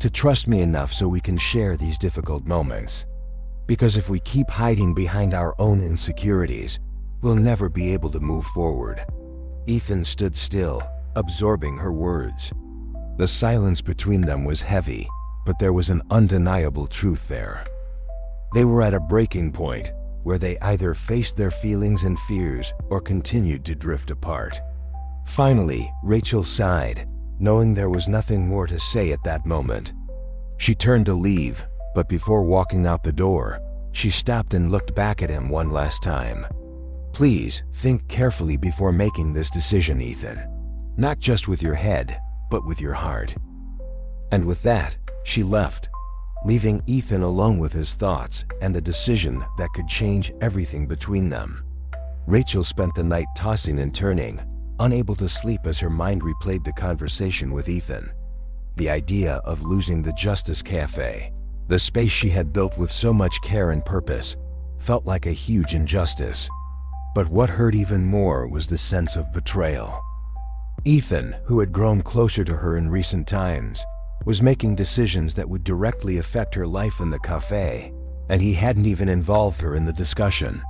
To trust me enough so we can share these difficult moments. Because if we keep hiding behind our own insecurities, we'll never be able to move forward. Ethan stood still, absorbing her words. The silence between them was heavy, but there was an undeniable truth there. They were at a breaking point, where they either faced their feelings and fears or continued to drift apart. Finally, Rachel sighed, knowing there was nothing more to say at that moment. She turned to leave, but before walking out the door, she stopped and looked back at him one last time. Please, think carefully before making this decision, Ethan. Not just with your head, but with your heart. And with that, she left, leaving Ethan alone with his thoughts and a decision that could change everything between them. Rachel spent the night tossing and turning, unable to sleep as her mind replayed the conversation with Ethan. The idea of losing the Justice Cafe, the space she had built with so much care and purpose, felt like a huge injustice. But what hurt even more was the sense of betrayal. Ethan, who had grown closer to her in recent times, was making decisions that would directly affect her life in the cafe, and he hadn't even involved her in the discussion.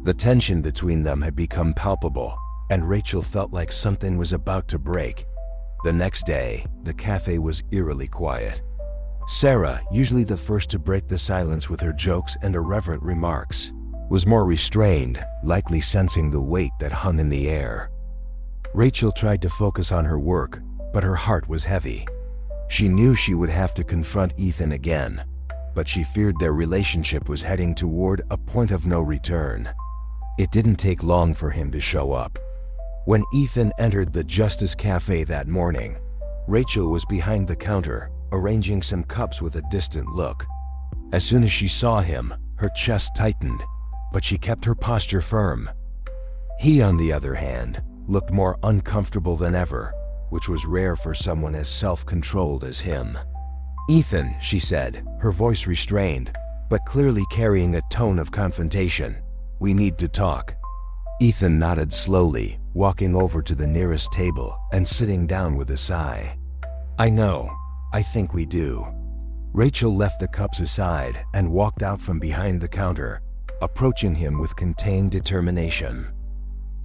The tension between them had become palpable, and Rachel felt like something was about to break. The next day, the cafe was eerily quiet. Sarah, usually the first to break the silence with her jokes and irreverent remarks, was more restrained, likely sensing the weight that hung in the air. Rachel tried to focus on her work, but her heart was heavy. She knew she would have to confront Ethan again, but she feared their relationship was heading toward a point of no return. It didn't take long for him to show up. When Ethan entered the Justice Cafe that morning, Rachel was behind the counter, arranging some cups with a distant look. As soon as she saw him, her chest tightened, but she kept her posture firm. He, on the other hand, looked more uncomfortable than ever, which was rare for someone as self-controlled as him. Ethan, she said, her voice restrained, but clearly carrying a tone of confrontation. We need to talk. Ethan nodded slowly, walking over to the nearest table and sitting down with a sigh. I know. I think we do. Rachel left the cups aside and walked out from behind the counter, approaching him with contained determination.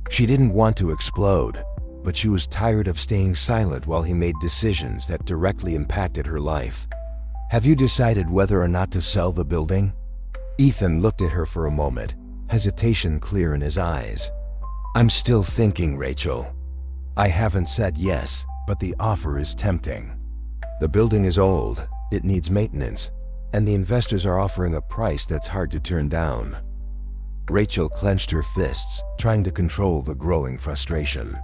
She didn't want to explode, but she was tired of staying silent while he made decisions that directly impacted her life. Have you decided whether or not to sell the building? Ethan looked at her for a moment, hesitation clear in his eyes. I'm still thinking, Rachel. I haven't said yes, but the offer is tempting. The building is old, it needs maintenance, and the investors are offering a price that's hard to turn down. Rachel clenched her fists, trying to control the growing frustration.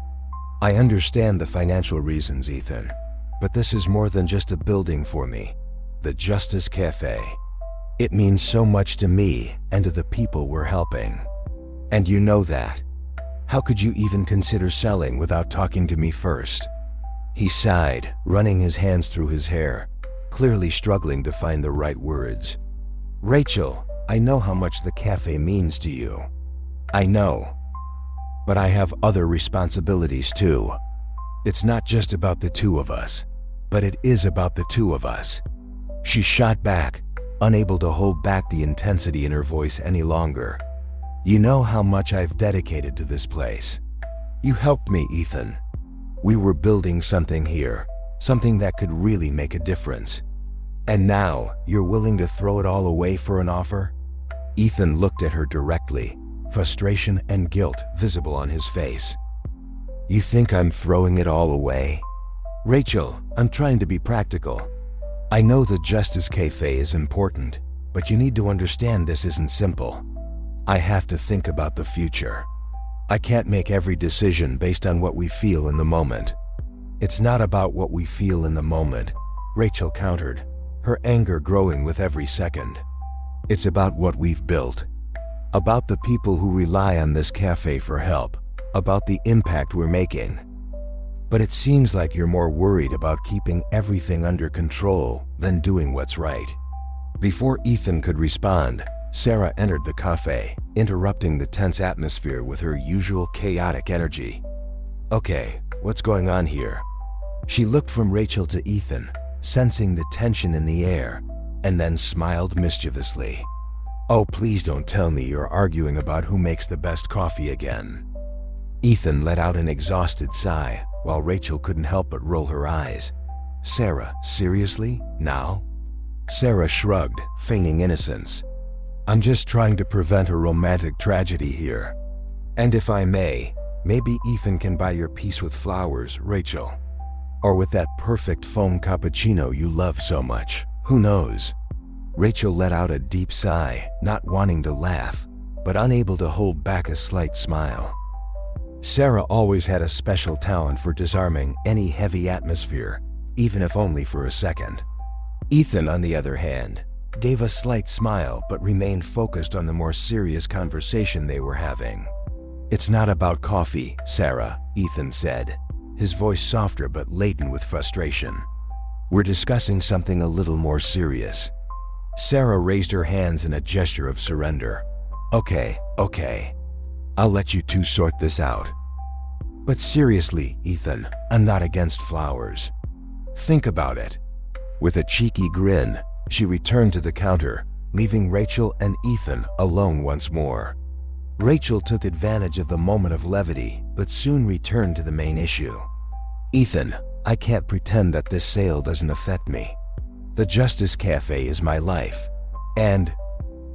I understand the financial reasons, Ethan, but this is more than just a building for me. The Justice Cafe. It means so much to me and to the people we're helping. And you know that. How could you even consider selling without talking to me first? He sighed, running his hands through his hair, clearly struggling to find the right words. Rachel, I know how much the cafe means to you. I know. But I have other responsibilities too. It's not just about the two of us, but it is about the two of us. She shot back, unable to hold back the intensity in her voice any longer. You know how much I've dedicated to this place. You helped me, Ethan. We were building something here, something that could really make a difference. And now, you're willing to throw it all away for an offer? Ethan looked at her directly, frustration and guilt visible on his face. You think I'm throwing it all away? Rachel, I'm trying to be practical. I know the Justice Cafe is important, but you need to understand this isn't simple. I have to think about the future. I can't make every decision based on what we feel in the moment. It's not about what we feel in the moment, Rachel countered, her anger growing with every second. It's about what we've built. About the people who rely on this cafe for help. About the impact we're making. But it seems like you're more worried about keeping everything under control than doing what's right. Before Ethan could respond, Sarah entered the cafe, interrupting the tense atmosphere with her usual chaotic energy. Okay, what's going on here? She looked from Rachel to Ethan, sensing the tension in the air, and then smiled mischievously. Oh, please don't tell me you're arguing about who makes the best coffee again. Ethan let out an exhausted sigh, while Rachel couldn't help but roll her eyes. Sarah, seriously? Now? Sarah shrugged, feigning innocence. I'm just trying to prevent a romantic tragedy here. And if I may, maybe Ethan can buy your piece with flowers, Rachel. Or with that perfect foam cappuccino you love so much. Who knows? Rachel let out a deep sigh, not wanting to laugh, but unable to hold back a slight smile. Sarah always had a special talent for disarming any heavy atmosphere, even if only for a second. Ethan, on the other hand, gave a slight smile but remained focused on the more serious conversation they were having. It's not about coffee, Sarah, Ethan said, his voice softer but laden with frustration. We're discussing something a little more serious. Sarah raised her hands in a gesture of surrender. Okay. I'll let you two sort this out. But seriously, Ethan, I'm not against flowers. Think about it. With a cheeky grin, she returned to the counter, leaving Rachel and Ethan alone once more. Rachel took advantage of the moment of levity, but soon returned to the main issue. Ethan, I can't pretend that this sale doesn't affect me. The Justice Cafe is my life. And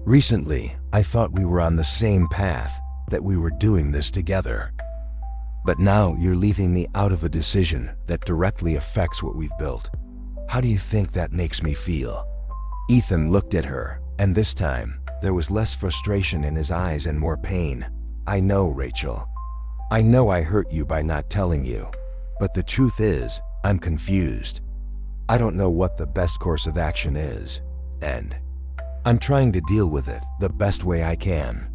recently, I thought we were on the same path, that we were doing this together. But now you're leaving me out of a decision that directly affects what we've built. How do you think that makes me feel? Ethan looked at her, and this time, there was less frustration in his eyes and more pain. I know, Rachel. I know I hurt you by not telling you. But the truth is, I'm confused. I don't know what the best course of action is, and I'm trying to deal with it the best way I can.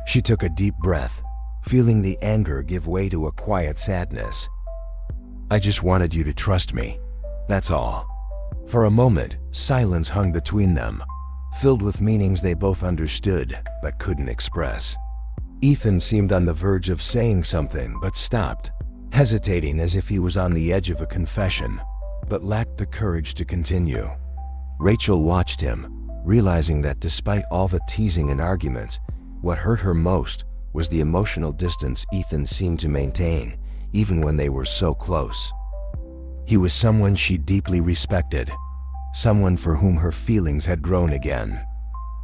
She took a deep breath, feeling the anger give way to a quiet sadness. I just wanted you to trust me, that's all. For a moment, silence hung between them, filled with meanings they both understood but couldn't express. Ethan seemed on the verge of saying something but stopped, hesitating as if he was on the edge of a confession, but lacked the courage to continue. Rachel watched him, realizing that despite all the teasing and arguments, what hurt her most was the emotional distance Ethan seemed to maintain, even when they were so close. He was someone she deeply respected, someone for whom her feelings had grown again.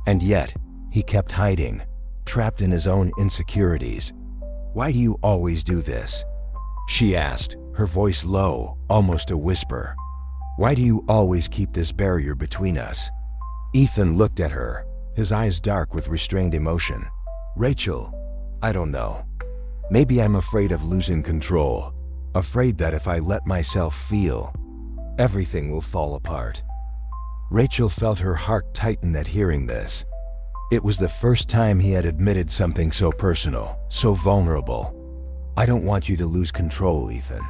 And yet, he kept hiding, trapped in his own insecurities. Why do you always do this? She asked, her voice low, almost a whisper. Why do you always keep this barrier between us? Ethan looked at her, his eyes dark with restrained emotion. Rachel, I don't know. Maybe I'm afraid of losing control, afraid that if I let myself feel, everything will fall apart. Rachel felt her heart tighten at hearing this. It was the first time he had admitted something so personal, so vulnerable. I don't want you to lose control, Ethan.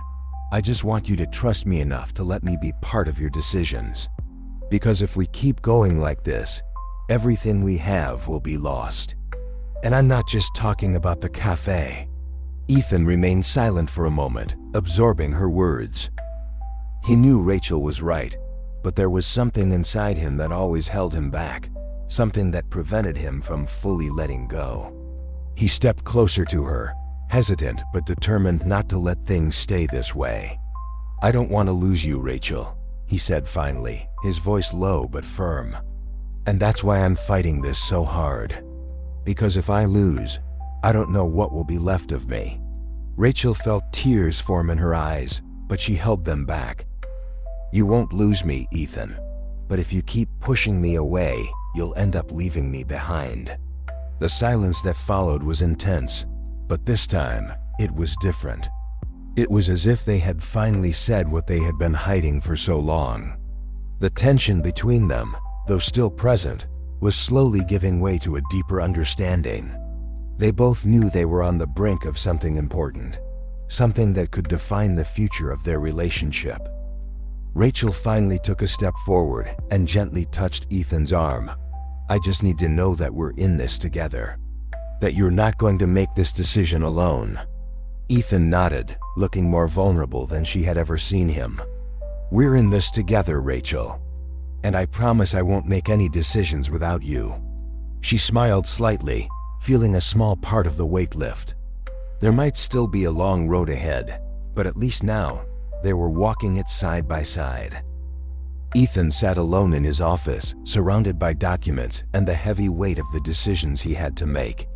I just want you to trust me enough to let me be part of your decisions. Because if we keep going like this, everything we have will be lost. And I'm not just talking about the cafe. Ethan remained silent for a moment, absorbing her words. He knew Rachel was right, but there was something inside him that always held him back, something that prevented him from fully letting go. He stepped closer to her, hesitant but determined not to let things stay this way. "I don't want to lose you, Rachel," he said finally, his voice low but firm. "And that's why I'm fighting this so hard. Because if I lose, I don't know what will be left of me." Rachel felt tears form in her eyes, but she held them back. "You won't lose me, Ethan. But if you keep pushing me away, you'll end up leaving me behind." The silence that followed was intense, but this time, it was different. It was as if they had finally said what they had been hiding for so long. The tension between them, though still present, was slowly giving way to a deeper understanding. They both knew they were on the brink of something important, something that could define the future of their relationship. Rachel finally took a step forward and gently touched Ethan's arm. "I just need to know that we're in this together. That you're not going to make this decision alone." Ethan nodded, looking more vulnerable than she had ever seen him. "We're in this together, Rachel. And I promise I won't make any decisions without you." She smiled slightly, feeling a small part of the weight lift. There might still be a long road ahead, but at least now, they were walking it side by side. Ethan sat alone in his office, surrounded by documents and the heavy weight of the decisions he had to make.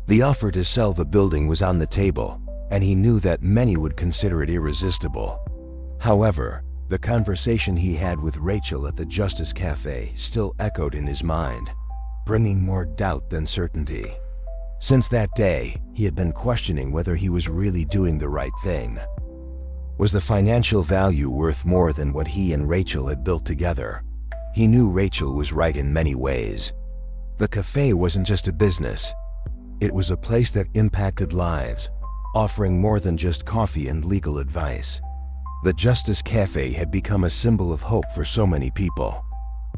The offer to sell the building was on the table, and he knew that many would consider it irresistible. However, the conversation he had with Rachel at the Justice Cafe still echoed in his mind, bringing more doubt than certainty. Since that day, he had been questioning whether he was really doing the right thing. Was the financial value worth more than what he and Rachel had built together? He knew Rachel was right in many ways. The cafe wasn't just a business. It was a place that impacted lives, offering more than just coffee and legal advice. The Justice Cafe had become a symbol of hope for so many people.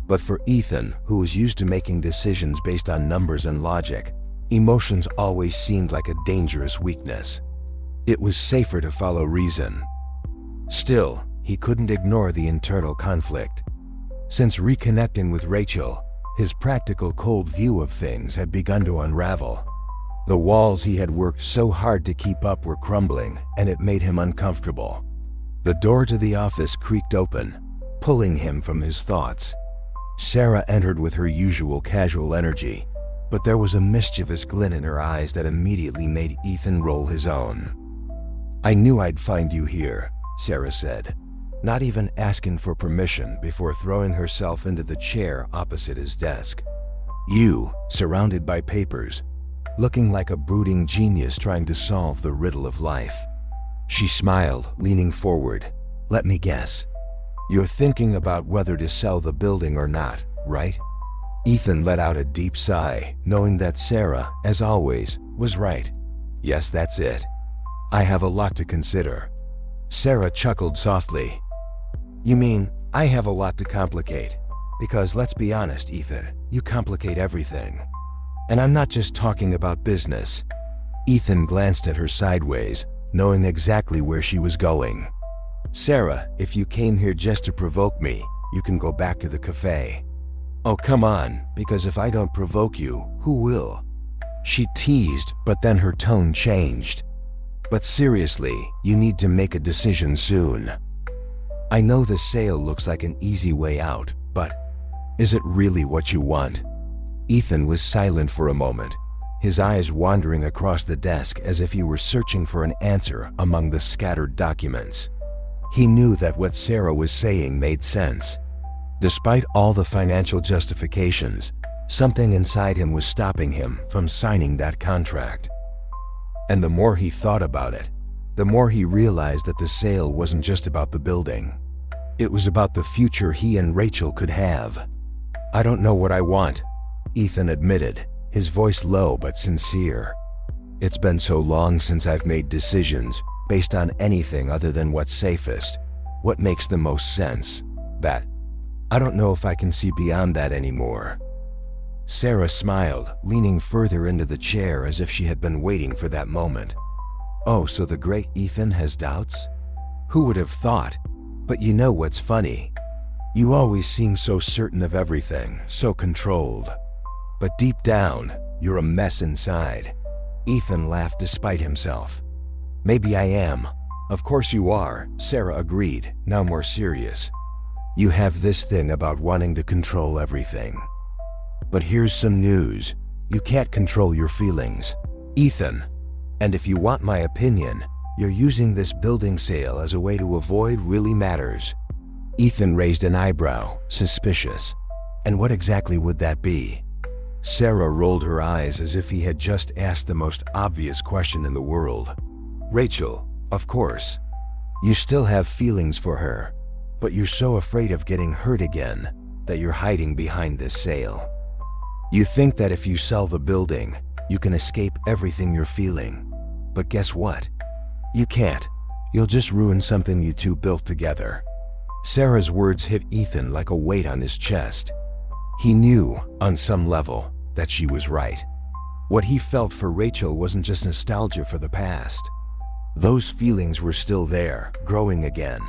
But for Ethan, who was used to making decisions based on numbers and logic, emotions always seemed like a dangerous weakness. It was safer to follow reason. Still, he couldn't ignore the internal conflict. Since reconnecting with Rachel, his practical cold view of things had begun to unravel. The walls he had worked so hard to keep up were crumbling, and it made him uncomfortable. The door to the office creaked open, pulling him from his thoughts. Sarah entered with her usual casual energy, but there was a mischievous glint in her eyes that immediately made Ethan roll his own. "I knew I'd find you here," Sarah said, not even asking for permission before throwing herself into the chair opposite his desk. "You, surrounded by papers, looking like a brooding genius trying to solve the riddle of life." She smiled, leaning forward. "Let me guess. You're thinking about whether to sell the building or not, right?" Ethan let out a deep sigh, knowing that Sarah, as always, was right. "Yes, that's it. I have a lot to consider." Sarah chuckled softly. "You mean, I have a lot to complicate? Because let's be honest, Ethan, you complicate everything. And I'm not just talking about business." Ethan glanced at her sideways, knowing exactly where she was going. "Sarah, if you came here just to provoke me, you can go back to the cafe." "Oh, come on, because if I don't provoke you, who will?" She teased, but then her tone changed. "But seriously, you need to make a decision soon. I know the sale looks like an easy way out, but is it really what you want?" Ethan was silent for a moment, his eyes wandering across the desk as if he were searching for an answer among the scattered documents. He knew that what Sarah was saying made sense. Despite all the financial justifications, something inside him was stopping him from signing that contract. And the more he thought about it, the more he realized that the sale wasn't just about the building. It was about the future he and Rachel could have. "I don't know what I want," Ethan admitted, his voice low but sincere. "It's been so long since I've made decisions based on anything other than what's safest, what makes the most sense, that I don't know if I can see beyond that anymore." Sarah smiled, leaning further into the chair as if she had been waiting for that moment. Oh, so the great Ethan has doubts? Who would have thought? But you know what's funny? You always seem so certain of everything, so controlled. But deep down, you're a mess inside. Ethan laughed despite himself. Maybe I am. Of course you are, Sarah agreed, now more serious. You have this thing about wanting to control everything. But here's some news. You can't control your feelings, Ethan. And if you want my opinion, you're using this building sale as a way to avoid really matters. Ethan raised an eyebrow, suspicious. And what exactly would that be? Sarah rolled her eyes as if he had just asked the most obvious question in the world. Rachel, of course. You still have feelings for her, but you're so afraid of getting hurt again that you're hiding behind this sale. You think that if you sell the building, you can escape everything you're feeling. But guess what? You can't. You'll just ruin something you two built together. Sarah's words hit Ethan like a weight on his chest. He knew, on some level, that she was right. What he felt for Rachel wasn't just nostalgia for the past. Those feelings were still there, growing again,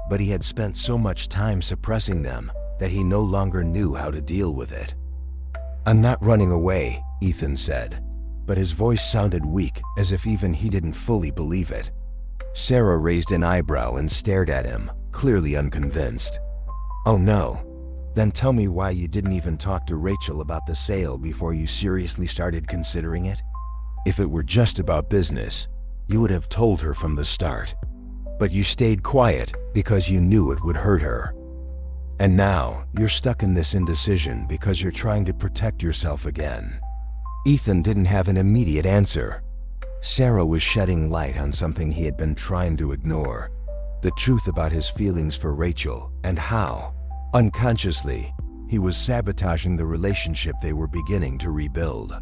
but he had spent so much time suppressing them that he no longer knew how to deal with it. I'm not running away, Ethan said, but his voice sounded weak, as if even he didn't fully believe it. Sarah raised an eyebrow and stared at him, clearly unconvinced. Oh no. Then tell me why you didn't even talk to Rachel about the sale before you seriously started considering it. If it were just about business, you would have told her from the start. But you stayed quiet because you knew it would hurt her. And now, you're stuck in this indecision because you're trying to protect yourself again. Ethan didn't have an immediate answer. Sarah was shedding light on something he had been trying to ignore. The truth about his feelings for Rachel and how, unconsciously, he was sabotaging the relationship they were beginning to rebuild.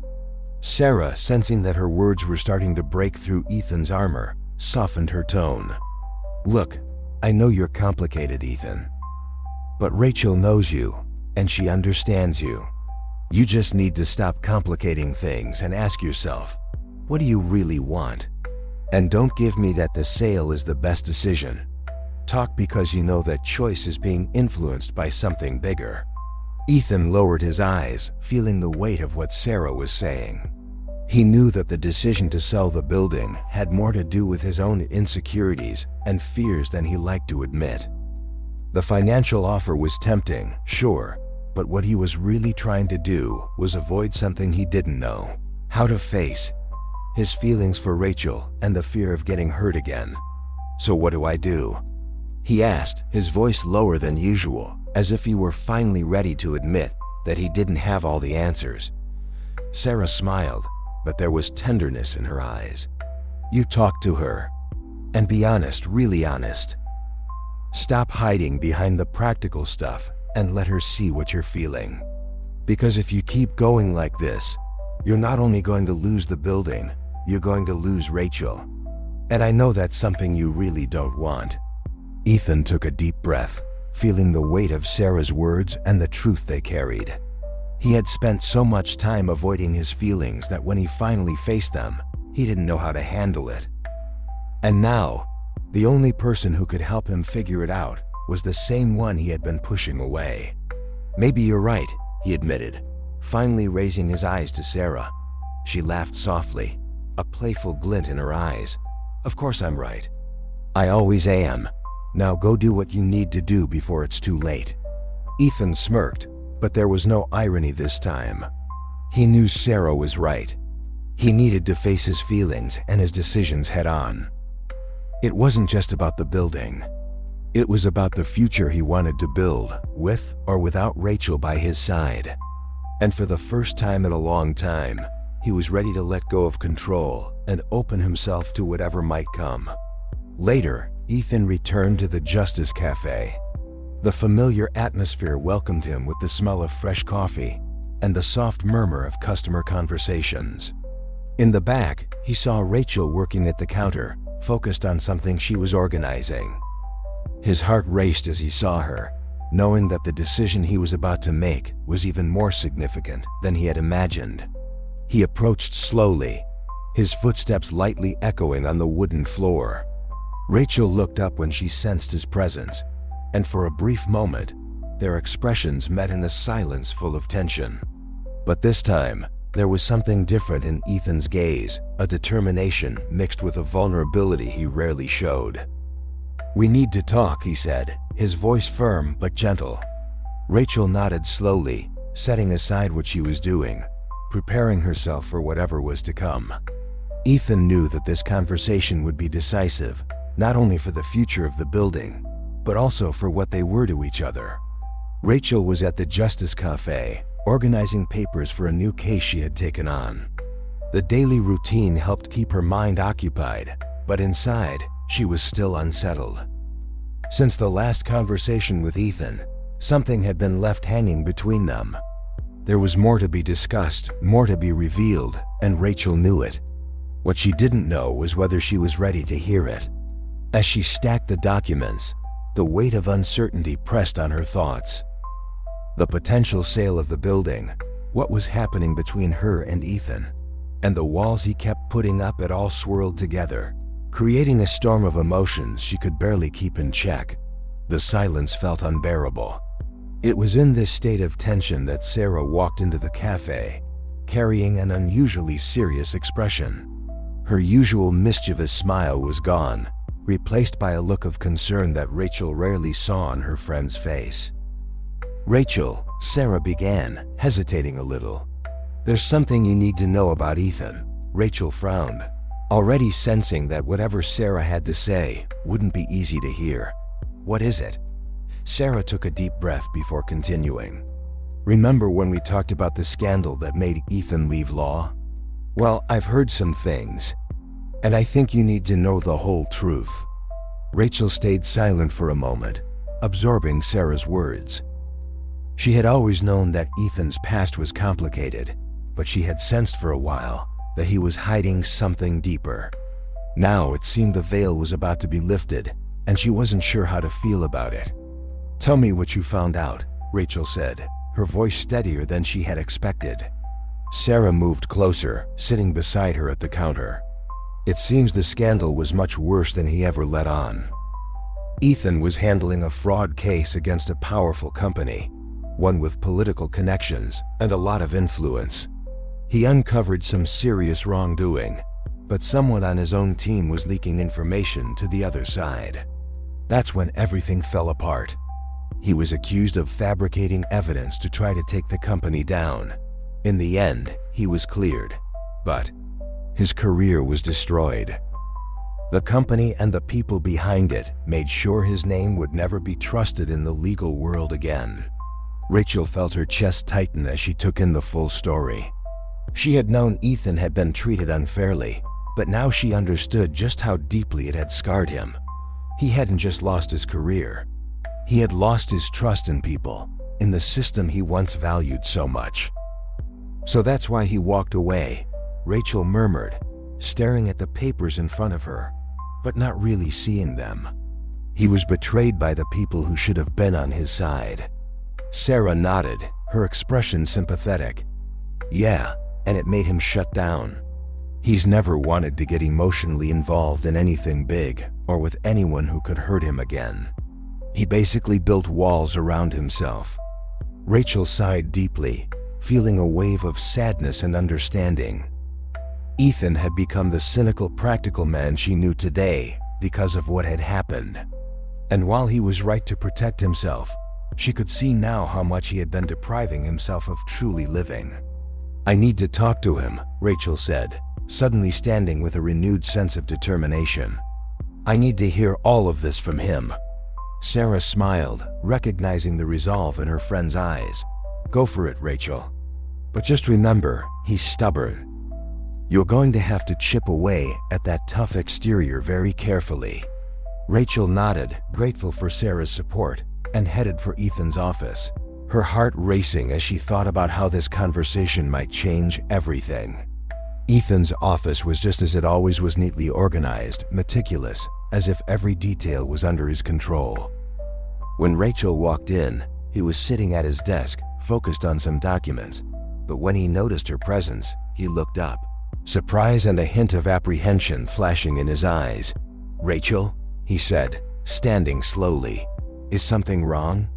Sarah, sensing that her words were starting to break through Ethan's armor, softened her tone. Look, I know you're complicated, Ethan. But Rachel knows you, and she understands you. You just need to stop complicating things and ask yourself, what do you really want? And don't give me that the sale is the best decision. Talk because you know that choice is being influenced by something bigger. Ethan lowered his eyes, feeling the weight of what Sarah was saying. He knew that the decision to sell the building had more to do with his own insecurities and fears than he liked to admit. The financial offer was tempting, sure, but what he was really trying to do was avoid something he didn't know how to face: his feelings for Rachel and the fear of getting hurt again. So what do I do? He asked, his voice lower than usual, as if he were finally ready to admit that he didn't have all the answers. Sarah smiled, but there was tenderness in her eyes. You talk to her. And be honest, really honest. Stop hiding behind the practical stuff and let her see what you're feeling. Because if you keep going like this, you're not only going to lose the building, you're going to lose Rachel. And I know that's something you really don't want. Ethan took a deep breath, feeling the weight of Sarah's words and the truth they carried. He had spent so much time avoiding his feelings that when he finally faced them, he didn't know how to handle it. And now, the only person who could help him figure it out was the same one he had been pushing away. Maybe you're right, he admitted, finally raising his eyes to Sarah. She laughed softly, a playful glint in her eyes. Of course I'm right. I always am. Now go do what you need to do before it's too late. Ethan smirked, but there was no irony this time. He knew Sarah was right. He needed to face his feelings and his decisions head on. It wasn't just about the building. It was about the future he wanted to build, with or without Rachel by his side. And for the first time in a long time, he was ready to let go of control and open himself to whatever might come. Later, Ethan returned to the Justice Cafe. The familiar atmosphere welcomed him with the smell of fresh coffee and the soft murmur of customer conversations. In the back, he saw Rachel working at the counter, focused on something she was organizing. His heart raced as he saw her, knowing that the decision he was about to make was even more significant than he had imagined. He approached slowly, his footsteps lightly echoing on the wooden floor. Rachel looked up when she sensed his presence, and for a brief moment, their expressions met in a silence full of tension. But this time, there was something different in Ethan's gaze, a determination mixed with a vulnerability he rarely showed. "We need to talk," he said, his voice firm but gentle. Rachel nodded slowly, setting aside what she was doing, preparing herself for whatever was to come. Ethan knew that this conversation would be decisive, not only for the future of the building, but also for what they were to each other. Rachel was at the Justice Cafe, organizing papers for a new case she had taken on. The daily routine helped keep her mind occupied, but inside, she was still unsettled. Since the last conversation with Ethan, something had been left hanging between them. There was more to be discussed, more to be revealed, and Rachel knew it. What she didn't know was whether she was ready to hear it. As she stacked the documents, the weight of uncertainty pressed on her thoughts. The potential sale of the building, what was happening between her and Ethan, and the walls he kept putting up, it all swirled together, creating a storm of emotions she could barely keep in check. The silence felt unbearable. It was in this state of tension that Sarah walked into the cafe, carrying an unusually serious expression. Her usual mischievous smile was gone, replaced by a look of concern that Rachel rarely saw on her friend's face. "Rachel," Sarah began, hesitating a little. "There's something you need to know about Ethan." Rachel frowned, already sensing that whatever Sarah had to say wouldn't be easy to hear. "What is it?" Sarah took a deep breath before continuing. "Remember when we talked about the scandal that made Ethan leave law? Well, I've heard some things, and I think you need to know the whole truth." Rachel stayed silent for a moment, absorbing Sarah's words. She had always known that Ethan's past was complicated, but she had sensed for a while that he was hiding something deeper. Now it seemed the veil was about to be lifted, and she wasn't sure how to feel about it. "Tell me what you found out," Rachel said, her voice steadier than she had expected. Sarah moved closer, sitting beside her at the counter. "It seems the scandal was much worse than he ever let on. Ethan was handling a fraud case against a powerful company, one with political connections and a lot of influence. He uncovered some serious wrongdoing, but someone on his own team was leaking information to the other side. That's when everything fell apart. He was accused of fabricating evidence to try to take the company down. In the end, he was cleared, but his career was destroyed. The company and the people behind it made sure his name would never be trusted in the legal world again." Rachel felt her chest tighten as she took in the full story. She had known Ethan had been treated unfairly, but now she understood just how deeply it had scarred him. He hadn't just lost his career. He had lost his trust in people, in the system he once valued so much. "So that's why he walked away," Rachel murmured, staring at the papers in front of her, but not really seeing them. "He was betrayed by the people who should have been on his side." Sarah nodded, her expression sympathetic. "Yeah, and it made him shut down. He's never wanted to get emotionally involved in anything big or with anyone who could hurt him again. He basically built walls around himself." Rachel sighed deeply, feeling a wave of sadness and understanding. Ethan had become the cynical, practical man she knew today because of what had happened. And while he was right to protect himself, she could see now how much he had been depriving himself of truly living. "I need to talk to him," Rachel said, suddenly standing with a renewed sense of determination. "I need to hear all of this from him." Sarah smiled, recognizing the resolve in her friend's eyes. "Go for it, Rachel. But just remember, he's stubborn. You're going to have to chip away at that tough exterior very carefully." Rachel nodded, grateful for Sarah's support, and headed for Ethan's office, her heart racing as she thought about how this conversation might change everything. Ethan's office was just as it always was, neatly organized, meticulous, as if every detail was under his control. When Rachel walked in, he was sitting at his desk, focused on some documents, but when he noticed her presence, he looked up. surprise and a hint of apprehension flashing in his eyes. "Rachel," he said, standing slowly. "Is something wrong?"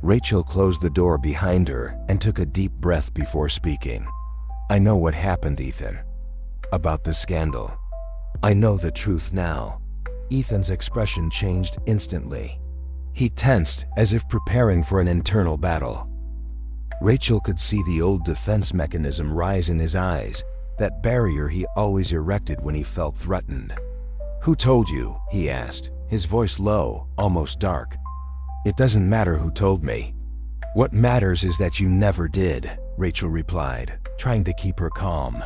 Rachel closed the door behind her and took a deep breath before speaking. "I know what happened, Ethan. About the scandal. I know the truth now." Ethan's expression changed instantly. He tensed as if preparing for an internal battle. Rachel could see the old defense mechanism rise in his eyes, that barrier he always erected when he felt threatened. "Who told you?" he asked, his voice low, almost dark. "It doesn't matter who told me. What matters is that you never did," Rachel replied, trying to keep her calm.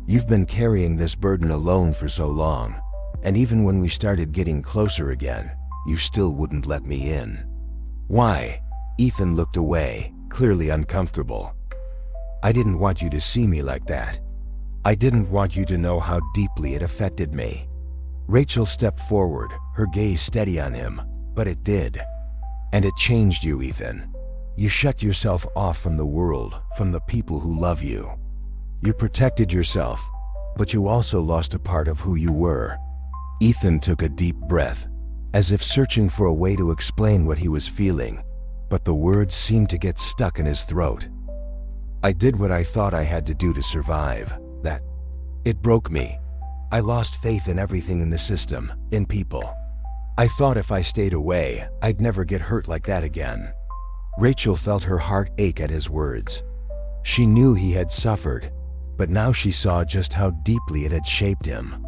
"You've been carrying this burden alone for so long, and even when we started getting closer again, you still wouldn't let me in." "Why?" Ethan looked away, clearly uncomfortable. "I didn't want you to see me like that. I didn't want you to know how deeply it affected me." Rachel stepped forward, her gaze steady on him, but it did. "And it changed you, Ethan. You shut yourself off from the world, from the people who love you. You protected yourself, but you also lost a part of who you were." Ethan took a deep breath, as if searching for a way to explain what he was feeling, but the words seemed to get stuck in his throat. "I did what I thought I had to do to survive. It broke me. I lost faith in everything in the system, in people. I thought if I stayed away, I'd never get hurt like that again." Rachel felt her heart ache at his words. She knew he had suffered, but now she saw just how deeply it had shaped him.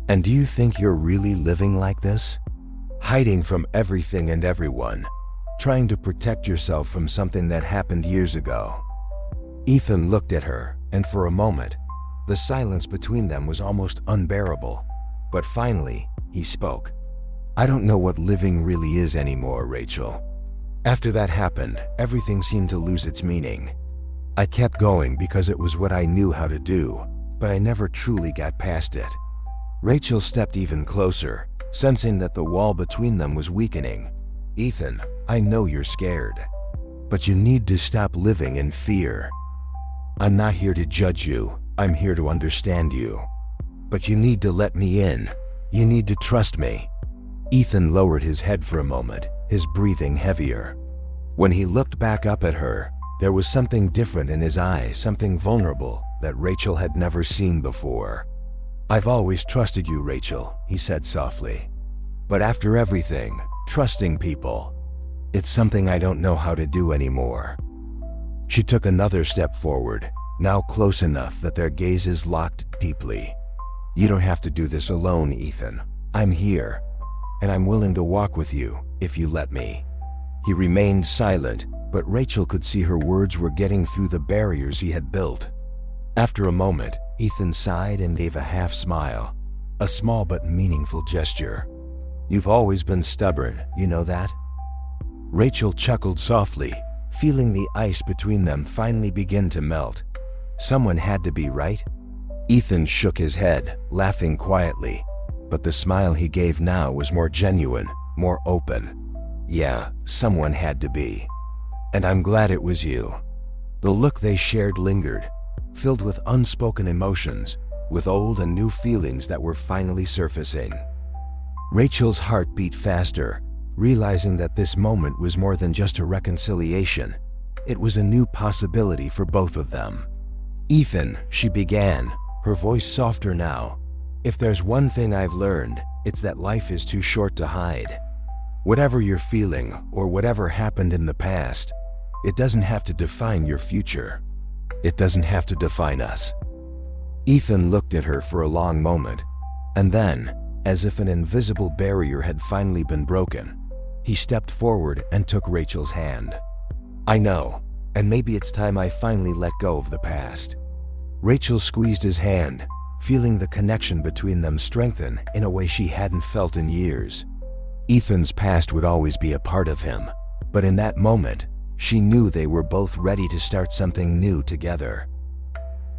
"And do you think you're really living like this? Hiding from everything and everyone, trying to protect yourself from something that happened years ago?" Ethan looked at her, and for a moment, the silence between them was almost unbearable. But finally, he spoke. "I don't know what living really is anymore, Rachel. After that happened, everything seemed to lose its meaning. I kept going because it was what I knew how to do, but I never truly got past it." Rachel stepped even closer, sensing that the wall between them was weakening. "Ethan, I know you're scared, but you need to stop living in fear. I'm not here to judge you. I'm here to understand you. But you need to let me in. You need to trust me." Ethan lowered his head for a moment, his breathing heavier. When he looked back up at her, there was something different in his eyes, something vulnerable that Rachel had never seen before. "I've always trusted you, Rachel," he said softly. "But after everything, trusting people, it's something I don't know how to do anymore." She took another step forward, now close enough that their gazes locked deeply. "You don't have to do this alone, Ethan. I'm here, and I'm willing to walk with you if you let me." He remained silent, but Rachel could see her words were getting through the barriers he had built. After a moment, Ethan sighed and gave a half smile, a small but meaningful gesture. "You've always been stubborn, you know that?" Rachel chuckled softly, feeling the ice between them finally begin to melt. "Someone had to be, right?" Ethan shook his head, laughing quietly, but the smile he gave now was more genuine, more open. "Yeah, someone had to be. And I'm glad it was you." The look they shared lingered, filled with unspoken emotions, with old and new feelings that were finally surfacing. Rachel's heart beat faster, realizing that this moment was more than just a reconciliation. It was a new possibility for both of them. "Ethan," she began, her voice softer now, "if there's one thing I've learned, it's that life is too short to hide. Whatever you're feeling, or whatever happened in the past, it doesn't have to define your future. It doesn't have to define us." Ethan looked at her for a long moment, and then, as if an invisible barrier had finally been broken, he stepped forward and took Rachel's hand. "I know, and maybe it's time I finally let go of the past." Rachel squeezed his hand, feeling the connection between them strengthen in a way she hadn't felt in years. Ethan's past would always be a part of him, but in that moment, she knew they were both ready to start something new together.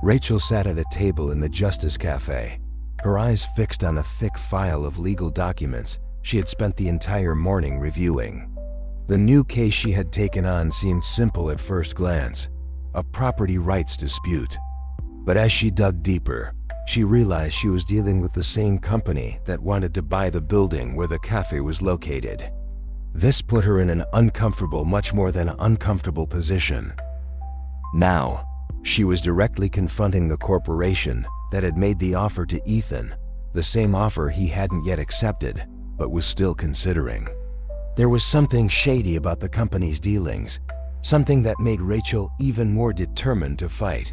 Rachel sat at a table in the Justice Cafe, her eyes fixed on a thick file of legal documents she had spent the entire morning reviewing. The new case she had taken on seemed simple at first glance, a property rights dispute. But as she dug deeper, She realized she was dealing with the same company that wanted to buy the building where the cafe was located. This put her in an uncomfortable, much more than uncomfortable position. Now, she was directly confronting the corporation that had made the offer to Ethan, the same offer he hadn't yet accepted, but was still considering. There was something shady about the company's dealings, something that made Rachel even more determined to fight.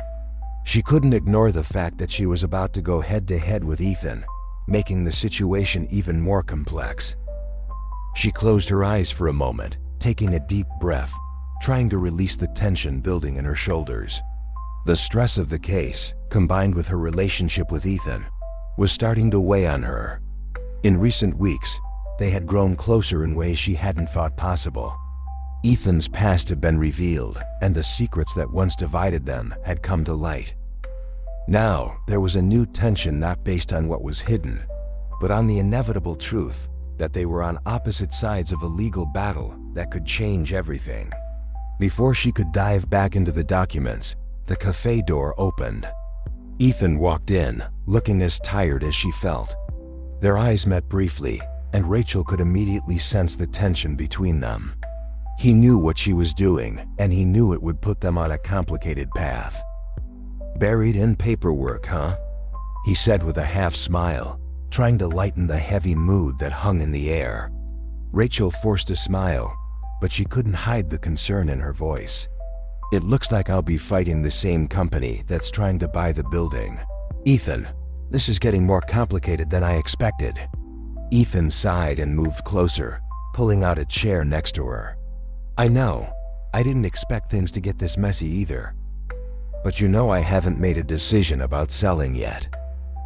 She couldn't ignore the fact that she was about to go head-to-head with Ethan, making the situation even more complex. She closed her eyes for a moment, taking a deep breath, trying to release the tension building in her shoulders. The stress of the case, combined with her relationship with Ethan, was starting to weigh on her. In recent weeks, they had grown closer in ways she hadn't thought possible. Ethan's past had been revealed, and the secrets that once divided them had come to light. Now, there was a new tension not based on what was hidden, but on the inevitable truth that they were on opposite sides of a legal battle that could change everything. Before she could dive back into the documents, the cafe door opened. Ethan walked in, looking as tired as she felt. Their eyes met briefly, and Rachel could immediately sense the tension between them. He knew what she was doing, and he knew it would put them on a complicated path. "Buried in paperwork, huh?" he said with a half smile, trying to lighten the heavy mood that hung in the air. Rachel forced a smile, but she couldn't hide the concern in her voice. "It looks like I'll be fighting the same company that's trying to buy the building. Ethan, this is getting more complicated than I expected." Ethan sighed and moved closer, pulling out a chair next to her. "I know, I didn't expect things to get this messy either. But you know I haven't made a decision about selling yet."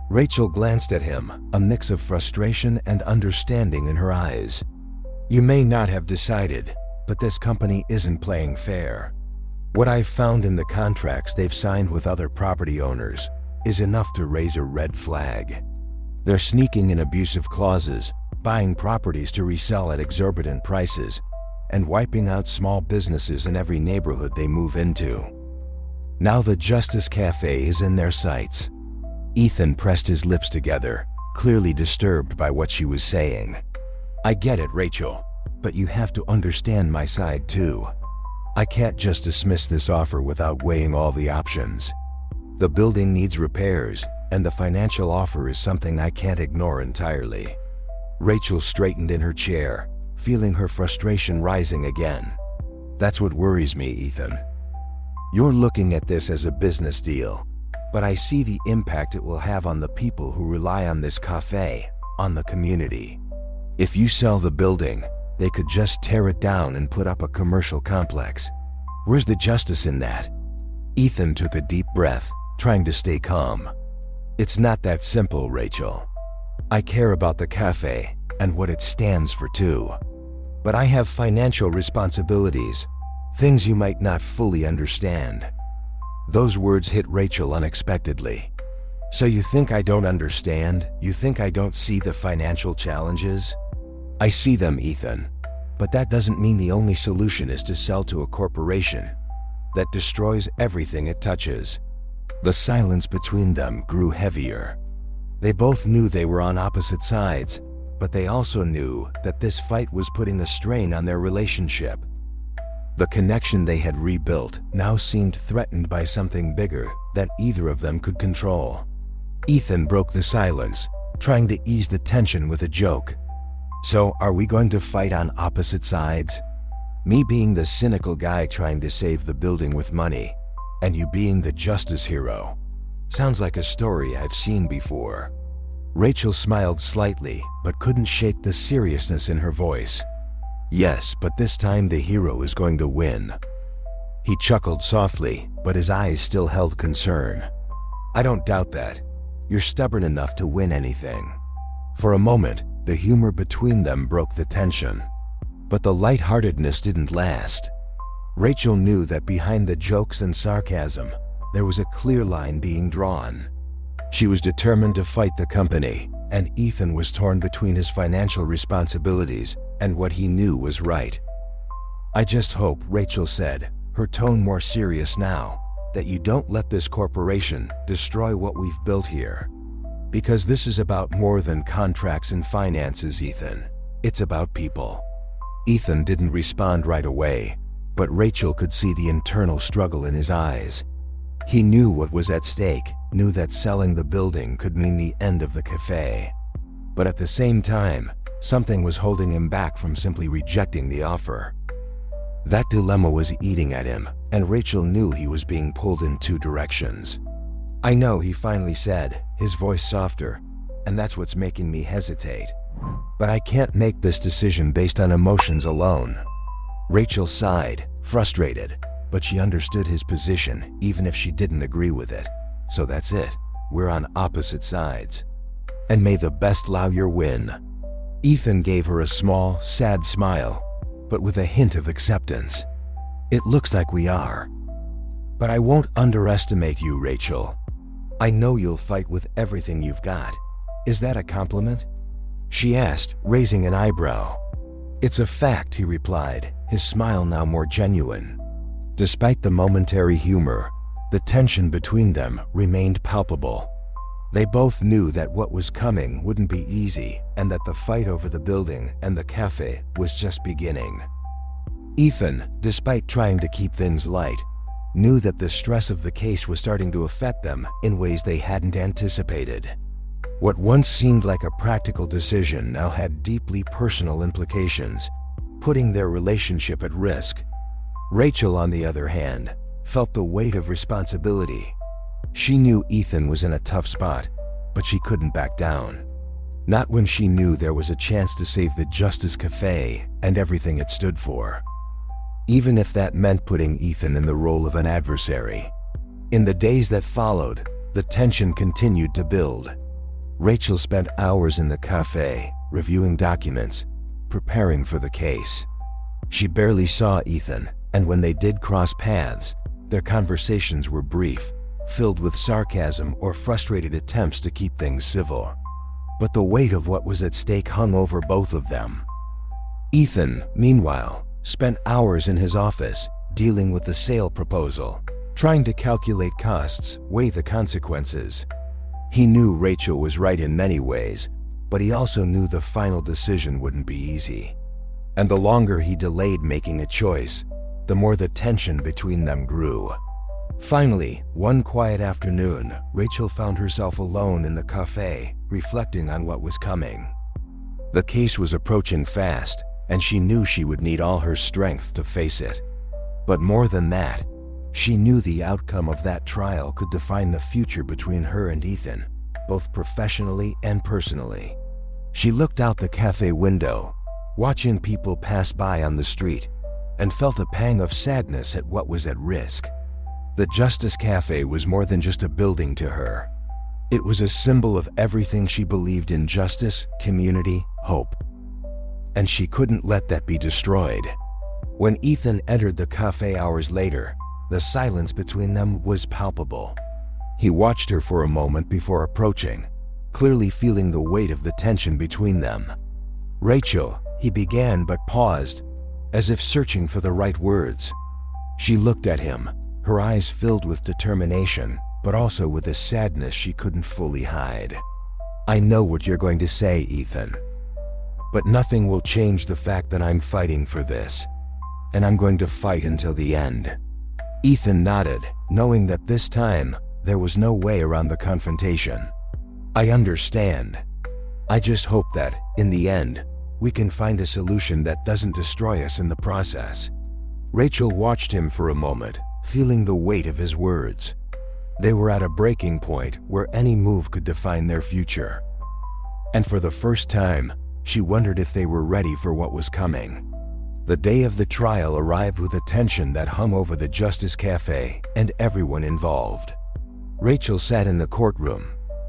Rachel glanced at him, a mix of frustration and understanding in her eyes. "You may not have decided, but this company isn't playing fair. What I've found in the contracts they've signed with other property owners is enough to raise a red flag. They're sneaking in abusive clauses, buying properties to resell at exorbitant prices, and wiping out small businesses in every neighborhood they move into. Now the Justice Cafe is in their sights." Ethan pressed his lips together, clearly disturbed by what she was saying. "I get it, Rachel, but you have to understand my side too. I can't just dismiss this offer without weighing all the options. The building needs repairs, and the financial offer is something I can't ignore entirely." Rachel straightened in her chair, feeling her frustration rising again. "That's what worries me, Ethan. You're looking at this as a business deal, but I see the impact it will have on the people who rely on this cafe, on the community. If you sell the building, they could just tear it down and put up a commercial complex. Where's the justice in that?" Ethan took a deep breath, trying to stay calm. "It's not that simple, Rachel. I care about the cafe and what it stands for too. But I have financial responsibilities, things you might not fully understand." Those words hit Rachel unexpectedly. "So you think I don't understand? You think I don't see the financial challenges?" "I see them, Ethan, but that doesn't mean the only solution is to sell to a corporation that destroys everything it touches." The silence between them grew heavier. They both knew they were on opposite sides, but they also knew that this fight was putting a strain on their relationship. The connection they had rebuilt now seemed threatened by something bigger that either of them could control. Ethan broke the silence, trying to ease the tension with a joke. "So, are we going to fight on opposite sides? Me being the cynical guy trying to save the building with money, and you being the justice hero. Sounds like a story I've seen before." Rachel smiled slightly, but couldn't shake the seriousness in her voice. "Yes, but this time the hero is going to win." He chuckled softly, but his eyes still held concern. "I don't doubt that. You're stubborn enough to win anything." For a moment, the humor between them broke the tension. But the lightheartedness didn't last. Rachel knew that behind the jokes and sarcasm, there was a clear line being drawn. She was determined to fight the company, and Ethan was torn between his financial responsibilities and what he knew was right. "I just hope," Rachel said, her tone more serious now, "that you don't let this corporation destroy what we've built here. Because this is about more than contracts and finances, Ethan. It's about people. Ethan didn't respond right away, but Rachel could see the internal struggle in his eyes. He knew what was at stake, knew that selling the building could mean the end of the cafe. But at the same time, something was holding him back from simply rejecting the offer. That dilemma was eating at him, and Rachel knew he was being pulled in two directions. "I know," he finally said, his voice softer, "and that's what's making me hesitate. But I can't make this decision based on emotions alone." Rachel sighed, frustrated, but she understood his position even if she didn't agree with it. "So that's it. We're on opposite sides. And may the best lawyer win." Ethan gave her a small, sad smile, but with a hint of acceptance. "It looks like we are. But I won't underestimate you, Rachel. I know you'll fight with everything you've got. Is that a compliment?" she asked, raising an eyebrow. "It's a fact," he replied, his smile now more genuine. Despite the momentary humor, the tension between them remained palpable. They both knew that what was coming wouldn't be easy and that the fight over the building and the cafe was just beginning. Ethan, despite trying to keep things light, knew that the stress of the case was starting to affect them in ways they hadn't anticipated. What once seemed like a practical decision now had deeply personal implications, putting their relationship at risk. Rachel, on the other hand, felt the weight of responsibility. She knew Ethan was in a tough spot, but she couldn't back down. Not when she knew there was a chance to save the Justice Cafe and everything it stood for. Even if that meant putting Ethan in the role of an adversary. In the days that followed, the tension continued to build. Rachel spent hours in the cafe, reviewing documents, preparing for the case. She barely saw Ethan, and when they did cross paths, their conversations were brief, filled with sarcasm or frustrated attempts to keep things civil. But the weight of what was at stake hung over both of them. Ethan, meanwhile, spent hours in his office, dealing with the sale proposal, trying to calculate costs, weigh the consequences. He knew Rachel was right in many ways, but he also knew the final decision wouldn't be easy. And the longer he delayed making a choice, the more the tension between them grew. Finally, one quiet afternoon, Rachel found herself alone in the cafe, reflecting on what was coming. The case was approaching fast, and she knew she would need all her strength to face it. But more than that, she knew the outcome of that trial could define the future between her and Ethan, both professionally and personally. She looked out the cafe window, watching people pass by on the street, and felt a pang of sadness at what was at risk. The Justice Cafe was more than just a building to her. It was a symbol of everything she believed in: justice, community, hope. And she couldn't let that be destroyed. When Ethan entered the cafe hours later, the silence between them was palpable. He watched her for a moment before approaching, clearly feeling the weight of the tension between them. "Rachel," he began, but paused, as if searching for the right words. She looked at him, her eyes filled with determination, but also with a sadness she couldn't fully hide. "I know what you're going to say, Ethan. But nothing will change the fact that I'm fighting for this. And I'm going to fight until the end." Ethan nodded, knowing that this time, there was no way around the confrontation. "I understand. I just hope that, in the end, we can find a solution that doesn't destroy us in the process." Rachel watched him for a moment, feeling the weight of his words. They were at a breaking point where any move could define their future. And for the first time, she wondered if they were ready for what was coming. The day of the trial arrived with a tension that hung over the Justice Cafe and everyone involved. Rachel sat in the courtroom,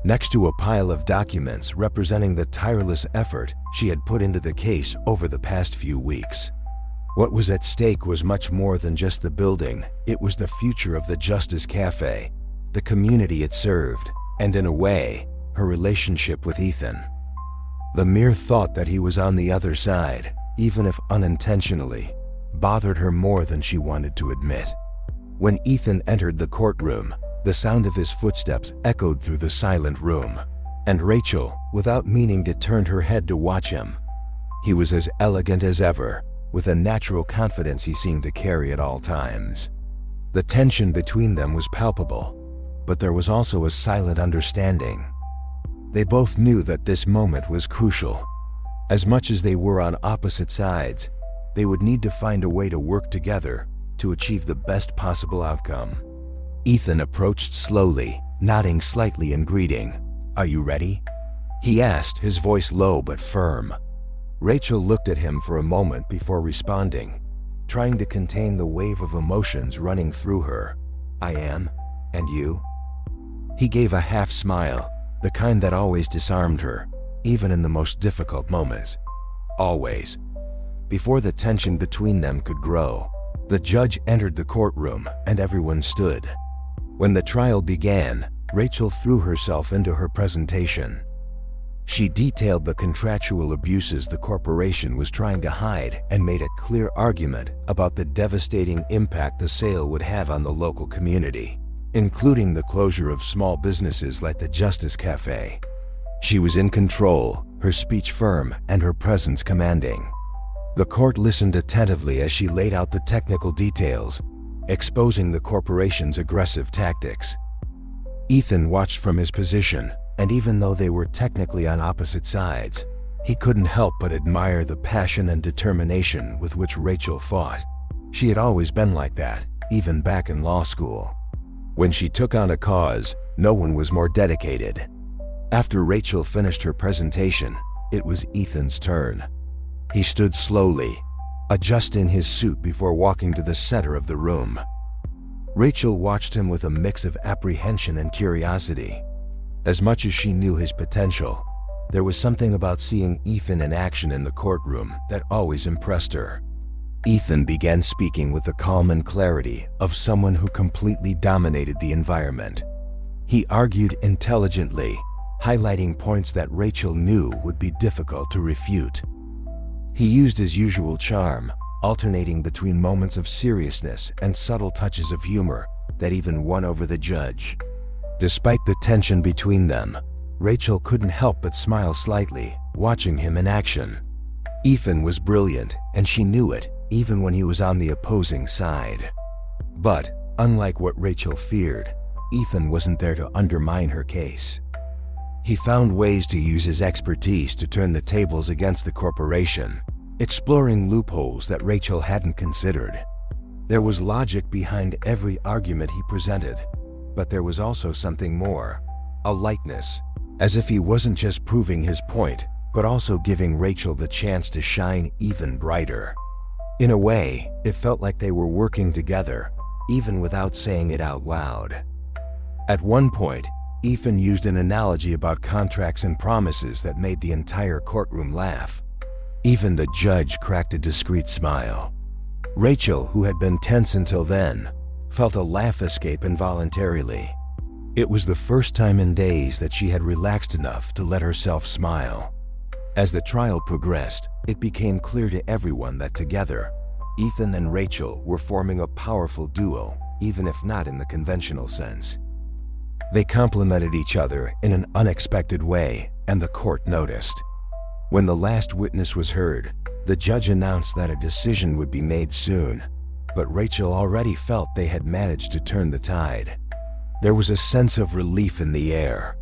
next to a pile of documents representing the tireless effort she had put into the case over the past few weeks. What was at stake was much more than just the building. It was the future of the Justice Cafe, the community it served, and in a way, her relationship with Ethan. The mere thought that he was on the other side, even if unintentionally, bothered her more than she wanted to admit. When Ethan entered the courtroom, the sound of his footsteps echoed through the silent room, And Rachel, without meaning to, turned her head to watch him. He was as elegant as ever, with a natural confidence he seemed to carry at all times. The tension between them was palpable, but there was also a silent understanding. They both knew that this moment was crucial. As much as they were on opposite sides, they would need to find a way to work together to achieve the best possible outcome. Ethan approached slowly, nodding slightly in greeting. "Are you ready?" he asked, his voice low but firm. Rachel looked at him for a moment before responding, trying to contain the wave of emotions running through her. "I am. And you?" He gave a half smile, the kind that always disarmed her, even in the most difficult moments. Always. Before the tension between them could grow, the judge entered the courtroom and everyone stood. When the trial began, Rachel threw herself into her presentation. She detailed the contractual abuses the corporation was trying to hide and made a clear argument about the devastating impact the sale would have on the local community, including the closure of small businesses like the Justice Cafe. She was in control, her speech firm and her presence commanding. The court listened attentively as she laid out the technical details, exposing the corporation's aggressive tactics. Ethan watched from his position, and even though they were technically on opposite sides, he couldn't help but admire the passion and determination with which Rachel fought. She had always been like that, even back in law school. When she took on a cause, no one was more dedicated. After Rachel finished her presentation, it was Ethan's turn. He stood slowly, adjusting his suit before walking to the center of the room. Rachel watched him with a mix of apprehension and curiosity. As much as she knew his potential, there was something about seeing Ethan in action in the courtroom that always impressed her. Ethan began speaking with the calm and clarity of someone who completely dominated the environment. He argued intelligently, highlighting points that Rachel knew would be difficult to refute. He used his usual charm, alternating between moments of seriousness and subtle touches of humor that even won over the judge. Despite the tension between them, Rachel couldn't help but smile slightly, watching him in action. Ethan was brilliant, and she knew it, even when he was on the opposing side. But, unlike what Rachel feared, Ethan wasn't there to undermine her case. He found ways to use his expertise to turn the tables against the corporation, exploring loopholes that Rachel hadn't considered. There was logic behind every argument he presented, but there was also something more, a lightness, as if he wasn't just proving his point, but also giving Rachel the chance to shine even brighter. In a way, it felt like they were working together, even without saying it out loud. At one point, Ethan used an analogy about contracts and promises that made the entire courtroom laugh. Even the judge cracked a discreet smile. Rachel, who had been tense until then, felt a laugh escape involuntarily. It was the first time in days that she had relaxed enough to let herself smile. As the trial progressed, it became clear to everyone that together, Ethan and Rachel were forming a powerful duo, even if not in the conventional sense. They complemented each other in an unexpected way, and the court noticed. When the last witness was heard, the judge announced that a decision would be made soon, but Rachel already felt they had managed to turn the tide. There was a sense of relief in the air.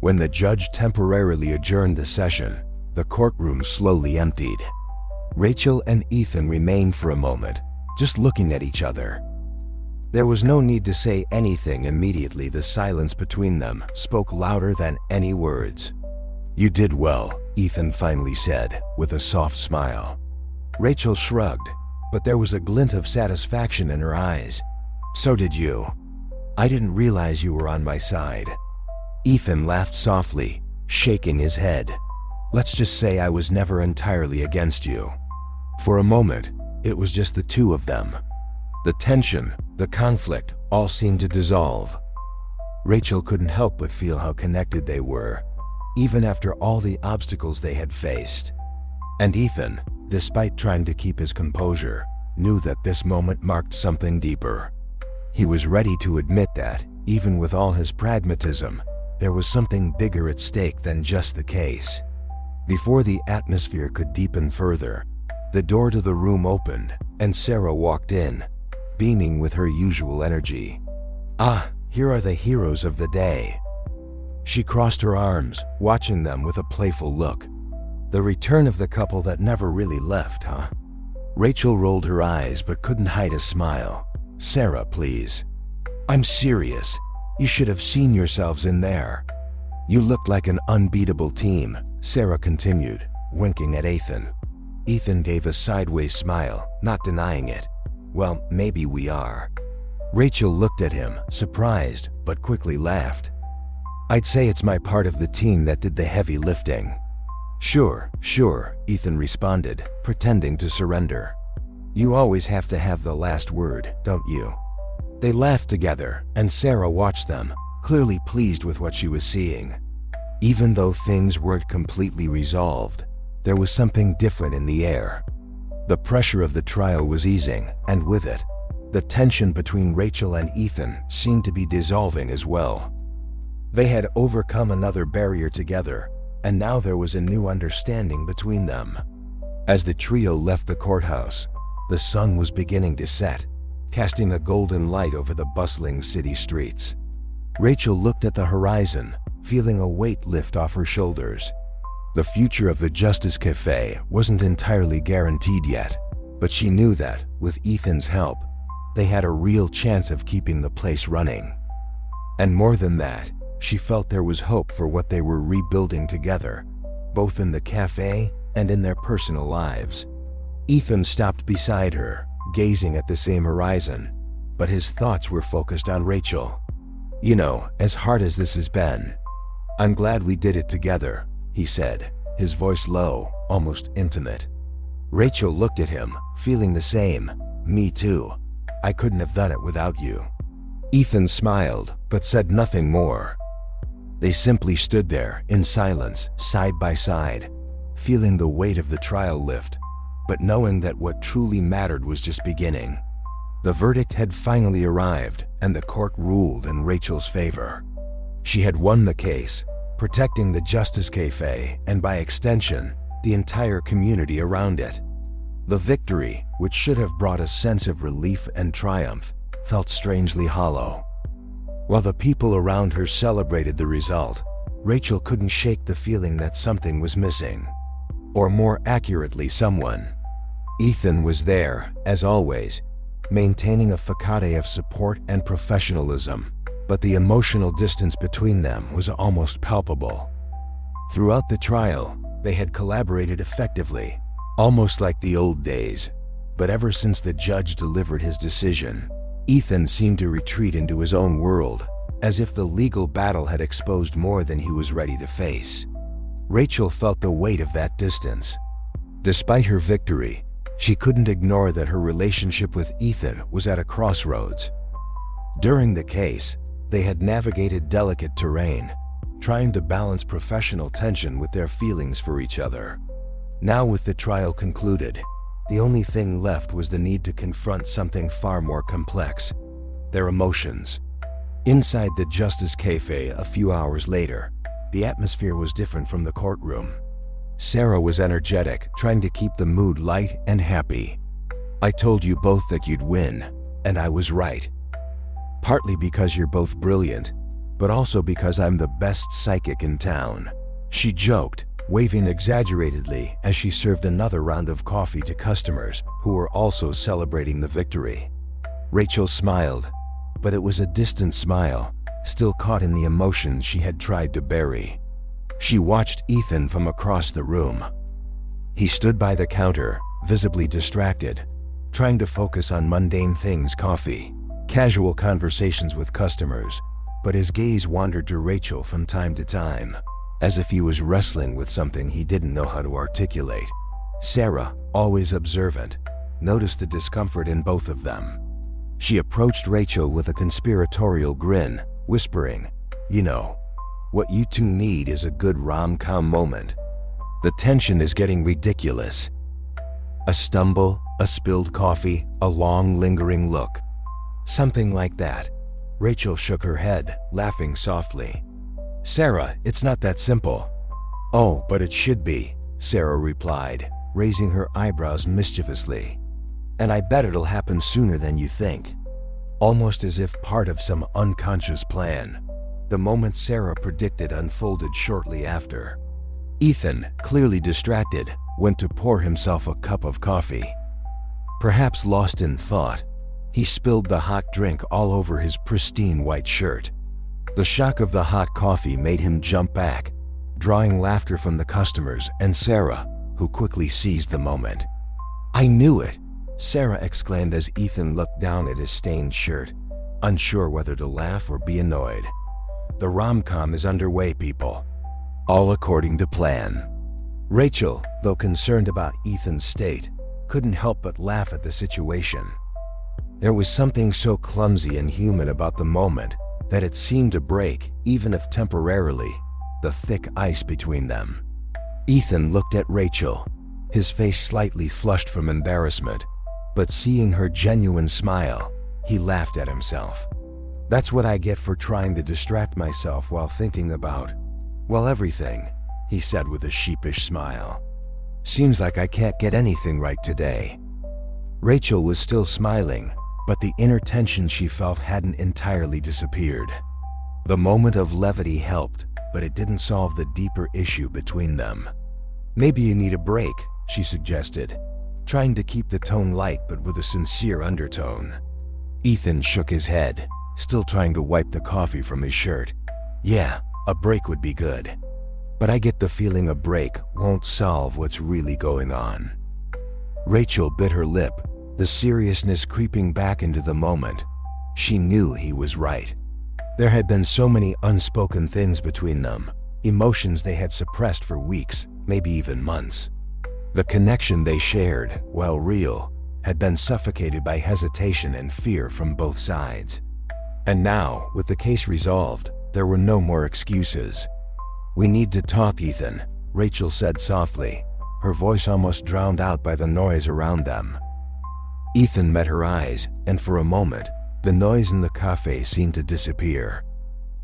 When the judge temporarily adjourned the session, the courtroom slowly emptied. Rachel and Ethan remained for a moment, just looking at each other. There was no need to say anything immediately. The silence between them spoke louder than any words. "You did well," Ethan finally said, with a soft smile. Rachel shrugged, but there was a glint of satisfaction in her eyes. "So did you. I didn't realize you were on my side." Ethan laughed softly, shaking his head. "Let's just say I was never entirely against you." For a moment, it was just the two of them. The tension, the conflict, all seemed to dissolve. Rachel couldn't help but feel how connected they were, even after all the obstacles they had faced. And Ethan, despite trying to keep his composure, knew that this moment marked something deeper. He was ready to admit that, even with all his pragmatism, there was something bigger at stake than just the case. Before the atmosphere could deepen further, the door to the room opened and Sarah walked in, beaming with her usual energy. "Ah, here are the heroes of the day." She crossed her arms, watching them with a playful look. The return of the couple that never really left, huh? Rachel rolled her eyes but couldn't hide a smile. "Sarah, please." "I'm serious. You should have seen yourselves in there. You looked like an unbeatable team," Sarah continued, winking at Ethan. Ethan gave a sideways smile, not denying it. "Well, maybe we are." Rachel looked at him, surprised, but quickly laughed. "I'd say it's my part of the team that did the heavy lifting." Sure, Ethan responded, pretending to surrender. "You always have to have the last word, don't you?" They laughed together, and Sarah watched them, clearly pleased with what she was seeing. Even though things weren't completely resolved, there was something different in the air. The pressure of the trial was easing, and with it, the tension between Rachel and Ethan seemed to be dissolving as well. They had overcome another barrier together, and now there was a new understanding between them. As the trio left the courthouse, the sun was beginning to set, casting a golden light over the bustling city streets. Rachel looked at the horizon, feeling a weight lift off her shoulders. The future of the Justice Cafe wasn't entirely guaranteed yet, but she knew that, with Ethan's help, they had a real chance of keeping the place running. And more than that, she felt there was hope for what they were rebuilding together, both in the cafe and in their personal lives. Ethan stopped beside her, gazing at the same horizon, but his thoughts were focused on Rachel. "You know, as hard as this has been, I'm glad we did it together," he said, his voice low, almost intimate. Rachel looked at him, feeling the same. "Me too. I couldn't have done it without you." Ethan smiled, but said nothing more. They simply stood there, in silence, side by side, feeling the weight of the trial lift, but knowing that what truly mattered was just beginning. The verdict had finally arrived, and the court ruled in Rachel's favor. She had won the case, protecting the Justice Cafe and, by extension, the entire community around it. The victory, which should have brought a sense of relief and triumph, felt strangely hollow. While the people around her celebrated the result, Rachel couldn't shake the feeling that something was missing. Or more accurately, someone. Ethan was there, as always, maintaining a facade of support and professionalism, but the emotional distance between them was almost palpable. Throughout the trial, they had collaborated effectively, almost like the old days, but ever since the judge delivered his decision, Ethan seemed to retreat into his own world, as if the legal battle had exposed more than he was ready to face. Rachel felt the weight of that distance. Despite her victory, she couldn't ignore that her relationship with Ethan was at a crossroads. During the case, they had navigated delicate terrain, trying to balance professional tension with their feelings for each other. Now, with the trial concluded, the only thing left was the need to confront something far more complex: their emotions. Inside the Justice Cafe a few hours later, the atmosphere was different from the courtroom. Sarah was energetic, trying to keep the mood light and happy. "I told you both that you'd win, and I was right. Partly because you're both brilliant, but also because I'm the best psychic in town," she joked, waving exaggeratedly as she served another round of coffee to customers who were also celebrating the victory. Rachel smiled, but it was a distant smile, still caught in the emotions she had tried to bury. She watched Ethan from across the room. He stood by the counter, visibly distracted, trying to focus on mundane things: coffee, casual conversations with customers, but his gaze wandered to Rachel from time to time, as if he was wrestling with something he didn't know how to articulate. Sarah, always observant, noticed the discomfort in both of them. She approached Rachel with a conspiratorial grin, whispering, "You know, what you two need is a good rom-com moment. The tension is getting ridiculous." A stumble, a spilled coffee, a long, lingering look. "Something like that." Rachel shook her head, laughing softly. "Sarah, it's not that simple." "Oh, but it should be," Sarah replied, raising her eyebrows mischievously. "And I bet it'll happen sooner than you think." Almost as if part of some unconscious plan, the moment Sarah predicted unfolded shortly after. Ethan, clearly distracted, went to pour himself a cup of coffee. Perhaps lost in thought, he spilled the hot drink all over his pristine white shirt. The shock of the hot coffee made him jump back, drawing laughter from the customers and Sarah, who quickly seized the moment. "I knew it!" Sarah exclaimed as Ethan looked down at his stained shirt, unsure whether to laugh or be annoyed. "The rom-com is underway, people. All according to plan." Rachel, though concerned about Ethan's state, couldn't help but laugh at the situation. There was something so clumsy and human about the moment that it seemed to break, even if temporarily, the thick ice between them. Ethan looked at Rachel, his face slightly flushed from embarrassment, but seeing her genuine smile, he laughed at himself. "That's what I get for trying to distract myself while thinking about, well, everything," he said with a sheepish smile. "Seems like I can't get anything right today." Rachel was still smiling, but the inner tension she felt hadn't entirely disappeared. The moment of levity helped, but it didn't solve the deeper issue between them. "Maybe you need a break," she suggested, trying to keep the tone light but with a sincere undertone. Ethan shook his head, still trying to wipe the coffee from his shirt. "Yeah, a break would be good. But I get the feeling a break won't solve what's really going on." Rachel bit her lip, the seriousness creeping back into the moment. She knew he was right. There had been so many unspoken things between them, emotions they had suppressed for weeks, maybe even months. The connection they shared, while real, had been suffocated by hesitation and fear from both sides. And now, with the case resolved, there were no more excuses. "We need to talk, Ethan," Rachel said softly, her voice almost drowned out by the noise around them. Ethan met her eyes, and for a moment, the noise in the cafe seemed to disappear.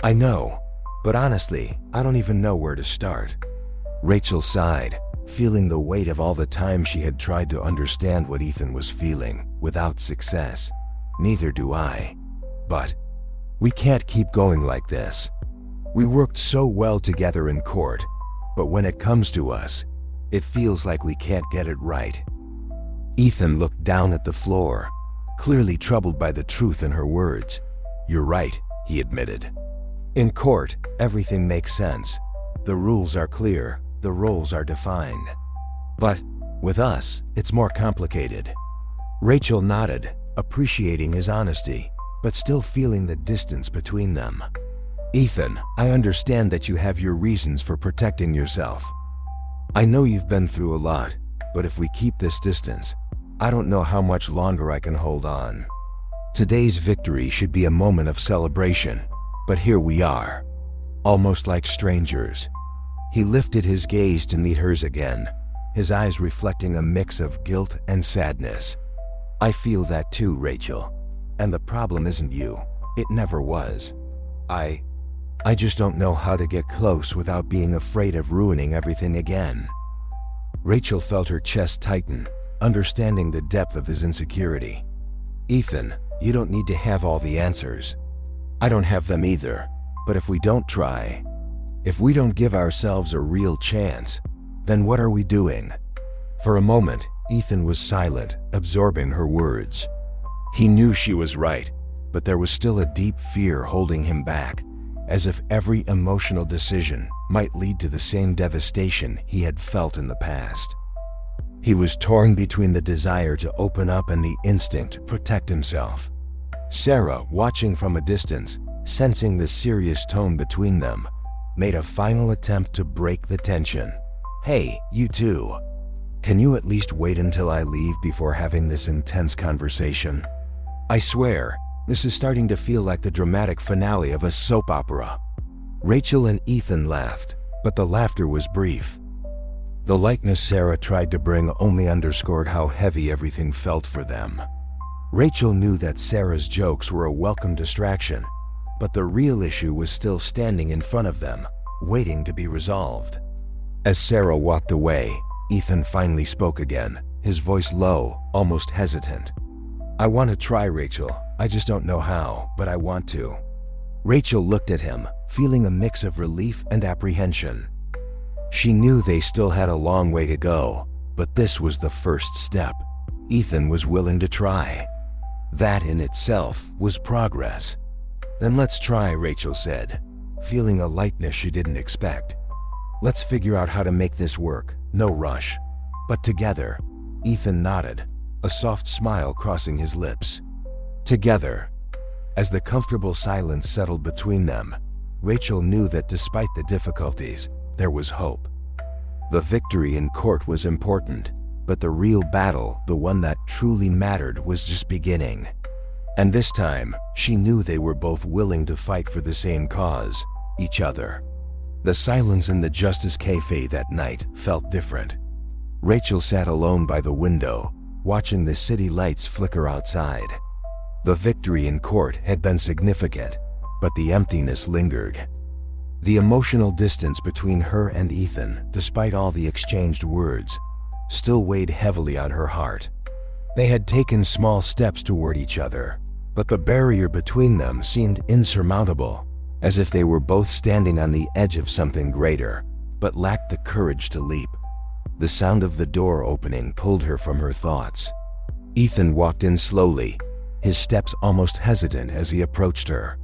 "I know, but honestly, I don't even know where to start." Rachel sighed, feeling the weight of all the time she had tried to understand what Ethan was feeling, without success. "Neither do I. But we can't keep going like this. We worked so well together in court, but when it comes to us, it feels like we can't get it right." Ethan looked down at the floor, clearly troubled by the truth in her words. "You're right," he admitted. "In court, everything makes sense. The rules are clear, the roles are defined. But with us, it's more complicated." Rachel nodded, appreciating his honesty, but still feeling the distance between them. "Ethan, I understand that you have your reasons for protecting yourself. I know you've been through a lot, but if we keep this distance, I don't know how much longer I can hold on. Today's victory should be a moment of celebration, but here we are, almost like strangers." He lifted his gaze to meet hers again, his eyes reflecting a mix of guilt and sadness. "I feel that too, Rachel. And the problem isn't you. It never was. I just don't know how to get close without being afraid of ruining everything again." Rachel felt her chest tighten, understanding the depth of his insecurity. "Ethan, you don't need to have all the answers. I don't have them either, but if we don't try, if we don't give ourselves a real chance, then what are we doing?" For a moment, Ethan was silent, absorbing her words. He knew she was right, but there was still a deep fear holding him back, as if every emotional decision might lead to the same devastation he had felt in the past. He was torn between the desire to open up and the instinct to protect himself. Sarah, watching from a distance, sensing the serious tone between them, made a final attempt to break the tension. "Hey, you two. Can you at least wait until I leave before having this intense conversation? I swear, this is starting to feel like the dramatic finale of a soap opera." Rachel and Ethan laughed, but the laughter was brief. The likeness Sarah tried to bring only underscored how heavy everything felt for them. Rachel knew that Sarah's jokes were a welcome distraction, But the real issue was still standing in front of them, waiting to be resolved. As Sarah walked away, Ethan finally spoke again, his voice low, almost hesitant. "I want to try, Rachel. I just don't know how, but I want to." Rachel looked at him, feeling a mix of relief and apprehension. She knew they still had a long way to go, but this was the first step. Ethan was willing to try. That in itself was progress. "Then let's try," Rachel said, feeling a lightness she didn't expect. "Let's figure out how to make this work. No rush. But together." Ethan nodded, a soft smile crossing his lips. Together. As the comfortable silence settled between them, Rachel knew that despite the difficulties, there was hope. The victory in court was important, but the real battle, the one that truly mattered, was just beginning. And this time, she knew they were both willing to fight for the same cause, each other. The silence in the Justice Cafe that night felt different. Rachel sat alone by the window, watching the city lights flicker outside. The victory in court had been significant, but the emptiness lingered. The emotional distance between her and Ethan, despite all the exchanged words, still weighed heavily on her heart. They had taken small steps toward each other, but the barrier between them seemed insurmountable, as if they were both standing on the edge of something greater, but lacked the courage to leap. The sound of the door opening pulled her from her thoughts. Ethan walked in slowly, his steps almost hesitant as he approached her.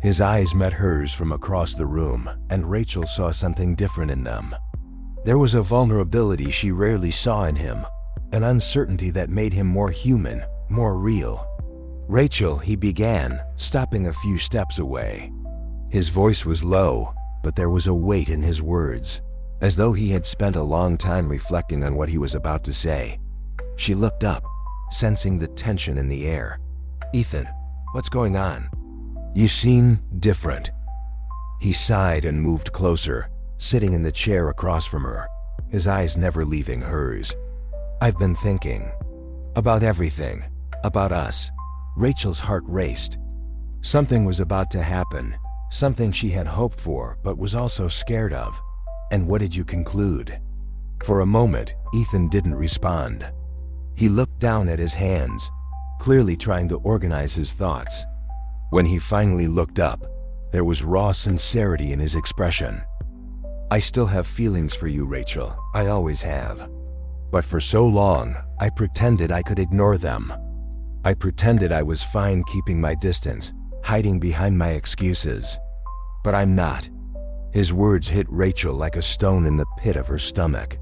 His eyes met hers from across the room, and Rachel saw something different in them. There was a vulnerability she rarely saw in him, an uncertainty that made him more human, more real. "Rachel," he began, stopping a few steps away. His voice was low, but there was a weight in his words, as though he had spent a long time reflecting on what he was about to say. She looked up, sensing the tension in the air. "Ethan, what's going on? You seem different." He sighed and moved closer, sitting in the chair across from her, his eyes never leaving hers. "I've been thinking about everything, about us." Rachel's heart raced. Something was about to happen, something she had hoped for but was also scared of. "And what did you conclude?" For a moment, Ethan didn't respond. He looked down at his hands, clearly trying to organize his thoughts. When he finally looked up, there was raw sincerity in his expression. "I still have feelings for you, Rachel. I always have. But for so long, I pretended I could ignore them. I pretended I was fine keeping my distance, hiding behind my excuses. But I'm not." His words hit Rachel like a stone in the pit of her stomach.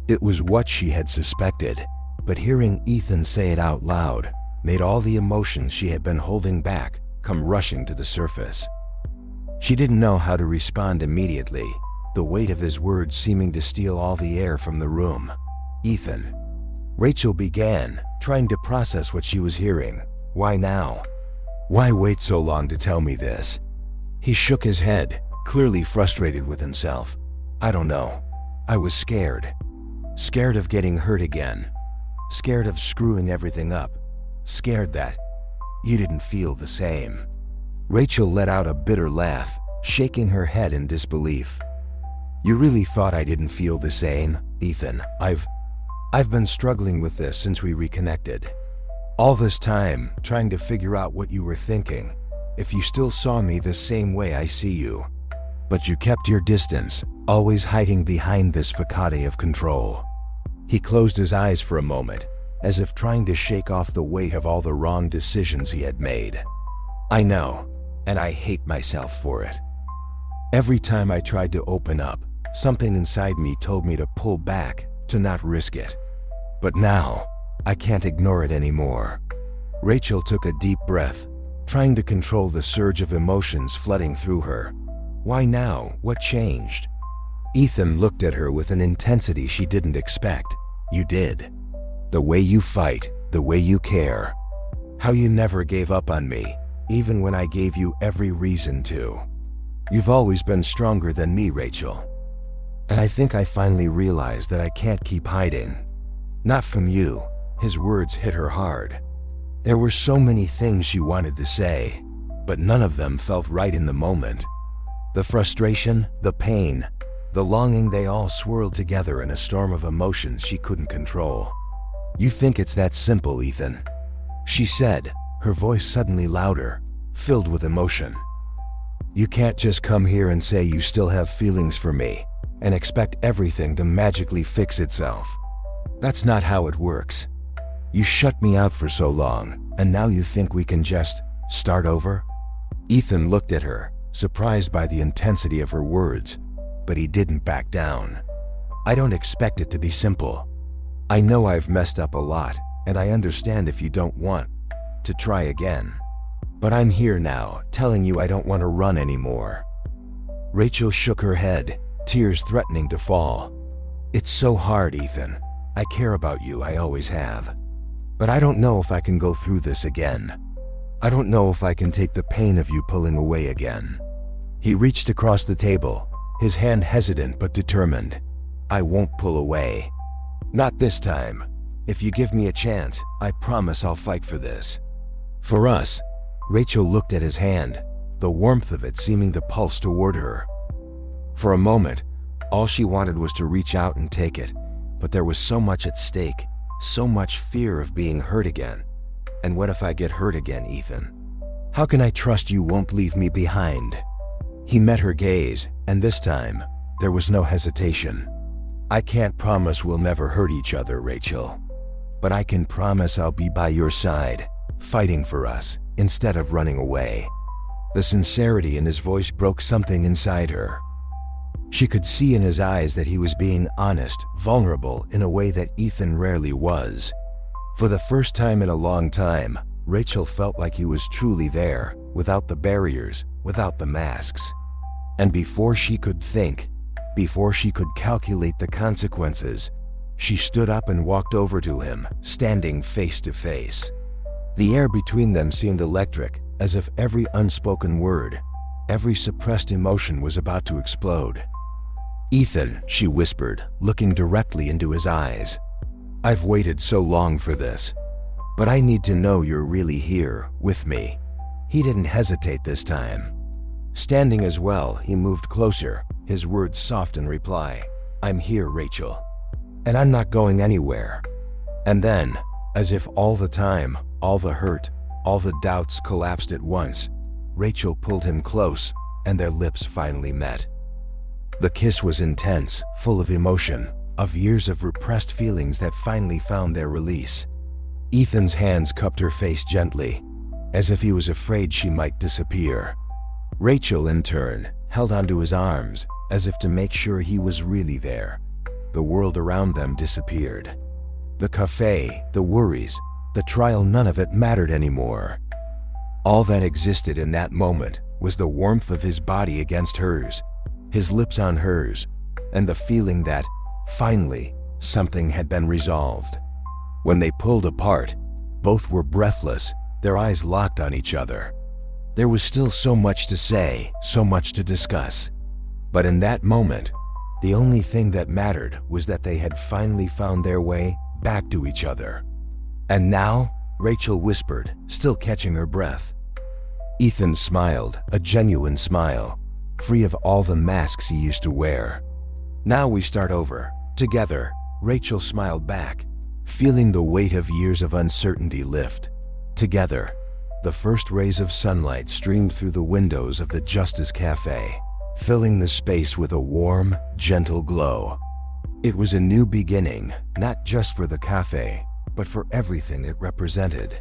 It was what she had suspected, but hearing Ethan say it out loud made all the emotions she had been holding back come rushing to the surface. She didn't know how to respond immediately, the weight of his words seeming to steal all the air from the room. "Ethan," Rachel began, trying to process what she was hearing. "Why now? Why wait so long to tell me this?" He shook his head, clearly frustrated with himself. "I don't know. I was scared. Scared of getting hurt again. Scared of screwing everything up. Scared that you didn't feel the same." Rachel let out a bitter laugh, shaking her head in disbelief. "You really thought I didn't feel the same, Ethan? I've been struggling with this since we reconnected. All this time, trying to figure out what you were thinking, if you still saw me the same way I see you. But you kept your distance, always hiding behind this facade of control." He closed his eyes for a moment, as if trying to shake off the weight of all the wrong decisions he had made. "I know, and I hate myself for it. Every time I tried to open up, something inside me told me to pull back, to not risk it. But now, I can't ignore it anymore." Rachel took a deep breath, trying to control the surge of emotions flooding through her. Why now? What changed? Ethan looked at her with an intensity she didn't expect. "You did. The way you fight, the way you care. How you never gave up on me, even when I gave you every reason to. You've always been stronger than me, Rachel. And I think I finally realized that I can't keep hiding. Not from you." His words hit her hard. There were so many things she wanted to say, but none of them felt right in the moment. The frustration, the pain, the longing, they all swirled together in a storm of emotions she couldn't control. "You think it's that simple, Ethan?" she said, her voice suddenly louder, filled with emotion. "You can't just come here and say you still have feelings for me and expect everything to magically fix itself. That's not how it works. You shut me out for so long, and now you think we can just start over?" Ethan looked at her, surprised by the intensity of her words, but he didn't back down. "I don't expect it to be simple. I know I've messed up a lot, and I understand if you don't want to try again. But I'm here now, telling you I don't want to run anymore." Rachel shook her head, tears threatening to fall. "It's so hard, Ethan. I care about you, I always have. But I don't know if I can go through this again. I don't know if I can take the pain of you pulling away again." He reached across the table, his hand hesitant but determined. "I won't pull away. Not this time. If you give me a chance, I promise I'll fight for this. For us." Rachel looked at his hand, the warmth of it seeming to pulse toward her. For a moment, all she wanted was to reach out and take it, but there was so much at stake, so much fear of being hurt again. "And what if I get hurt again, Ethan? How can I trust you won't leave me behind?" He met her gaze, and this time, there was no hesitation. "I can't promise we'll never hurt each other, Rachel. But I can promise I'll be by your side, fighting for us, instead of running away." The sincerity in his voice broke something inside her. She could see in his eyes that he was being honest, vulnerable in a way that Ethan rarely was. For the first time in a long time, Rachel felt like he was truly there, without the barriers, without the masks. And before she could think, before she could calculate the consequences, she stood up and walked over to him, standing face to face. The air between them seemed electric, as if every unspoken word, every suppressed emotion was about to explode. "Ethan," she whispered, looking directly into his eyes. "I've waited so long for this. But I need to know you're really here, with me." He didn't hesitate this time. Standing as well, he moved closer, his words soft in reply. "I'm here, Rachel. And I'm not going anywhere." And then, as if all the time, all the hurt, all the doubts collapsed at once, Rachel pulled him close, and their lips finally met. The kiss was intense, full of emotion, of years of repressed feelings that finally found their release. Ethan's hands cupped her face gently, as if he was afraid she might disappear. Rachel, in turn, held onto his arms, as if to make sure he was really there. The world around them disappeared. The cafe, the worries, the trial, none of it mattered anymore. All that existed in that moment was the warmth of his body against hers, his lips on hers, and the feeling that, finally, something had been resolved. When they pulled apart, both were breathless, their eyes locked on each other. There was still so much to say, so much to discuss. But in that moment, the only thing that mattered was that they had finally found their way back to each other. "And now?" Rachel whispered, still catching her breath. Ethan smiled, a genuine smile, free of all the masks he used to wear. "Now we start over, together," Rachel smiled back, feeling the weight of years of uncertainty lift. Together. The first rays of sunlight streamed through the windows of the Justice Cafe, filling the space with a warm, gentle glow. It was a new beginning, not just for the cafe, but for everything it represented.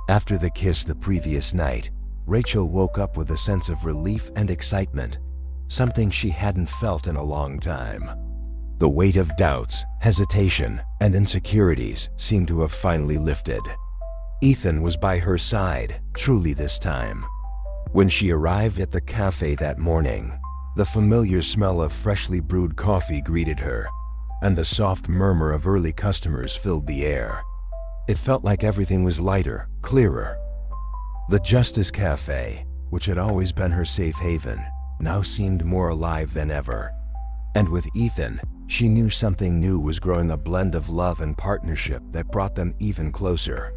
After the kiss the previous night, Rachel woke up with a sense of relief and excitement, something she hadn't felt in a long time. The weight of doubts, hesitation, and insecurities seemed to have finally lifted. Ethan was by her side, truly this time. When she arrived at the cafe that morning, the familiar smell of freshly brewed coffee greeted her, and the soft murmur of early customers filled the air. It felt like everything was lighter, clearer. The Justice Cafe, which had always been her safe haven, now seemed more alive than ever. And with Ethan, she knew something new was growing, a blend of love and partnership that brought them even closer.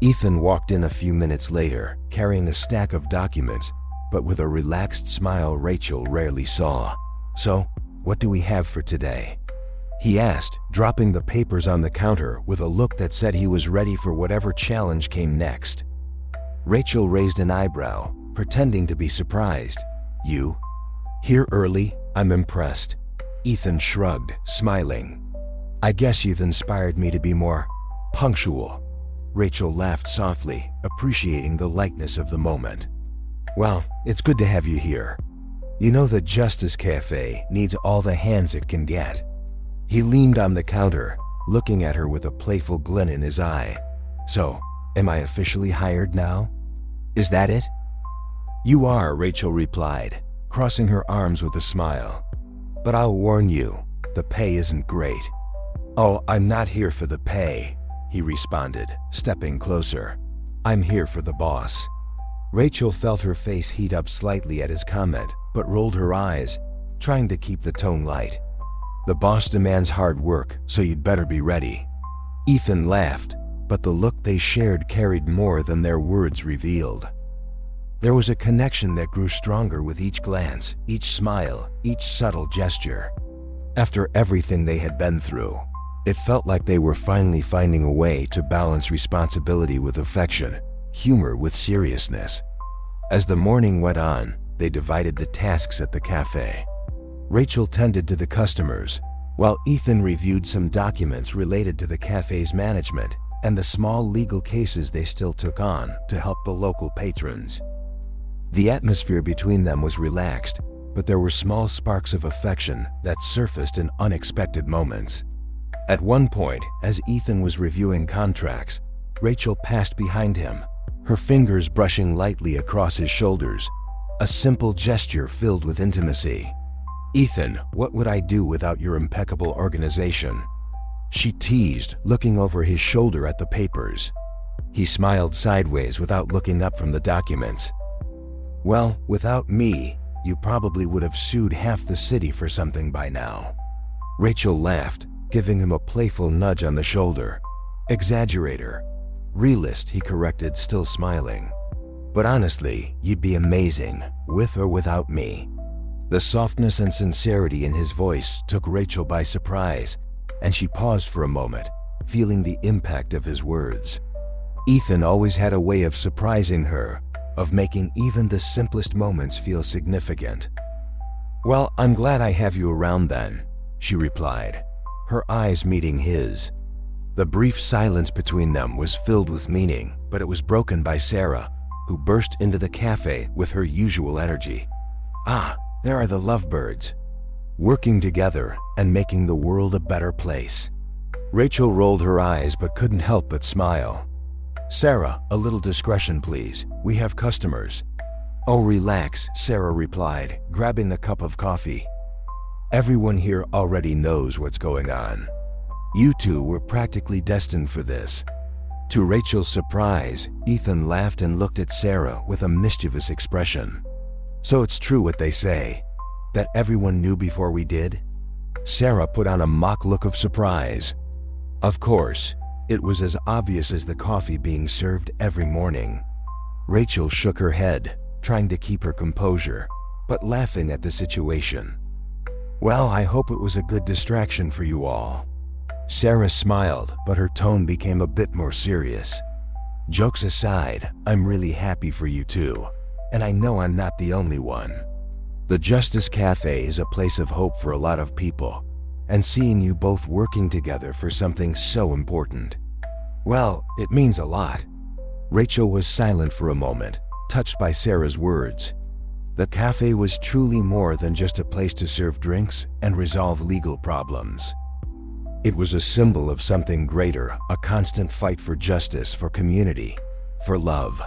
Ethan walked in a few minutes later, carrying a stack of documents, but with a relaxed smile Rachel rarely saw. "So, what do we have for today?" he asked, dropping the papers on the counter with a look that said he was ready for whatever challenge came next. Rachel raised an eyebrow, pretending to be surprised. "You? Here early? I'm impressed." Ethan shrugged, smiling. "I guess you've inspired me to be more punctual." Rachel laughed softly, appreciating the lightness of the moment. "Well, it's good to have you here. You know the Justice Cafe needs all the hands it can get." He leaned on the counter, looking at her with a playful glint in his eye. "So, am I officially hired now? Is that it?" "You are," Rachel replied, crossing her arms with a smile. "But I'll warn you, the pay isn't great." "Oh, I'm not here for the pay," he responded, stepping closer. "I'm here for the boss." Rachel felt her face heat up slightly at his comment, but rolled her eyes, trying to keep the tone light. "The boss demands hard work, so you'd better be ready." Ethan laughed, but the look they shared carried more than their words revealed. There was a connection that grew stronger with each glance, each smile, each subtle gesture. After everything they had been through, it felt like they were finally finding a way to balance responsibility with affection, humor with seriousness. As the morning went on, they divided the tasks at the cafe. Rachel tended to the customers, while Ethan reviewed some documents related to the cafe's management and the small legal cases they still took on to help the local patrons. The atmosphere between them was relaxed, but there were small sparks of affection that surfaced in unexpected moments. At one point, as Ethan was reviewing contracts, Rachel passed behind him, her fingers brushing lightly across his shoulders, a simple gesture filled with intimacy. "Ethan, what would I do without your impeccable organization?" she teased, looking over his shoulder at the papers. He smiled sideways without looking up from the documents. "Well, without me, you probably would have sued half the city for something by now." Rachel laughed, giving him a playful nudge on the shoulder. "Exaggerator." "Realist," he corrected, still smiling. "But honestly, you'd be amazing, with or without me." The softness and sincerity in his voice took Rachel by surprise, and she paused for a moment, feeling the impact of his words. Ethan always had a way of surprising her, of making even the simplest moments feel significant. "Well, I'm glad I have you around then," she replied, her eyes meeting his. The brief silence between them was filled with meaning, but it was broken by Sarah, who burst into the cafe with her usual energy. "Ah, there are the lovebirds, working together and making the world a better place." Rachel rolled her eyes but couldn't help but smile. "Sarah, a little discretion please, we have customers." "Oh, relax," Sarah replied, grabbing a cup of coffee. "Everyone here already knows what's going on. You two were practically destined for this." To Rachel's surprise, Ethan laughed and looked at Sarah with a mischievous expression. "So it's true what they say, that everyone knew before we did?" Sarah put on a mock look of surprise. Of course, it was as obvious as the coffee being served every morning. Rachel shook her head, trying to keep her composure, but laughing at the situation. "Well, I hope it was a good distraction for you all." Sarah smiled, but her tone became a bit more serious. "Jokes aside, I'm really happy for you too, and I know I'm not the only one. The Justice Cafe is a place of hope for a lot of people, and seeing you both working together for something so important, well, it means a lot." Rachel was silent for a moment, touched by Sarah's words. The cafe was truly more than just a place to serve drinks and resolve legal problems. It was a symbol of something greater, a constant fight for justice, for community, for love.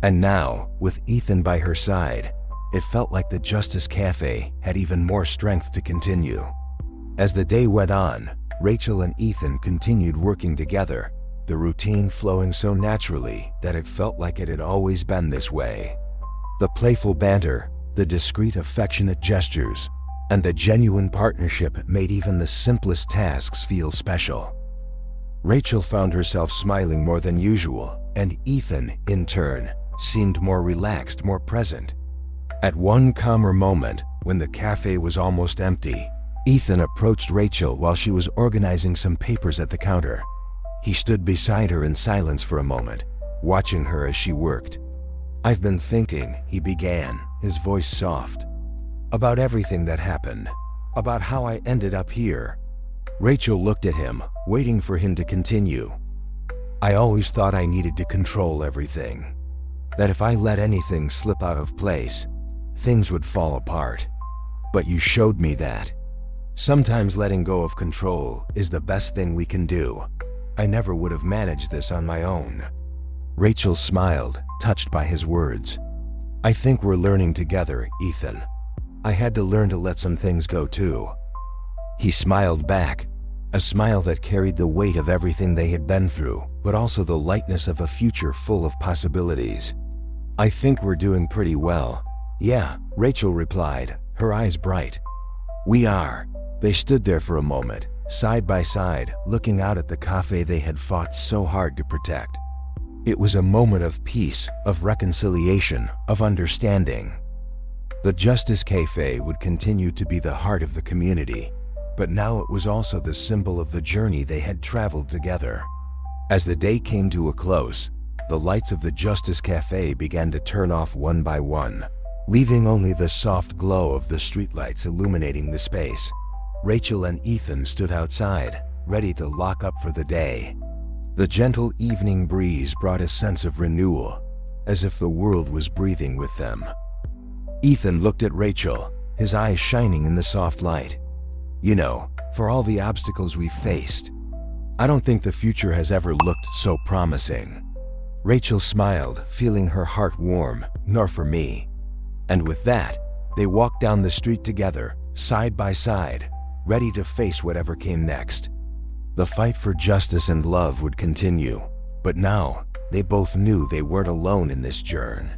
And now, with Ethan by her side, it felt like the Justice Cafe had even more strength to continue. As the day went on, Rachel and Ethan continued working together, the routine flowing so naturally that it felt like it had always been this way. The playful banter, the discreet affectionate gestures, and the genuine partnership made even the simplest tasks feel special. Rachel found herself smiling more than usual, And Ethan, in turn, seemed more relaxed, more present. At one calmer moment, when the cafe was almost empty, Ethan approached Rachel while she was organizing some papers at the counter. He stood beside her in silence for a moment, watching her as she worked. "I've been thinking," he began, his voice soft, "about everything that happened, about how I ended up here." Rachel looked at him, waiting for him to continue. "I always thought I needed to control everything, that if I let anything slip out of place, things would fall apart. But you showed me that. Sometimes letting go of control is the best thing we can do. I never would have managed this on my own." Rachel smiled, touched by his words. "I think we're learning together, Ethan. I had to learn to let some things go too." He smiled back, a smile that carried the weight of everything they had been through, but also the lightness of a future full of possibilities. "I think we're doing pretty well." "Yeah," Rachel replied, her eyes bright. "We are." They stood there for a moment, side by side, looking out at the cafe they had fought so hard to protect. It was a moment of peace, of reconciliation, of understanding. The Justice Cafe would continue to be the heart of the community, but now it was also the symbol of the journey they had traveled together. As the day came to a close, the lights of the Justice Cafe began to turn off one by one, leaving only the soft glow of the streetlights illuminating the space. Rachel and Ethan stood outside, ready to lock up for the day. The gentle evening breeze brought a sense of renewal, as if the world was breathing with them. Ethan looked at Rachel, his eyes shining in the soft light. "You know, for all the obstacles we've faced, I don't think the future has ever looked so promising." Rachel smiled, feeling her heart warm, "Nor for me." And with that, they walked down the street together, side by side, ready to face whatever came next. The fight for justice and love would continue, but now they both knew they weren't alone in this journey.